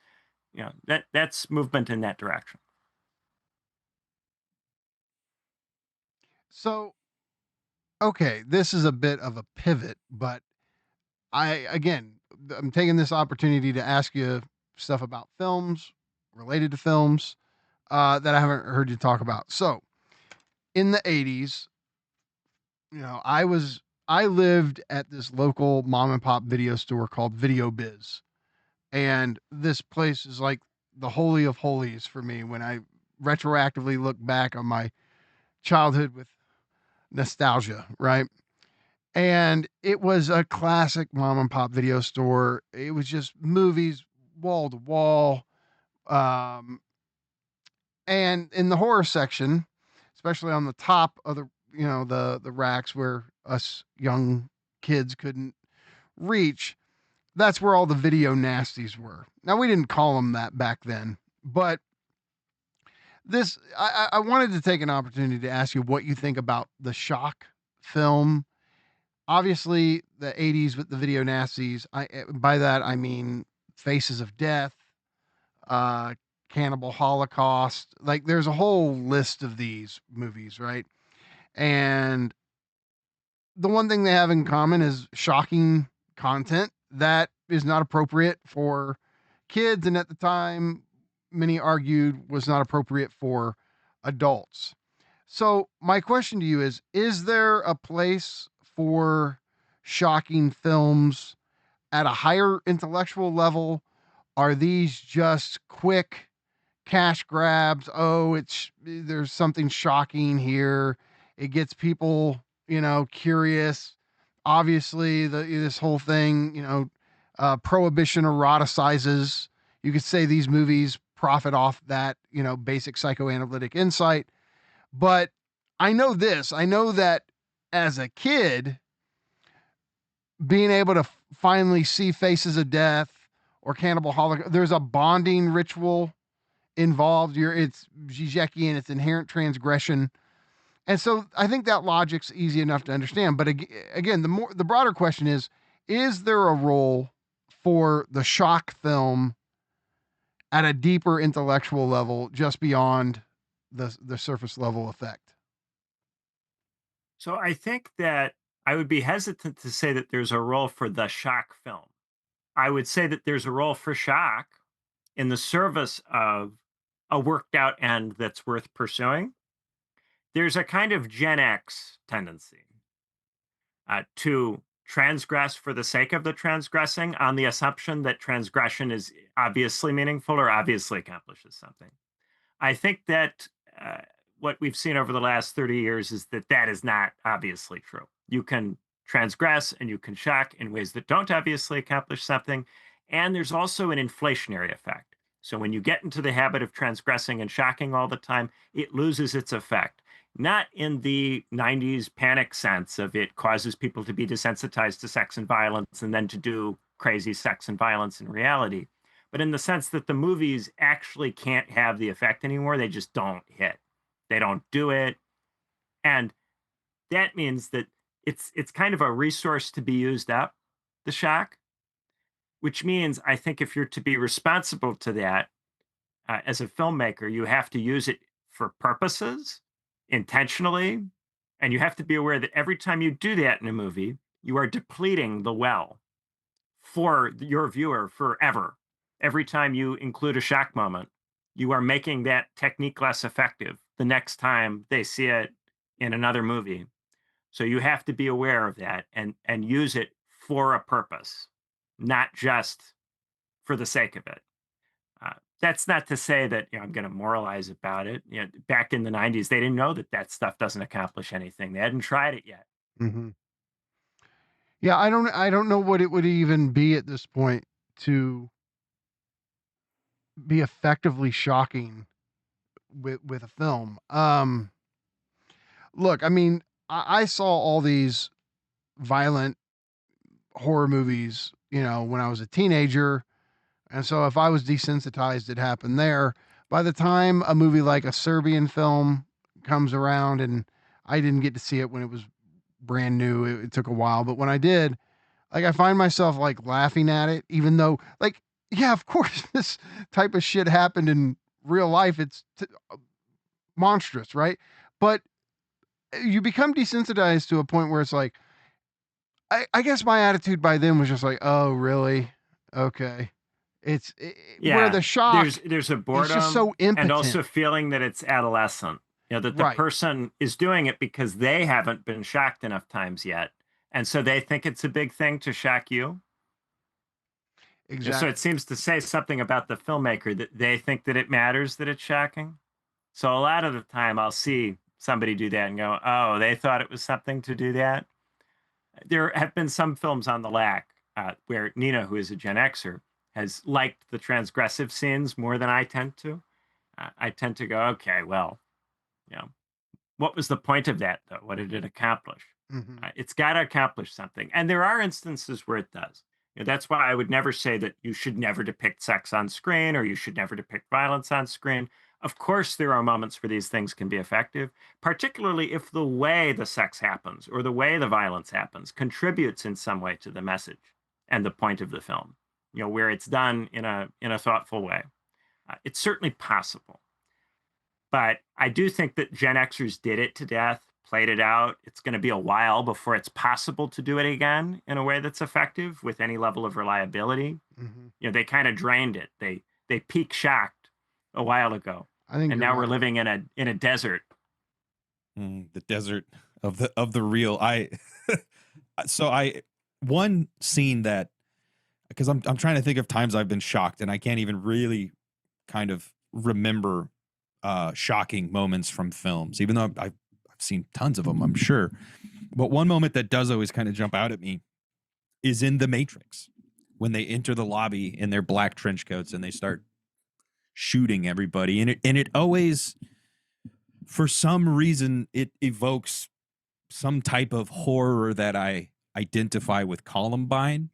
That's movement in that direction. So, okay, this is a bit of a pivot, but I'm taking this opportunity to ask you stuff about films, related to films, that I haven't heard you talk about. So, in the 80s, I lived at this local mom and pop video store called Video Biz. And this place is like the holy of holies for me when I retroactively look back on my childhood with nostalgia, right? And it was a classic mom and pop video store. It was just movies wall to wall. And in the horror section, especially on the top of the racks where us young kids couldn't reach, that's where all the video nasties were. Now, we didn't call them that back then, but I wanted to take an opportunity to ask you what you think about the shock film. Obviously, the 80s with the video nasties. By that I mean Faces of Death, uh, Cannibal Holocaust. Like, there's a whole list of these movies, right? And the one thing they have in common is shocking content that is not appropriate for kids, and at the time, many argued was not appropriate for adults. So, my question to you is there a place for shocking films at a higher intellectual level? Are these just quick cash grabs? Oh, there's something shocking here. It gets people, curious. Obviously, this whole thing, prohibition eroticizes. You could say these movies profit off that, basic psychoanalytic insight. But I know this. I know that as a kid, being able to finally see Faces of Death or Cannibal Holocaust, there's a bonding ritual involved. It's Žižekian, it's inherent transgression. And so I think that logic's easy enough to understand. But again, the broader question is there a role for the shock film at a deeper intellectual level, just beyond the surface level effect? So I think that I would be hesitant to say that there's a role for the shock film. I would say that there's a role for shock in the service of a worked out end that's worth pursuing. There's a kind of Gen X tendency to transgress for the sake of the transgressing on the assumption that transgression is obviously meaningful or obviously accomplishes something. I think that what we've seen over the last 30 years is that that is not obviously true. You can transgress and you can shock in ways that don't obviously accomplish something. And there's also an inflationary effect. So when you get into the habit of transgressing and shocking all the time, it loses its effect. Not in the 90s panic sense of it causes people to be desensitized to sex and violence and then to do crazy sex and violence in reality, but in the sense that the movies actually can't have the effect anymore. They just don't hit. They don't do it. And that means that it's kind of a resource to be used up, the shock, which means I think if you're to be responsible to that as a filmmaker, you have to use it for purposes intentionally. And you have to be aware that every time you do that in a movie, you are depleting the well for your viewer forever. Every time you include a shock moment, you are making that technique less effective the next time they see it in another movie. So you have to be aware of that and use it for a purpose, not just for the sake of it. That's not to say that I'm going to moralize about it. Back in the 90s, they didn't know that that stuff doesn't accomplish anything. They hadn't tried it yet. Mm-hmm. Yeah, I don't know what it would even be at this point to be effectively shocking with a film. Look, I mean, I saw all these violent horror movies, when I was a teenager, and so if I was desensitized, it happened there. By the time a movie like a Serbian film comes around, and I didn't get to see it when it was brand new, it took a while, but when I did, like, I find myself like laughing at it, even though, like, yeah, of course, this type of shit happened in real life. It's monstrous, right? But you become desensitized to a point where it's like, I guess my attitude by then was just like, oh, really? Okay. Where Yeah, the shock there's a is just so boredom and impotent. also feeling that it's adolescent. That the Right. person is doing it because they haven't been shocked enough times yet. And so they think it's a big thing to shock you. So Exactly. it seems to say something about the filmmaker that they think that it matters that it's shocking. So a lot of the time I'll see somebody do that and go, oh, they thought it was something to do that. There have been some films on the lack where Nina, who is a Gen Xer, has liked the transgressive scenes more than I tend to. I tend to go, okay, well, what was the point of that, though? What did it accomplish? Mm-hmm. It's got to accomplish something. And there are instances where it does. That's why I would never say that you should never depict sex on screen or you should never depict violence on screen. Of course, there are moments where these things can be effective, particularly if the way the sex happens or the way the violence happens contributes in some way to the message and the point of the film, where it's done in a thoughtful way. It's certainly possible. But I do think that Gen Xers did it to death, played it out. It's going to be a while before it's possible to do it again in a way that's effective with any level of reliability. Mm-hmm. They kind of drained it. They peak shocked a while ago. I think and now we're living in a desert. The desert of the real. One scene that, because I'm trying to think of times I've been shocked and I can't even really kind of remember shocking moments from films, even though I've seen tons of them, I'm sure. But one moment that does always kind of jump out at me is in The Matrix, when they enter the lobby in their black trench coats and they start shooting everybody. And it always, for some reason, it evokes some type of horror that I identify with Columbine.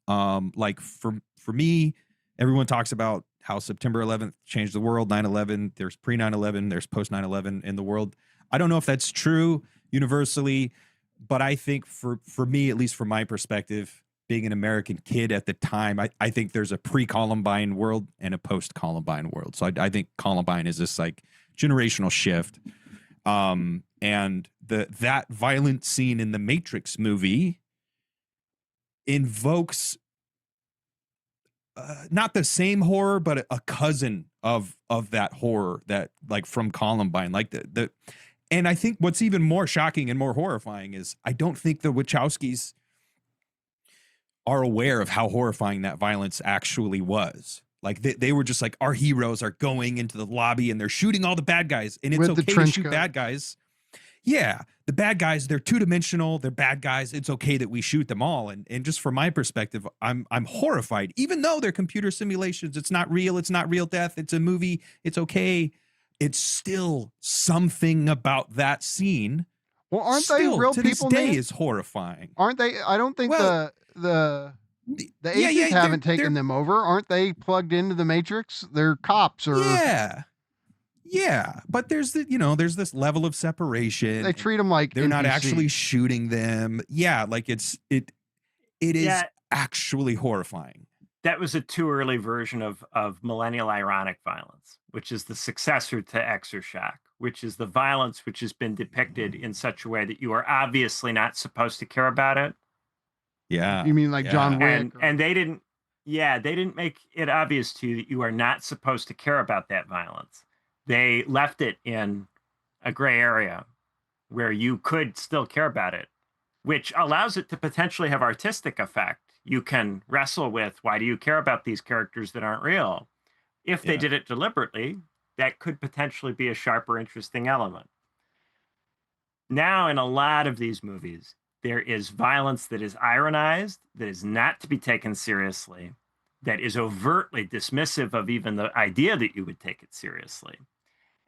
Like for me, everyone talks about how September 11th changed the world, 9/11, there's pre 9/11, there's post 9/11 in the world. I don't know if that's true universally, but I think for me, at least from my perspective, being an American kid at the time, I think there's a pre-Columbine world and a post-Columbine world. So I think Columbine is this like generational shift. And that violent scene in the Matrix movie invokes not the same horror, but a cousin of that horror that like from Columbine, like the and I think what's even more shocking and more horrifying is I don't think the Wachowskis are aware of how horrifying that violence actually was. Like they were just like, our heroes are going into the lobby and they're shooting all the bad guys, and it's okay to shoot bad guys. Yeah, the bad guys, they're two-dimensional, they're bad guys. It's okay that we shoot them all. And just from my perspective, I'm horrified. Even though they're computer simulations, it's not real death, it's a movie, it's okay. It's still something about that scene. Well, aren't they real to people? This day is horrifying. Aren't they? I don't think the agents haven't taken them over. Aren't they plugged into the Matrix? They're cops or yeah, but there's there's this level of separation. They treat them like they're NPCs. not actually shooting them. Yeah, like it is actually horrifying. That was a too early version of millennial ironic violence, which is the successor to Exershock, which is the violence which has been depicted in such a way that you are obviously not supposed to care about it. Yeah. You mean like John Wick? And they didn't make it obvious to you that you are not supposed to care about that violence. They left it in a gray area where you could still care about it, which allows it to potentially have artistic effect. You can wrestle with, why do you care about these characters that aren't real? If they did it deliberately, that could potentially be a sharper, interesting element. Now, in a lot of these movies, there is violence that is ironized, that is not to be taken seriously, that is overtly dismissive of even the idea that you would take it seriously.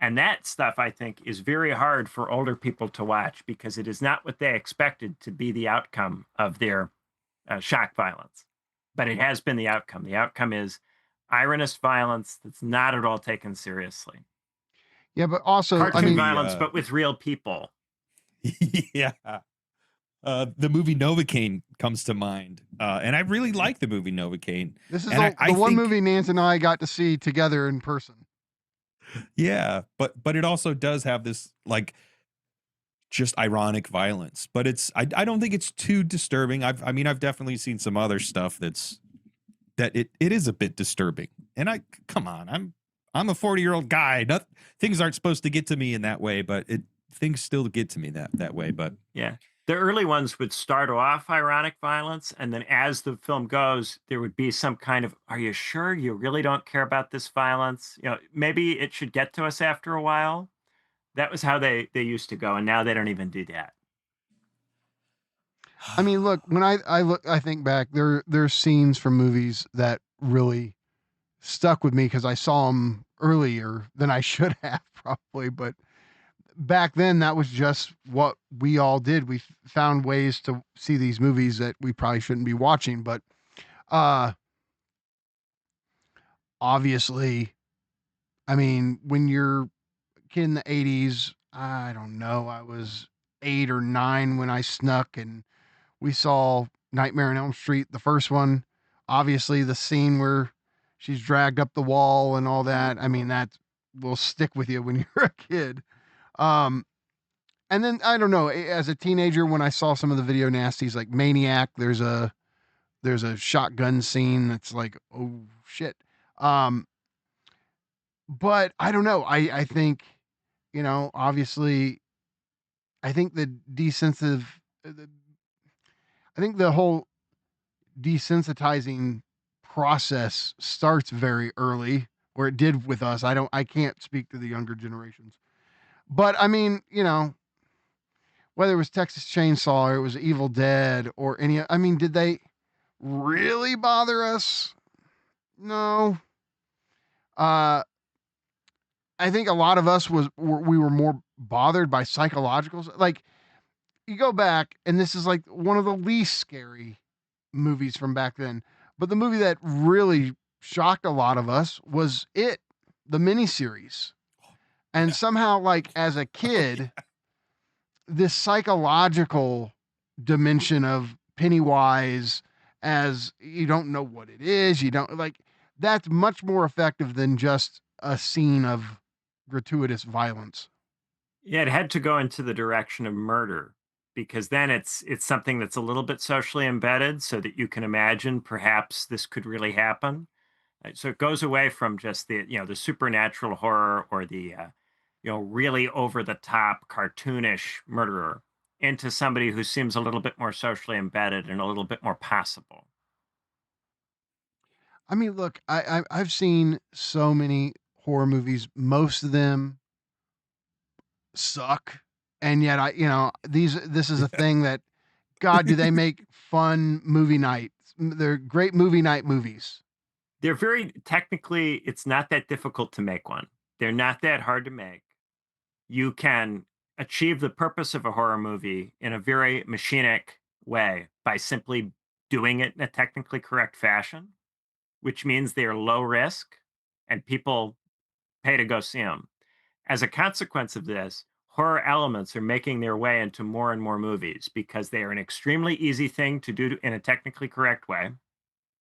And that stuff, I think, is very hard for older people to watch because it is not what they expected to be the outcome of their shock violence. But it has been the outcome. The outcome is ironist violence that's not at all taken seriously. Yeah, but also cartoon violence, but with real people. Yeah. The movie Novocaine comes to mind. And I really like the movie Novocaine. This is the one movie Nance and I got to see together in person. Yeah, but it also does have this like just ironic violence, but I don't think it's too disturbing. I've definitely seen some other stuff that it is a bit disturbing. And come on, I'm a 40-year-old guy. Things aren't supposed to get to me in that way, but things still get to me that way. But yeah. The early ones would start off ironic violence, and then as the film goes, there would be some kind of, are you sure you really don't care about this violence? Maybe it should get to us after a while. That was how they used to go, and now they don't even do that. I mean, look, when I think back, there's scenes from movies that really stuck with me because I saw them earlier than I should have probably, but back then that was just what we all did. We found ways to see these movies that we probably shouldn't be watching, but obviously, I mean, when you're a kid in the 80s, I don't know, I was 8 or 9 when I snuck and we saw Nightmare on Elm Street, the first one. Obviously the scene where she's dragged up the wall and all that, I mean, that will stick with you when you're a kid. And then I don't know, as a teenager, when I saw some of the video nasties like Maniac, there's a shotgun scene that's like, oh shit. But I don't know. I think, obviously, I think I think the whole desensitizing process starts very early, or it did with us. I can't speak to the younger generations. But I mean, whether it was Texas Chainsaw or it was Evil Dead or did they really bother us? No. I think a lot of us we were more bothered by psychological, like you go back and this is like one of the least scary movies from back then, but the movie that really shocked a lot of us was the miniseries. And somehow, like as a kid, this psychological dimension of Pennywise, as you don't know what it is, you don't like, that's much more effective than just a scene of gratuitous violence. Yeah, it had to go into the direction of murder because then it's something that's a little bit socially embedded so that you can imagine perhaps this could really happen. So it goes away from just the supernatural horror or the really over the top cartoonish murderer into somebody who seems a little bit more socially embedded and a little bit more passable. I mean, look, I've seen so many horror movies. Most of them suck, and yet this is a thing that, God, do they make fun movie nights? They're great movie night movies. They're very technically, it's not that difficult to make one. They're not that hard to make. You can achieve the purpose of a horror movie in a very machinic way by simply doing it in a technically correct fashion, which means they're low risk and people pay to go see them. As a consequence of this, horror elements are making their way into more and more movies because they are an extremely easy thing to do in a technically correct way.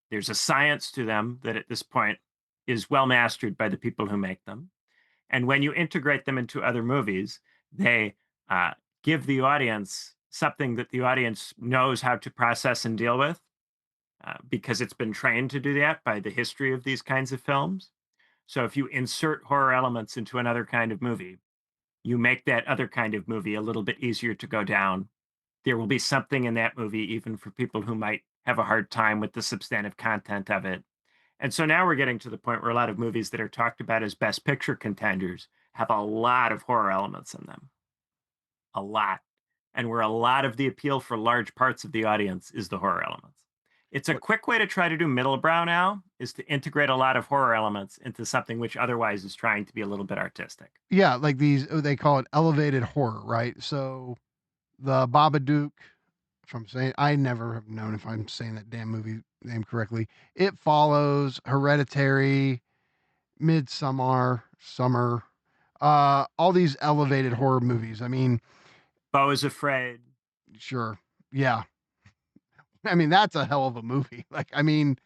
There's a science to them that at this point is well mastered by the people who make them. And when you integrate them into other movies, they uh, give the audience something that the audience knows how to process and deal with because it's been trained to do that by the history of these kinds of films. So if you insert horror elements into another kind of movie, you make that other kind of movie a little bit easier to go down. There will be something in that movie, even for people who might have a hard time with the substantive content of it. And so now we're getting to the point where a lot of movies that are talked about as best picture contenders have a lot of horror elements in them. A lot. And where a lot of the appeal for large parts of the audience is the horror elements. It's a quick way to try to do middle brow now is to integrate a lot of horror elements into something which otherwise is trying to be a little bit artistic. Yeah, like they call it elevated horror, right? So the Babadook, if I'm saying, I never have known if I'm saying that damn movie name correctly. It Follows, Hereditary, Midsummer, Summer, all these elevated horror movies. I mean, Beau is Afraid. sure, yeah. I mean, that's a hell of a movie. Like, I mean,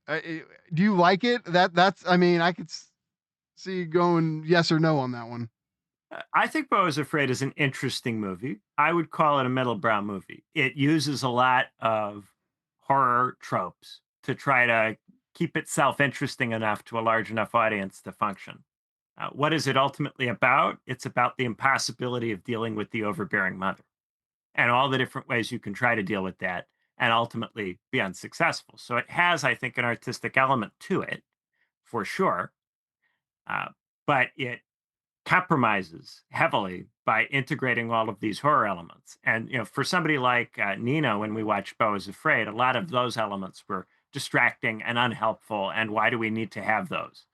do you like it? That's. I mean, I could see you going yes or no on that one. I think Beau is Afraid is an interesting movie. I would call it a middle brow movie. It uses a lot of horror tropes to try to keep itself interesting enough to a large enough audience to function. What is it ultimately about? It's about the impossibility of dealing with the overbearing mother and all the different ways you can try to deal with that and ultimately be unsuccessful. So it has, I think, an artistic element to it for sure, uh, but it compromises heavily by integrating all of these horror elements. And for somebody like Nina, when we watched Beau is Afraid, a lot of those elements were distracting and unhelpful. And why do we need to have those?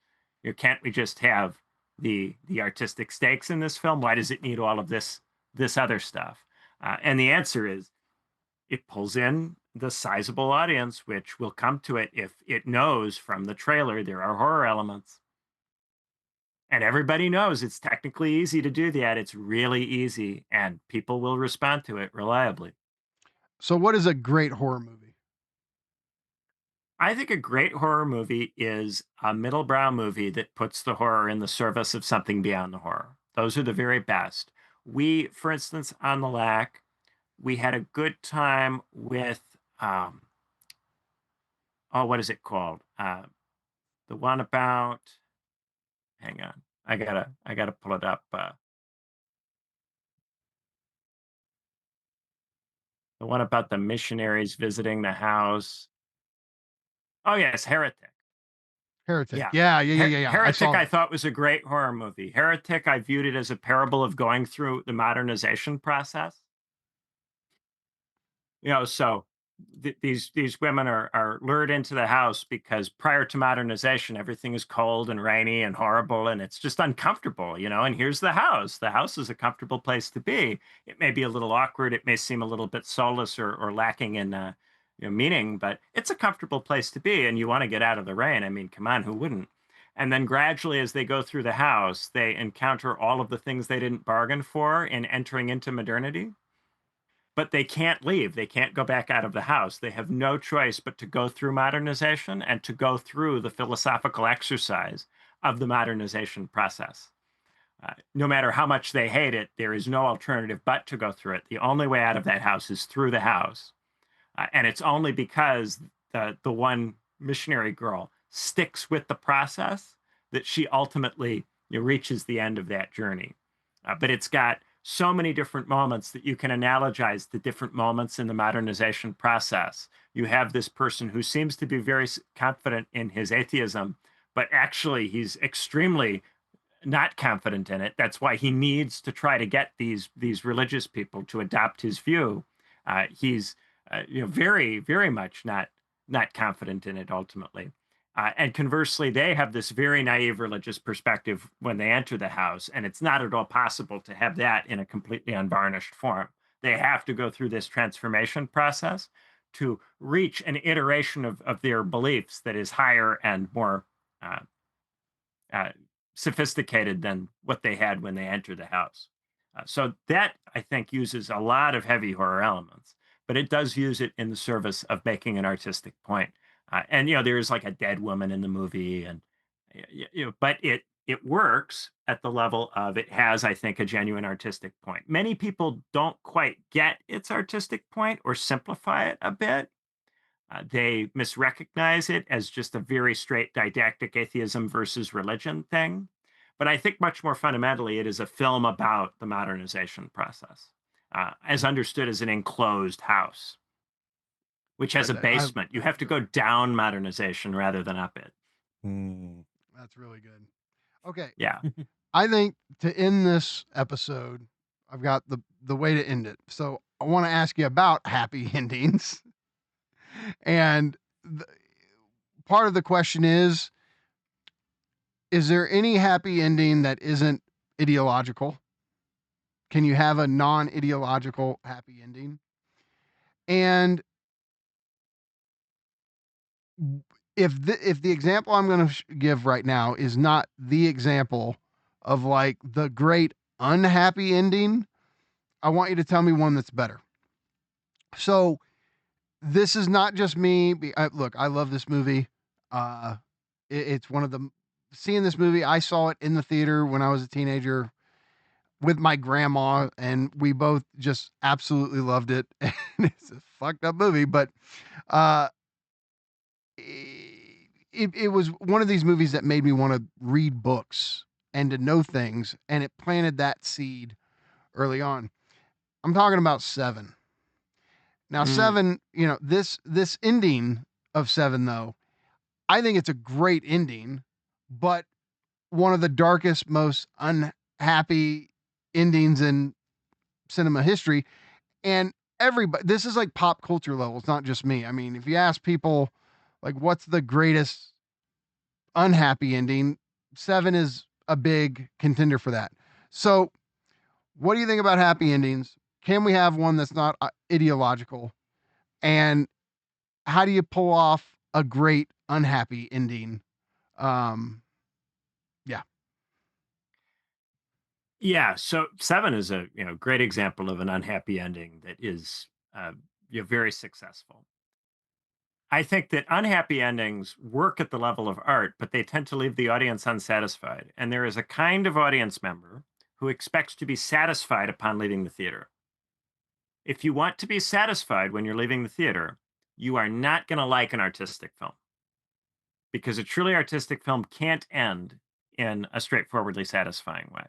Can't we just have the artistic stakes in this film? Why does it need all of this other stuff? And the answer is it pulls in the sizable audience, which will come to it if it knows from the trailer there are horror elements. And everybody knows it's technically easy to do that. It's really easy, and people will respond to it reliably. So, what is a great horror movie? I think a great horror movie is a middle brow movie that puts the horror in the service of something beyond the horror. Those are the very best. We, for instance, on the LAC, we had a good time with, what is it called? The one about, hang on, I gotta pull it up. The one about the missionaries visiting the house. Oh yes, Heretic. Heretic. Yeah. Yeah. Heretic I thought was a great horror movie. Heretic, I viewed it as a parable of going through the modernization process. So these women are lured into the house because prior to modernization, everything is cold and rainy and horrible, and it's just uncomfortable, and here's the house. The house is a comfortable place to be. It may be a little awkward. It may seem a little bit soulless or lacking in meaning, but it's a comfortable place to be, and you want to get out of the rain. I mean, come on, who wouldn't? And then gradually, as they go through the house, they encounter all of the things they didn't bargain for in entering into modernity. But they can't leave. They can't go back out of the house. They have no choice but to go through modernization and to go through the philosophical exercise of the modernization process. No matter how much they hate it, there is no alternative but to go through it. The only way out of that house is through the house. And it's only because the one missionary girl sticks with the process that she ultimately reaches the end of that journey. But it's got so many different moments that you can analogize the different moments in the modernization process. You have this person who seems to be very confident in his atheism, but actually he's extremely not confident in it. That's why he needs to try to get these religious people to adopt his view. He's very, very much not confident in it ultimately. And conversely, they have this very naive religious perspective when they enter the house, and it's not at all possible to have that in a completely unvarnished form. They have to go through this transformation process to reach an iteration of their beliefs that is higher and more uh, uh, sophisticated than what they had when they entered the house. So that, I think, uses a lot of heavy horror elements, but it does use it in the service of making an artistic point. And there's like a dead woman in the movie, and but it works at the level of it has, I think, a genuine artistic point. Many people don't quite get its artistic point or simplify it a bit. They misrecognize it as just a very straight didactic atheism versus religion thing. But I think much more fundamentally, it is a film about the modernization process, as understood as an enclosed house, which has a basement. You have to go down modernization rather than up it. That's really good. Okay. Yeah. I think to end this episode, I've got the way to end it. So I want to ask you about happy endings. And part of the question is there any happy ending that isn't ideological? Can you have a non-ideological happy ending? And if the example I'm going to give right now is not the example of like the great unhappy ending, I want you to tell me one that's better. So this is not just me. Look, I love this movie. It's one of the seeing this movie. I saw it in the theater when I was a teenager with my grandma, and we both just absolutely loved it. And it's a fucked up movie, but uh, it was one of these movies that made me want to read books and to know things, and it planted that seed early on. I'm talking about Seven. Now, Seven, this ending of Seven, though, I think it's a great ending, but one of the darkest, most unhappy endings in cinema history. And everybody, this is like pop culture level. It's not just me. I mean, if you ask people, like, what's the greatest unhappy ending, Seven is a big contender for that. So, what do you think about happy endings? Can we have one that's not ideological? And how do you pull off a great unhappy ending? Yeah. Yeah. So Seven is a great example of an unhappy ending that is very successful. I think that unhappy endings work at the level of art, but they tend to leave the audience unsatisfied. And there is a kind of audience member who expects to be satisfied upon leaving the theater. If you want to be satisfied when you're leaving the theater, you are not going to like an artistic film, because a truly artistic film can't end in a straightforwardly satisfying way.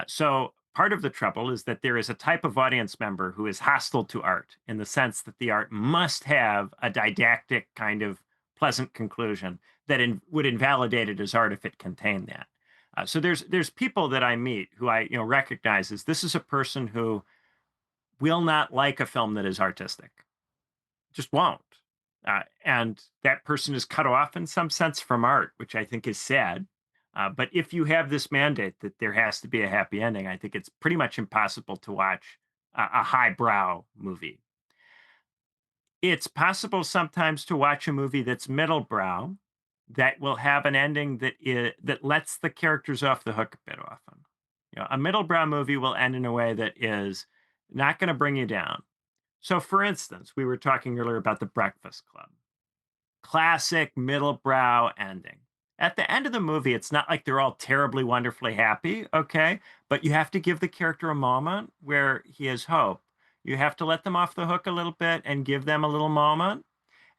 So part of the trouble is that there is a type of audience member who is hostile to art in the sense that the art must have a didactic kind of pleasant conclusion that would invalidate it as art if it contained that. So there's people that I meet who I recognize as this is a person who will not like a film that is artistic, just won't. And that person is cut off in some sense from art, which I think is sad. But if you have this mandate that there has to be a happy ending, I think it's pretty much impossible to watch a highbrow movie. It's possible sometimes to watch a movie that's middlebrow that will have an ending that lets the characters off the hook a bit often. You know, a middlebrow movie will end in a way that is not going to bring you down. So, for instance, we were talking earlier about The Breakfast Club. Classic middlebrow ending. At the end of the movie, it's not like they're all terribly, wonderfully happy, okay? But you have to give the character a moment where he has hope. You have to let them off the hook a little bit and give them a little moment.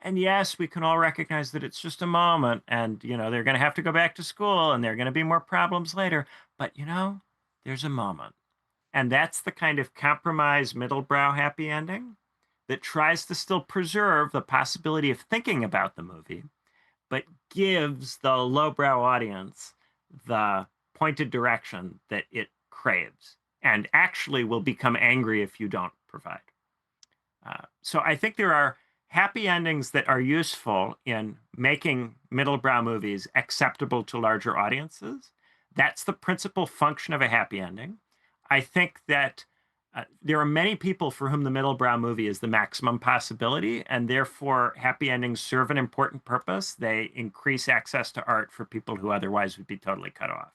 And yes, we can all recognize that it's just a moment and, you know, they're going to have to go back to school and there are going to be more problems later. But, you know, there's a moment. And that's the kind of compromise middlebrow happy ending that tries to still preserve the possibility of thinking about the movie, but gives the lowbrow audience the pointed direction that it craves and actually will become angry if you don't provide. So I think there are happy endings that are useful in making middlebrow movies acceptable to larger audiences. That's the principal function of a happy ending. I think that there are many people for whom the middlebrow movie is the maximum possibility, and therefore happy endings serve an important purpose. They increase access to art for people who otherwise would be totally cut off.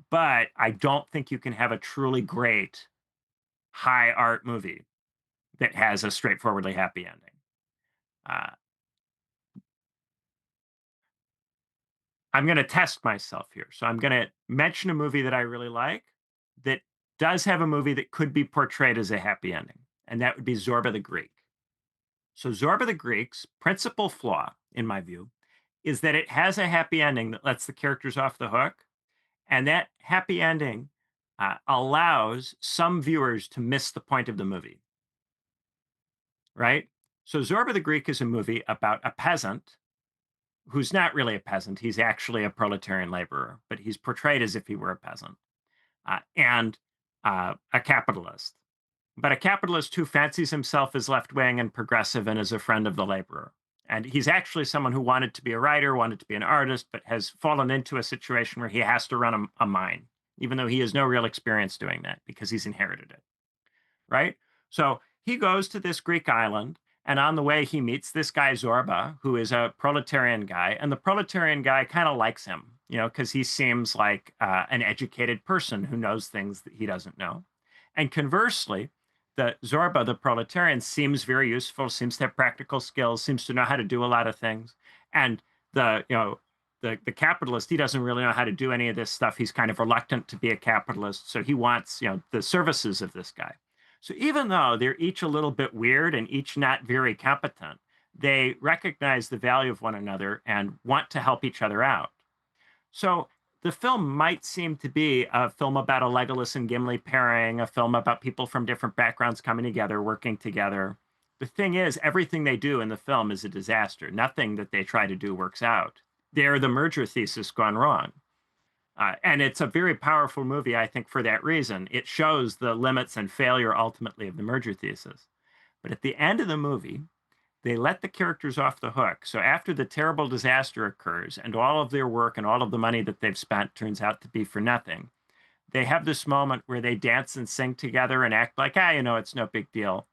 But I don't think you can have a truly great high art movie that has a straightforwardly happy ending. I'm going to test myself here. So I'm going to mention a movie that I really like that does have a movie that could be portrayed as a happy ending, and that would be Zorba the Greek. So Zorba the Greek's principal flaw, in my view, is that it has a happy ending that lets the characters off the hook, and that happy ending allows some viewers to miss the point of the movie. Right? So Zorba the Greek is a movie about a peasant who's not really a peasant. He's actually a proletarian laborer, but he's portrayed as if he were a peasant and a capitalist. But a capitalist who fancies himself as left wing and progressive and is a friend of the laborer. And he's actually someone who wanted to be a writer, wanted to be an artist, but has fallen into a situation where he has to run a mine, even though he has no real experience doing that because he's inherited it. Right? So he goes to this Greek island, and on the way, he meets this guy, Zorba, who is a proletarian guy. And the proletarian guy kind of likes him, you know, because he seems like an educated person who knows things that he doesn't know. And conversely, the Zorba, the proletarian, seems very useful, seems to have practical skills, seems to know how to do a lot of things. And the capitalist, he doesn't really know how to do any of this stuff. He's kind of reluctant to be a capitalist. So he wants, you know, the services of this guy. So even though they're each a little bit weird and each not very competent, they recognize the value of one another and want to help each other out. So the film might seem to be a film about a Legolas and Gimli pairing, a film about people from different backgrounds coming together, working together. The thing is, everything they do in the film is a disaster. Nothing that they try to do works out. They're the merger thesis gone wrong. And it's a very powerful movie, I think, for that reason. It shows the limits and failure ultimately of the merger thesis. But at the end of the movie, they let the characters off the hook. So after the terrible disaster occurs and all of their work and all of the money that they've spent turns out to be for nothing, they have this moment where they dance and sing together and act like, you know, it's no big deal.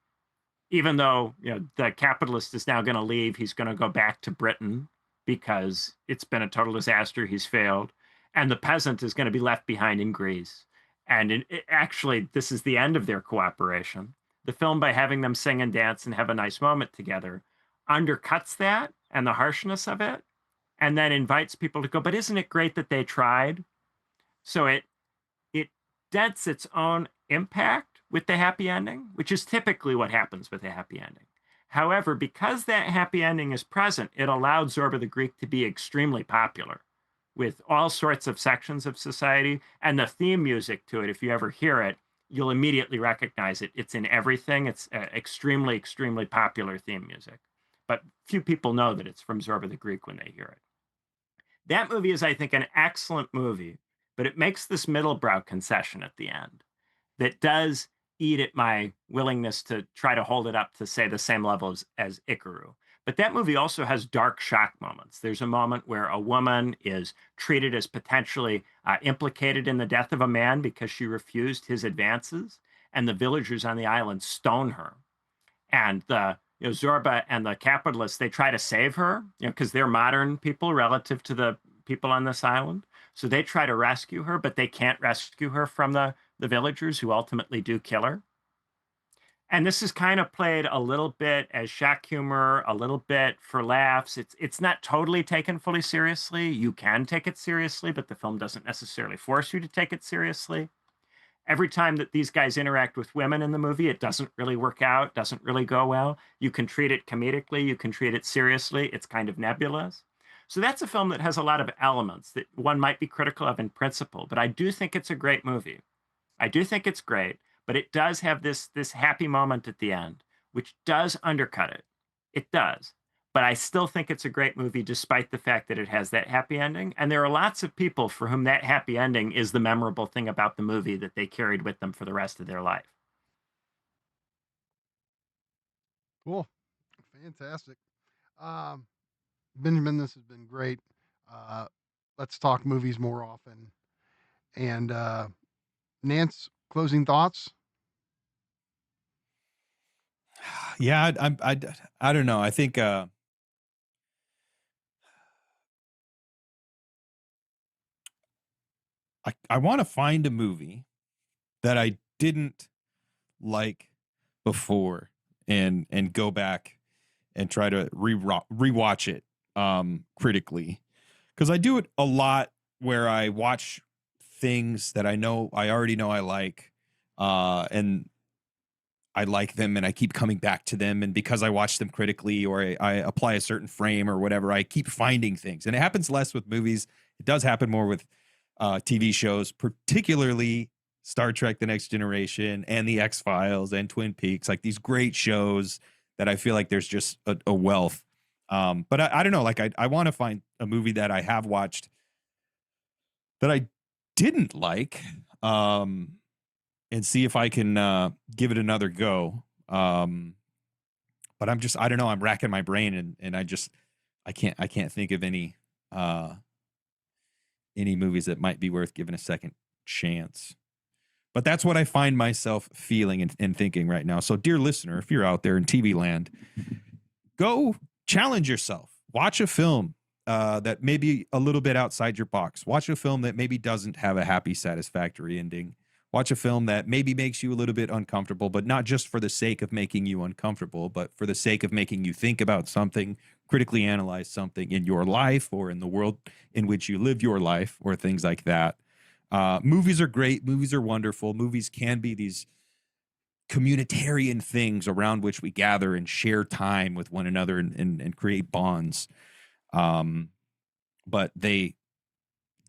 Even though, you know, the capitalist is now going to leave, he's going to go back to Britain because it's been a total disaster. He's failed. And the peasant is going to be left behind in Greece. And actually, this is the end of their cooperation. The film, by having them sing and dance and have a nice moment together, undercuts that and the harshness of it, and then invites people to go, but isn't it great that they tried? So it dents its own impact with the happy ending, which is typically what happens with a happy ending. However, because that happy ending is present, it allowed Zorba the Greek to be extremely popular with all sorts of sections of society. And the theme music to it, if you ever hear it, you'll immediately recognize it. It's in everything. It's extremely, extremely popular theme music. But few people know that it's from Zorba the Greek when they hear it. That movie is, I think, an excellent movie, but it makes this middlebrow concession at the end that does eat at my willingness to try to hold it up to, say, the same level as Ikiru. But that movie also has dark shock moments. There's a moment where a woman is treated as potentially implicated in the death of a man because she refused his advances, and the villagers on the island stone her. And the Zorba and the capitalists, they try to save her, because they're modern people relative to the people on this island. So they try to rescue her, but they can't rescue her from the villagers who ultimately do kill her. And this is kind of played a little bit as shock humor, a little bit for laughs. It's not totally taken fully seriously. You can take it seriously, but the film doesn't necessarily force you to take it seriously. Every time that these guys interact with women in the movie, it doesn't really work out, doesn't really go well. You can treat it comedically, you can treat it seriously. It's kind of nebulous. So that's a film that has a lot of elements that one might be critical of in principle, but I do think it's a great movie. I do think it's great, but it does have this happy moment at the end, which does undercut it. It does. But I still think it's a great movie, despite the fact that it has that happy ending. And there are lots of people for whom that happy ending is the memorable thing about the movie that they carried with them for the rest of their life. Cool. Fantastic. Benjamin, this has been great. Let's talk movies more often. And Nance, closing thoughts? Yeah, I don't know. I think I want to find a movie that I didn't like before and go back and try to rewatch it critically, because I do it a lot where I watch things that I already know I like, and I like them and I keep coming back to them, and because I watch them critically or I apply a certain frame or whatever, I keep finding things. And it happens less with movies. It does happen more with TV shows, particularly Star Trek: The Next Generation and The X-Files and Twin Peaks, like these great shows that I feel like there's just a wealth. But I don't know, like I want to find a movie that I have watched that I didn't like, and see if I can give it another go. But I don't know, I'm racking my brain and I can't think of any movies that might be worth giving a second chance. But that's what I find myself feeling and thinking right now. So, dear listener, if you're out there in TV land, go challenge yourself. Watch a film that may be a little bit outside your box. Watch a film that maybe doesn't have a happy, satisfactory ending. Watch a film that maybe makes you a little bit uncomfortable, but not just for the sake of making you uncomfortable, but for the sake of making you think about something, critically analyze something in your life or in the world in which you live your life, or things like that. Movies are great. Movies are wonderful. Movies can be these communitarian things around which we gather and share time with one another and create bonds. But they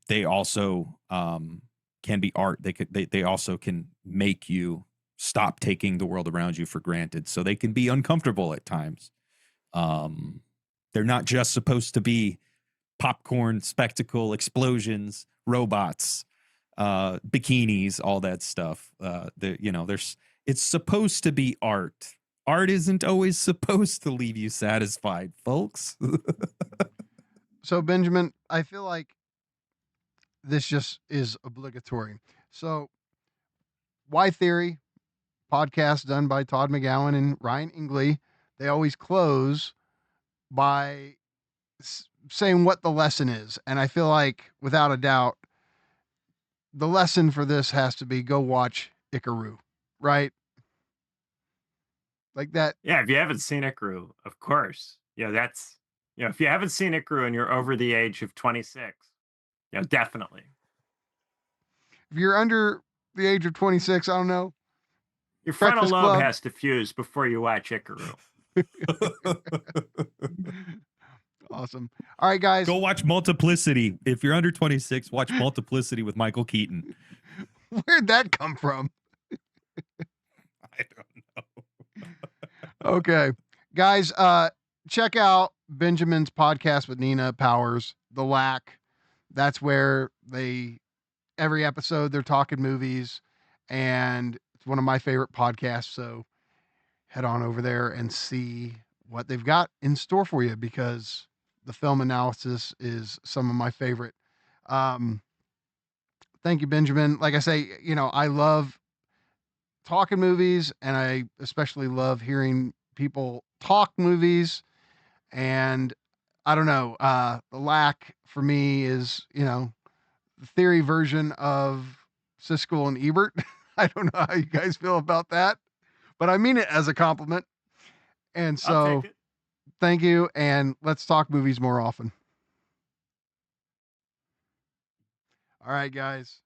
also can be art. They also can make you stop taking the world around you for granted. So they can be uncomfortable at times. They're not just supposed to be popcorn, spectacle, explosions, robots, bikinis, all that stuff. It's supposed to be art. Art isn't always supposed to leave you satisfied, folks. So, Benjamin, I feel like this just is obligatory. So, Why Theory, podcast done by Todd McGowan and Ryan Ingley, they always close by saying what the lesson is. And I feel like, without a doubt, the lesson for this has to be go watch Ikiru, right? Like that. Yeah, if you haven't seen Ikiru, of course. If you haven't seen Ikiru and you're over the age of 26, definitely. If you're under the age of 26, I don't know. Your frontal Breakfast lobe Club. has to fuse before you watch Ikiru. Awesome. All right, guys. Go watch Multiplicity. If you're under 26, watch Multiplicity with Michael Keaton. Where'd that come from? I don't know. Okay. Guys, check out Benjamin's podcast with Nina Powers, The Lack. That's where every episode they're talking movies, and it's one of my favorite podcasts. So head on over there and see what they've got in store for you, because the film analysis is some of my favorite. Thank you, Benjamin. Like I say, I love talking movies, and I especially love hearing people talk movies, and I don't know. The lack for me is, the theory version of Siskel and Ebert. I don't know how you guys feel about that, but I mean it as a compliment. And I'll so take it. thank you. And let's talk movies more often. All right, guys.